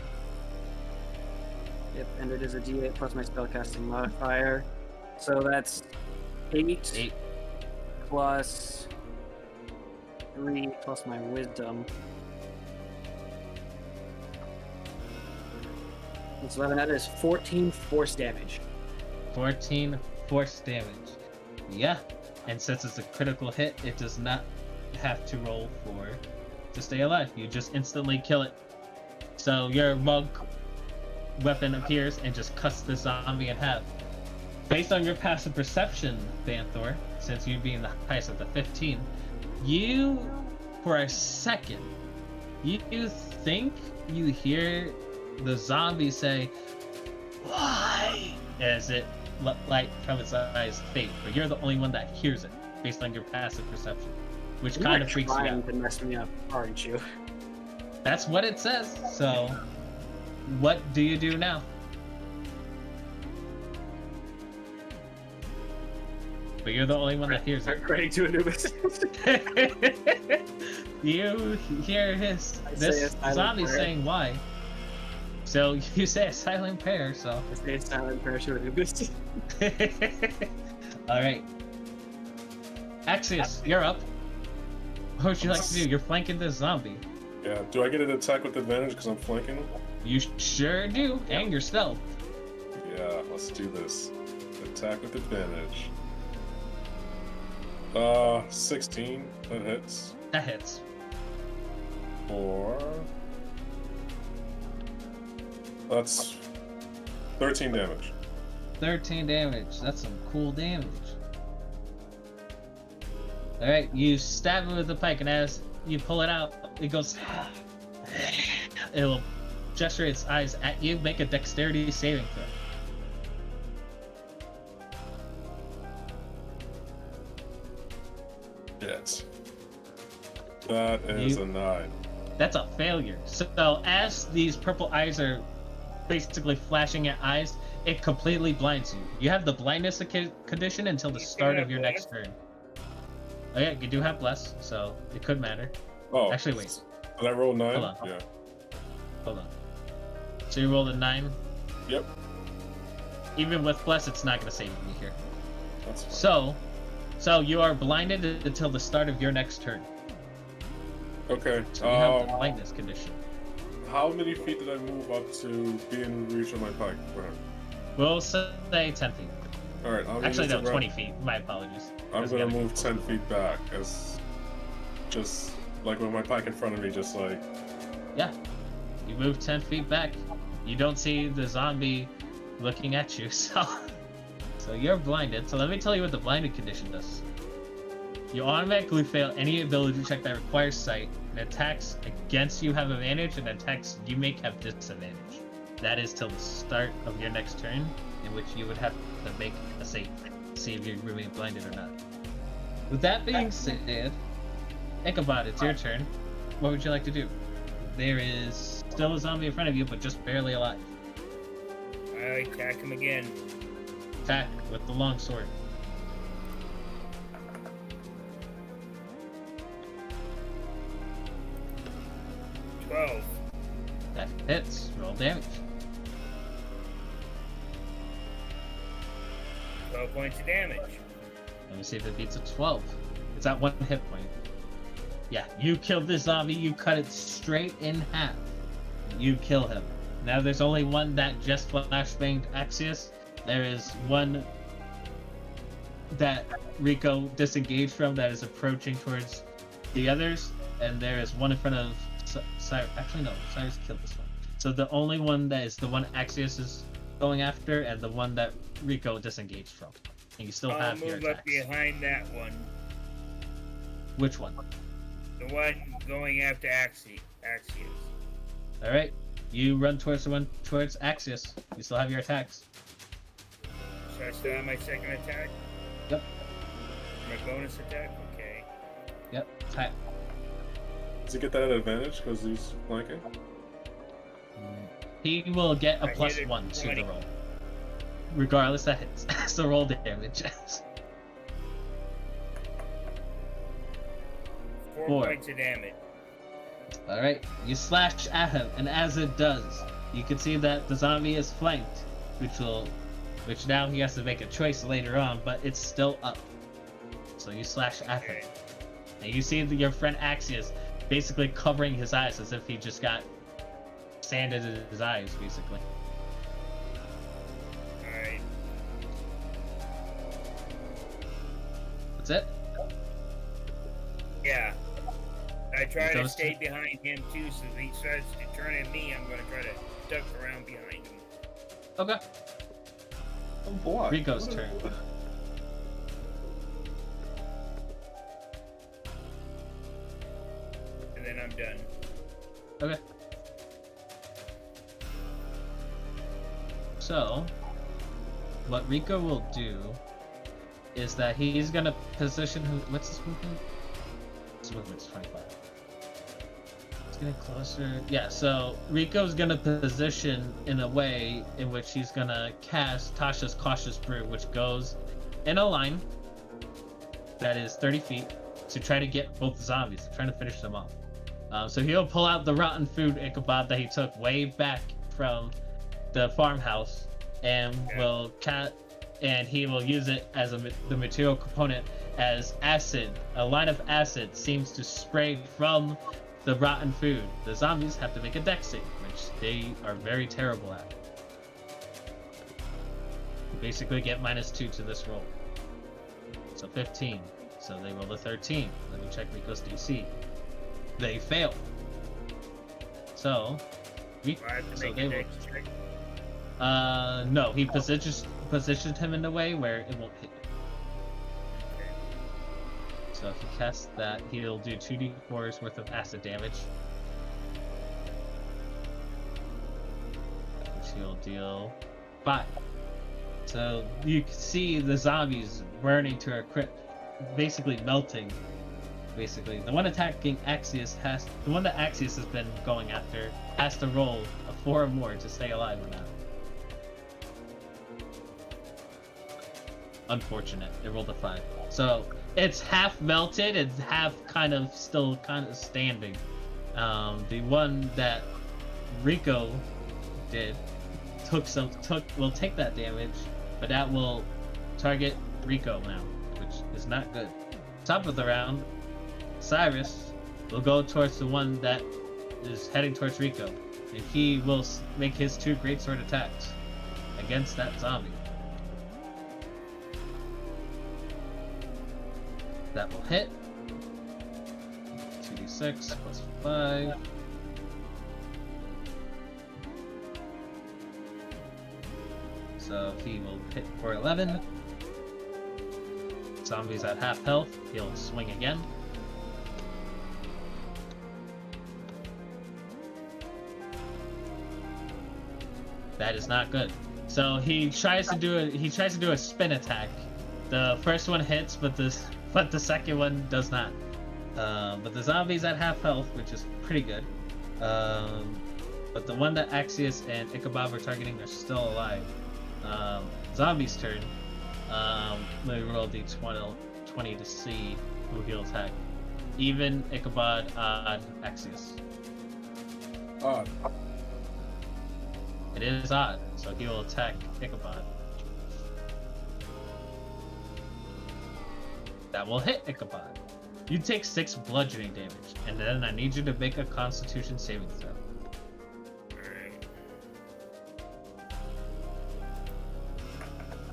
Yep, and it is a d8 plus my spellcasting modifier. So that's 8, 8. plus 3 plus my wisdom. It's 11. That is 14 force damage. 14 force damage. Yeah, and since it's a critical hit, it does not have to roll to stay alive. You just instantly kill it. So your monk weapon appears and just cuts the zombie in half. Based on your passive perception, Banthor, since you being the highest of the 15, you, for a second, you think you hear the zombie say, "Why?" as it light from its eyes fade, but you're the only one that hears it, based on your passive perception, which kind of freaks you trying out. to mess me up, aren't you? That's what it says. So, what do you do now? But you're the only one that hears it. Ready to Anubis. You hear this zombie prayer. saying why. So you say a silent prayer, so. I say a silent prayer to Anubis. Alright. Axios, you're up. What would you like to do? You're flanking this zombie. Yeah. Do I get an attack with advantage because I'm flanking him? You sure do, and your stealth. Yeah. Let's do this. Attack with advantage. 16. That hits. That hits. Or that's 13 damage. 13 damage. That's some cool damage. Alright, you stab him with the pike, and as you pull it out, it goes. It will gesture its eyes at you. Make a dexterity saving throw. Yes. That is a 9. That's a failure. So as these purple eyes are basically flashing at eyes, it completely blinds you. You have the blindness condition until the start of your next turn. Oh yeah, you do have bless, so it could matter. Oh. Actually, wait. Did I roll 9? Hold on. Yeah. Hold on. So you rolled a 9. Yep. Even with bless, it's not going to save me here. That's fine. So you are blinded until the start of your next turn. Okay. So you have the blindness condition. How many feet did I move up to be in reach of my pike? Whatever. We'll say 10 feet. All right. Actually, no, 20 feet. My apologies. I'm 'Cause we gonna gotta move 10 feet back, as just like with my pike in front of me, just like. Yeah, you move 10 feet back. You don't see the zombie looking at you, so you're blinded. So let me tell you what the blinded condition does. You automatically fail any ability check that requires sight, and attacks against you have advantage, and attacks you make have disadvantage. That is till the start of your next turn, in which you would have to make a save, see if you remain blinded or not. With that being said, Ichabod, it's your turn. What would you like to do? There is still a zombie in front of you, but just barely alive. I attack him again. Attack with the long sword. $12. That hits. Roll damage. 12 points of damage. Let me see if it beats a 12. It's at 1 hit point. Yeah, you killed this zombie. You cut it straight in half. You kill him. Now there's only one that just flashbanged Axios. There is one that Rico disengaged from that is approaching towards the others, and there is one in front of Cyrus. Actually, no, Cyrus killed this one. So the only one that is the one Axios is going after, and the one that Rico disengaged from. And you still I'll have your move up attacks. behind that one. Which one? The one going after Axios. All right, you run towards the one towards Axios. You still have your attacks. So I still have my second attack? Yep. My bonus attack? Okay. Yep. Attack. Does he get that at advantage because he's flanking? He will get a I plus hit it 1 to 20. the roll. Regardless, that hits. So roll damage. 4 4. points of damage. Alright, you slash at him, and as it does, you can see that the zombie is flanked, which now he has to make a choice later on, but it's still up. So you slash at him. Okay. And you see your friend Axios basically covering his eyes as if he just got sand in his eyes, basically. Alright. That's it? Yeah. I try to Those stay two? behind him too, so if he starts to turn at me, I'm gonna try to duck around behind him. Okay. Oh boy. Rico's turn. And then I'm done. Okay. So, what Rico will do is that he's gonna position. What's his movement? His movement's 25. He's getting closer. Yeah. So Rico's gonna position in a way in which he's gonna cast Tasha's Cautious Brew, which goes in a line that is 30 feet to try to get both zombies, trying to finish them off. So he'll pull out the rotten food Ichabod that he took way back from the farmhouse, and he will use it as the material component as acid. A line of acid seems to spray from the rotten food. The zombies have to make a dex save, which they are very terrible at. You basically get -2 to this roll. So 15. So they roll a 13. Let me check Rico's DC. They fail. So, Do I have to make a dex check? no, he positioned him in a way where it won't hit you. Okay. So if he casts that, he'll do 2d4s worth of acid damage. Which he'll deal 5. So you can see the zombies burning to a crisp, basically melting. Basically, the one attacking Axius the one that Axius has been going after has to roll a 4 or more to stay alive or not. Unfortunate, it rolled a 5. So it's half melted, it's half still standing. The one that Rico did will take that damage, but that will target Rico now, which is not good. Top of the round, Cyrus will go towards the one that is heading towards Rico, and he will make his 2 greatsword attacks against that zombie. That will hit. 2d6 plus 5. So he will hit for 11. Zombie's at half health. He'll swing again. That is not good. So he tries to do a spin attack. The first one hits, but the second one does not. But the zombie's at half health, which is pretty good. But the one that Axius and Ichabod are targeting are still alive. Zombie's turn. Let me roll d20 to see who he'll attack. Even, Ichabod, odd, Axius. Odd. It is odd, so he will attack Ichabod. That will hit Ichabod. You take 6 bludgeoning damage, and then I need you to make a Constitution saving throw.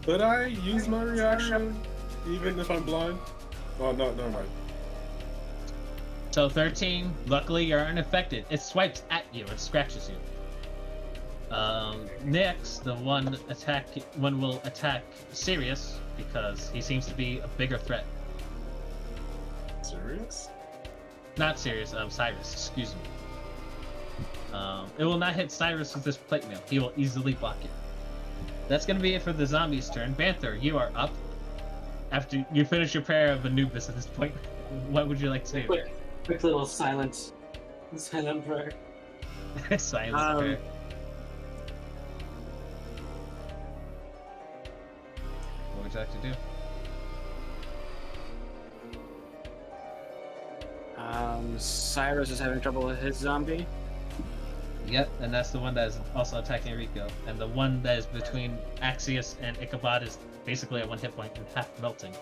Could I use my reaction even if I'm blind? Oh no, never mind. So 13, luckily you're unaffected. It swipes at you and scratches you. Next, the one will attack Sirius because he seems to be a bigger threat. Serious? Not Sirius, Cyrus, excuse me. It will not hit Cyrus with this plate mail. He will easily block it. That's gonna be it for the zombies' turn. Banther, you are up. After you finish your prayer of Anubis at this point, what would you like to do? Quick little silent prayer. Silence prayer. What would you like to do? Cyrus is having trouble with his zombie. Yep, and that's the one that is also attacking Rico. And the one that is between Axius and Ichabod is basically at 1 hit point and half melting.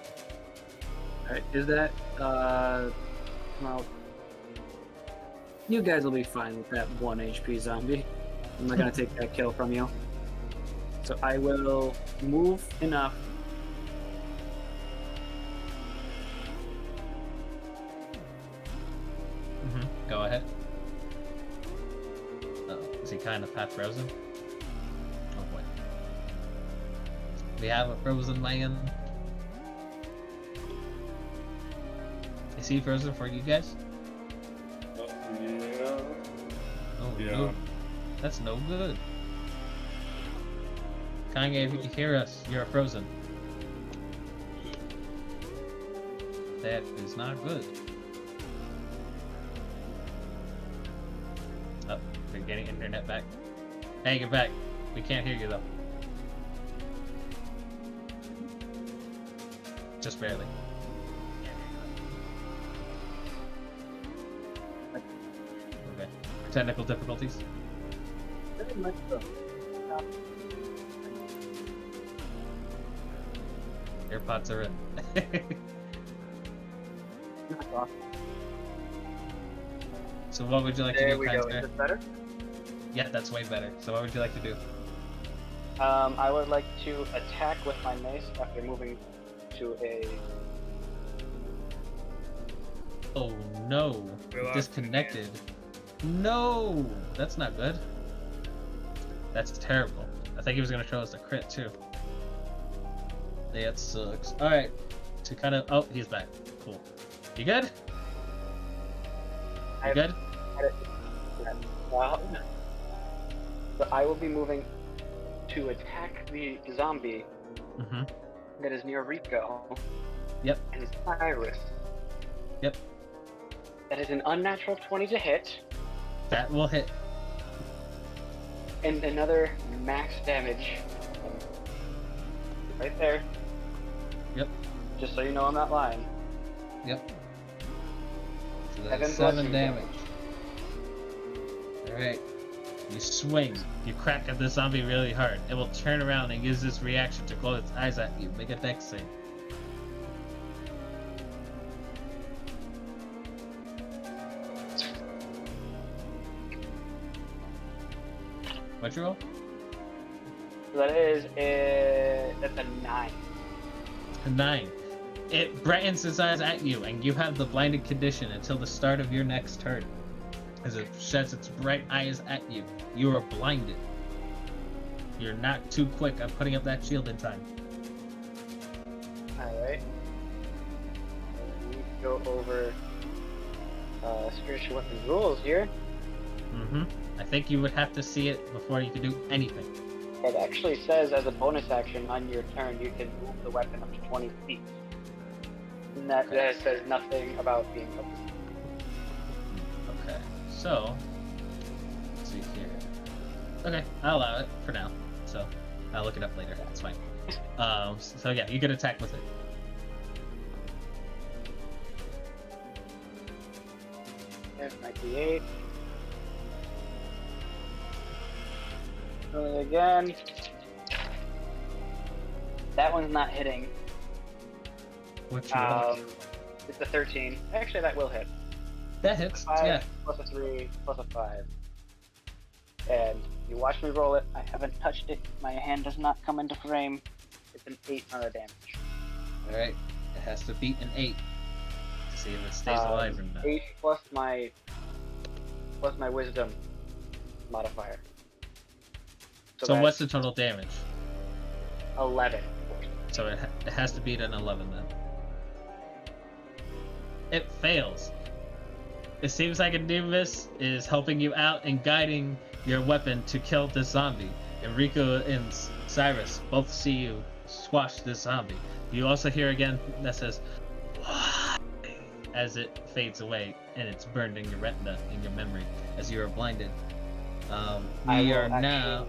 Alright, is that, well, you guys will be fine with that 1 HP zombie. I'm not gonna take that kill from you. So I will move enough find a path frozen. Oh boy. We have a frozen man. Is he frozen for you guys? Yeah. Oh Yeah. no. That's no good. Kanye, if you can hear us, you're frozen. That is not good. Oh, we're getting internet back. Hey, get back. We can't hear you though. Just barely. Okay. Technical difficulties. Very much so. AirPods are in. So what would you like to There do, we kind go. Is sir? this better? Yeah, that's way better. So what would you like to do? I would like to attack with my mace after moving to a. Oh no. We lost Disconnected. No! That's not good. That's terrible. I think he was gonna show us a crit too. That sucks. Alright. To kind of oh, he's back. Cool. You good? You good? So I will be moving to attack the zombie Mm-hmm. that is near Rico. Yep. And Cyrus. Yep. That is an unnatural 20 to hit, That will hit. and another max damage. Right there. Yep. Just so you know I'm not lying. Yep. So Seven that's plus 7 two damage. Alright. You swing. You crack at the zombie really hard. It will turn around and use this reaction to close its eyes at you. Make a dex save. What'd you roll? So that is that's a 9. A 9. It brightens its eyes at you, and you have the blinded condition until the start of your next turn. As it sheds its bright eyes at you, you are blinded. You're not too quick on putting up that shield in time. Alright. We go over spiritual weapons rules here. Mm-hmm. I think you would have to see it before you could do anything. It actually says as a bonus action on your turn you can move the weapon up to 20 feet. And that says nothing about being able to. Okay, so let's see here. Okay, I'll allow it for now. So I'll look it up later. It's fine. So yeah, you can attack with it. There's my D8. Roll it again. That one's not hitting. What's your roll? It's a 13. Actually, that will hit. That hits. 5 Yeah. plus a 3 plus a 5. And you watch me roll it. I haven't touched it. My hand does not come into frame. It's an 8 on the damage. All right. It has to beat an 8 to see if it stays alive or not. 8 plus my wisdom modifier. So what's that's the total damage? 11. So it has to beat an 11 then. It fails. It seems like Anubis is helping you out and guiding your weapon to kill this zombie. Enrico and Cyrus both see you squash this zombie. You also hear again that says, "Why?" as it fades away and it's burned in your retina, in your memory, as you are blinded. We are now.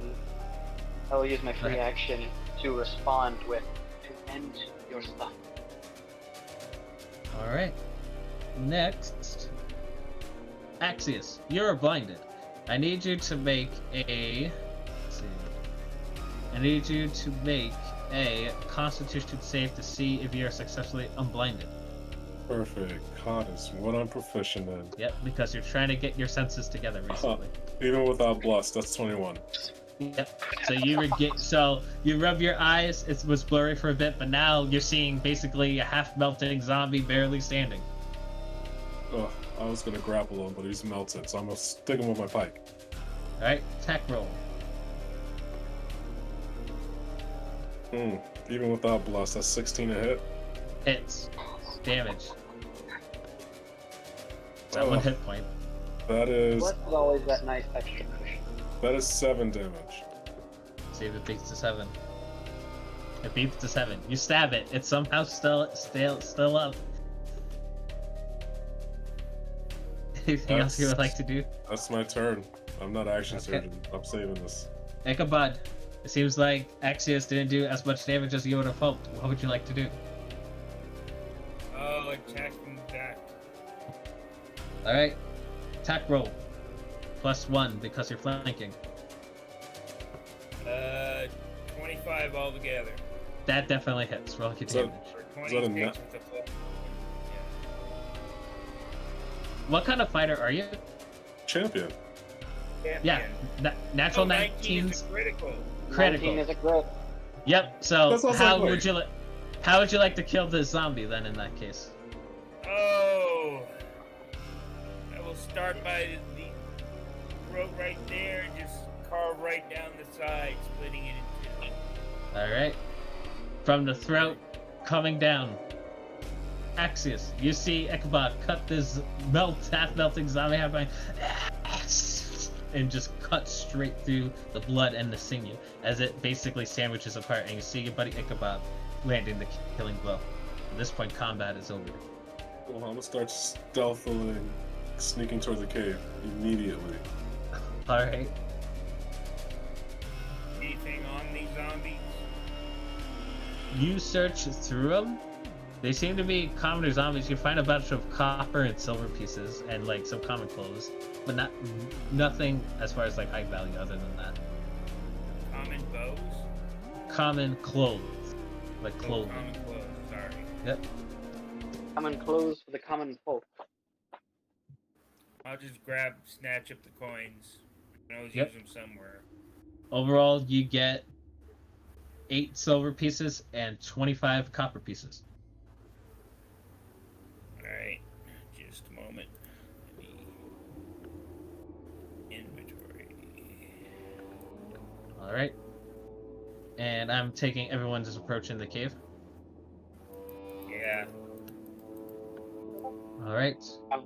I will use my free Go ahead. action to respond with to end your stuff. Alright. Next. Axius, you're blinded. I need you to make a. Let's see. I need you to make a Constitution save to see if you are successfully unblinded. Perfect. God is what I'm proficient in. Yep, because you're trying to get your senses together recently. Even without Bless, that's 21. Yep. So you rub your eyes. It was blurry for a bit, but now you're seeing basically a half-melting zombie barely standing. Ugh, I was gonna grapple him, but he's melted, so I'm gonna stick him with my pike. Alright, attack roll. Even without bless, that's 16 a hit. Hits. Damage. Is that Oh. 1 hit point? That is Bless is always that nice extra cushion. 7 damage. See if it beats to 7. It beats to 7. You stab it. It's somehow still up. Anything else you would like to do? That's my turn. I'm not action Okay. surgeon. I'm saving this. Ichabod, it seems like Axios didn't do as much damage as you would have hoped. What would you like to do? Oh, attack from the back. Alright. Attack roll. +1 because you're flanking. 25 altogether. That definitely hits. Roll your Is that- damage. Or Is that a 26 nat- with the plus. What kind of fighter are you? Champion. Yeah, natural 19 19's is a critical. critical. 19 is a crit. Yep. So That's also how quick. would you how would you like to kill this zombie then in that case? Oh. I will start by the throat right there and just carve right down the side, splitting it in two. All right. From the throat coming down. Axios, you see Ichabod cut this half melting zombie half by, and just cut straight through the blood and the sinew as it basically sandwiches apart, and you see your buddy Ichabod landing the killing blow. At this point, combat is over. Well, I'm gonna start stealthily sneaking toward the cave immediately. All right. Anything on these zombies? You search through them. They seem to be commoner zombies. You find a bunch of copper and silver pieces and like some common clothes, but nothing as far as like high value other than that. Common bows? Common clothes, like Oh, clothing. common clothes, sorry. Yep. Common clothes for the common folk. I'll just snatch up the coins. I always Yep. use them somewhere. Overall, you get 8 silver pieces and 25 copper pieces. Alright, just a moment. Inventory. All right. And I'm taking everyone's approach in the cave. Yeah. All right. I'd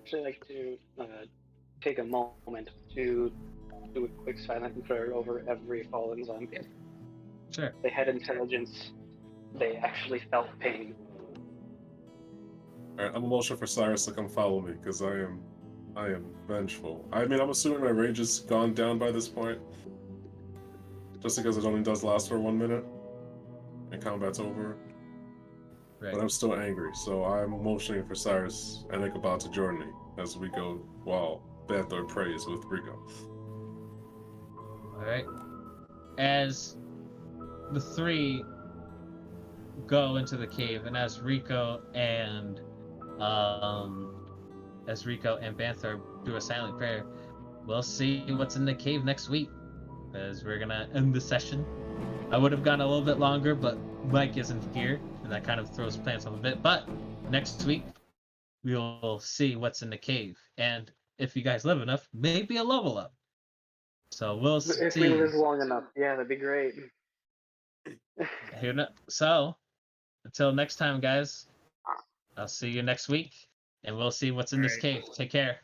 actually like to take a moment to do a quick silent prayer over every fallen zombie. Sure. They had intelligence. They actually felt pain. Alright, I'm motion for Cyrus to come follow me because I am vengeful. I mean, I'm assuming my rage is gone down by this point. Just because it only does last for 1 minute and combat's over. Right. But I'm still angry, so I'm motioning for Cyrus and Ichabod to join me as we go while Banthor prays with Rico. All right. As the 3 go into the cave, and as Rico and Banthor do a silent prayer, we'll see what's in the cave next week. As we're gonna end the session. I would have gone a little bit longer, but Mike isn't here, and that kind of throws plans off a bit. But next week, we will see what's in the cave, and if you guys live enough, maybe a level up. So we'll see. If we live long enough, yeah, that'd be great. So, until next time, guys, I'll see you next week, and we'll see what's in this Alright. cave. Take care.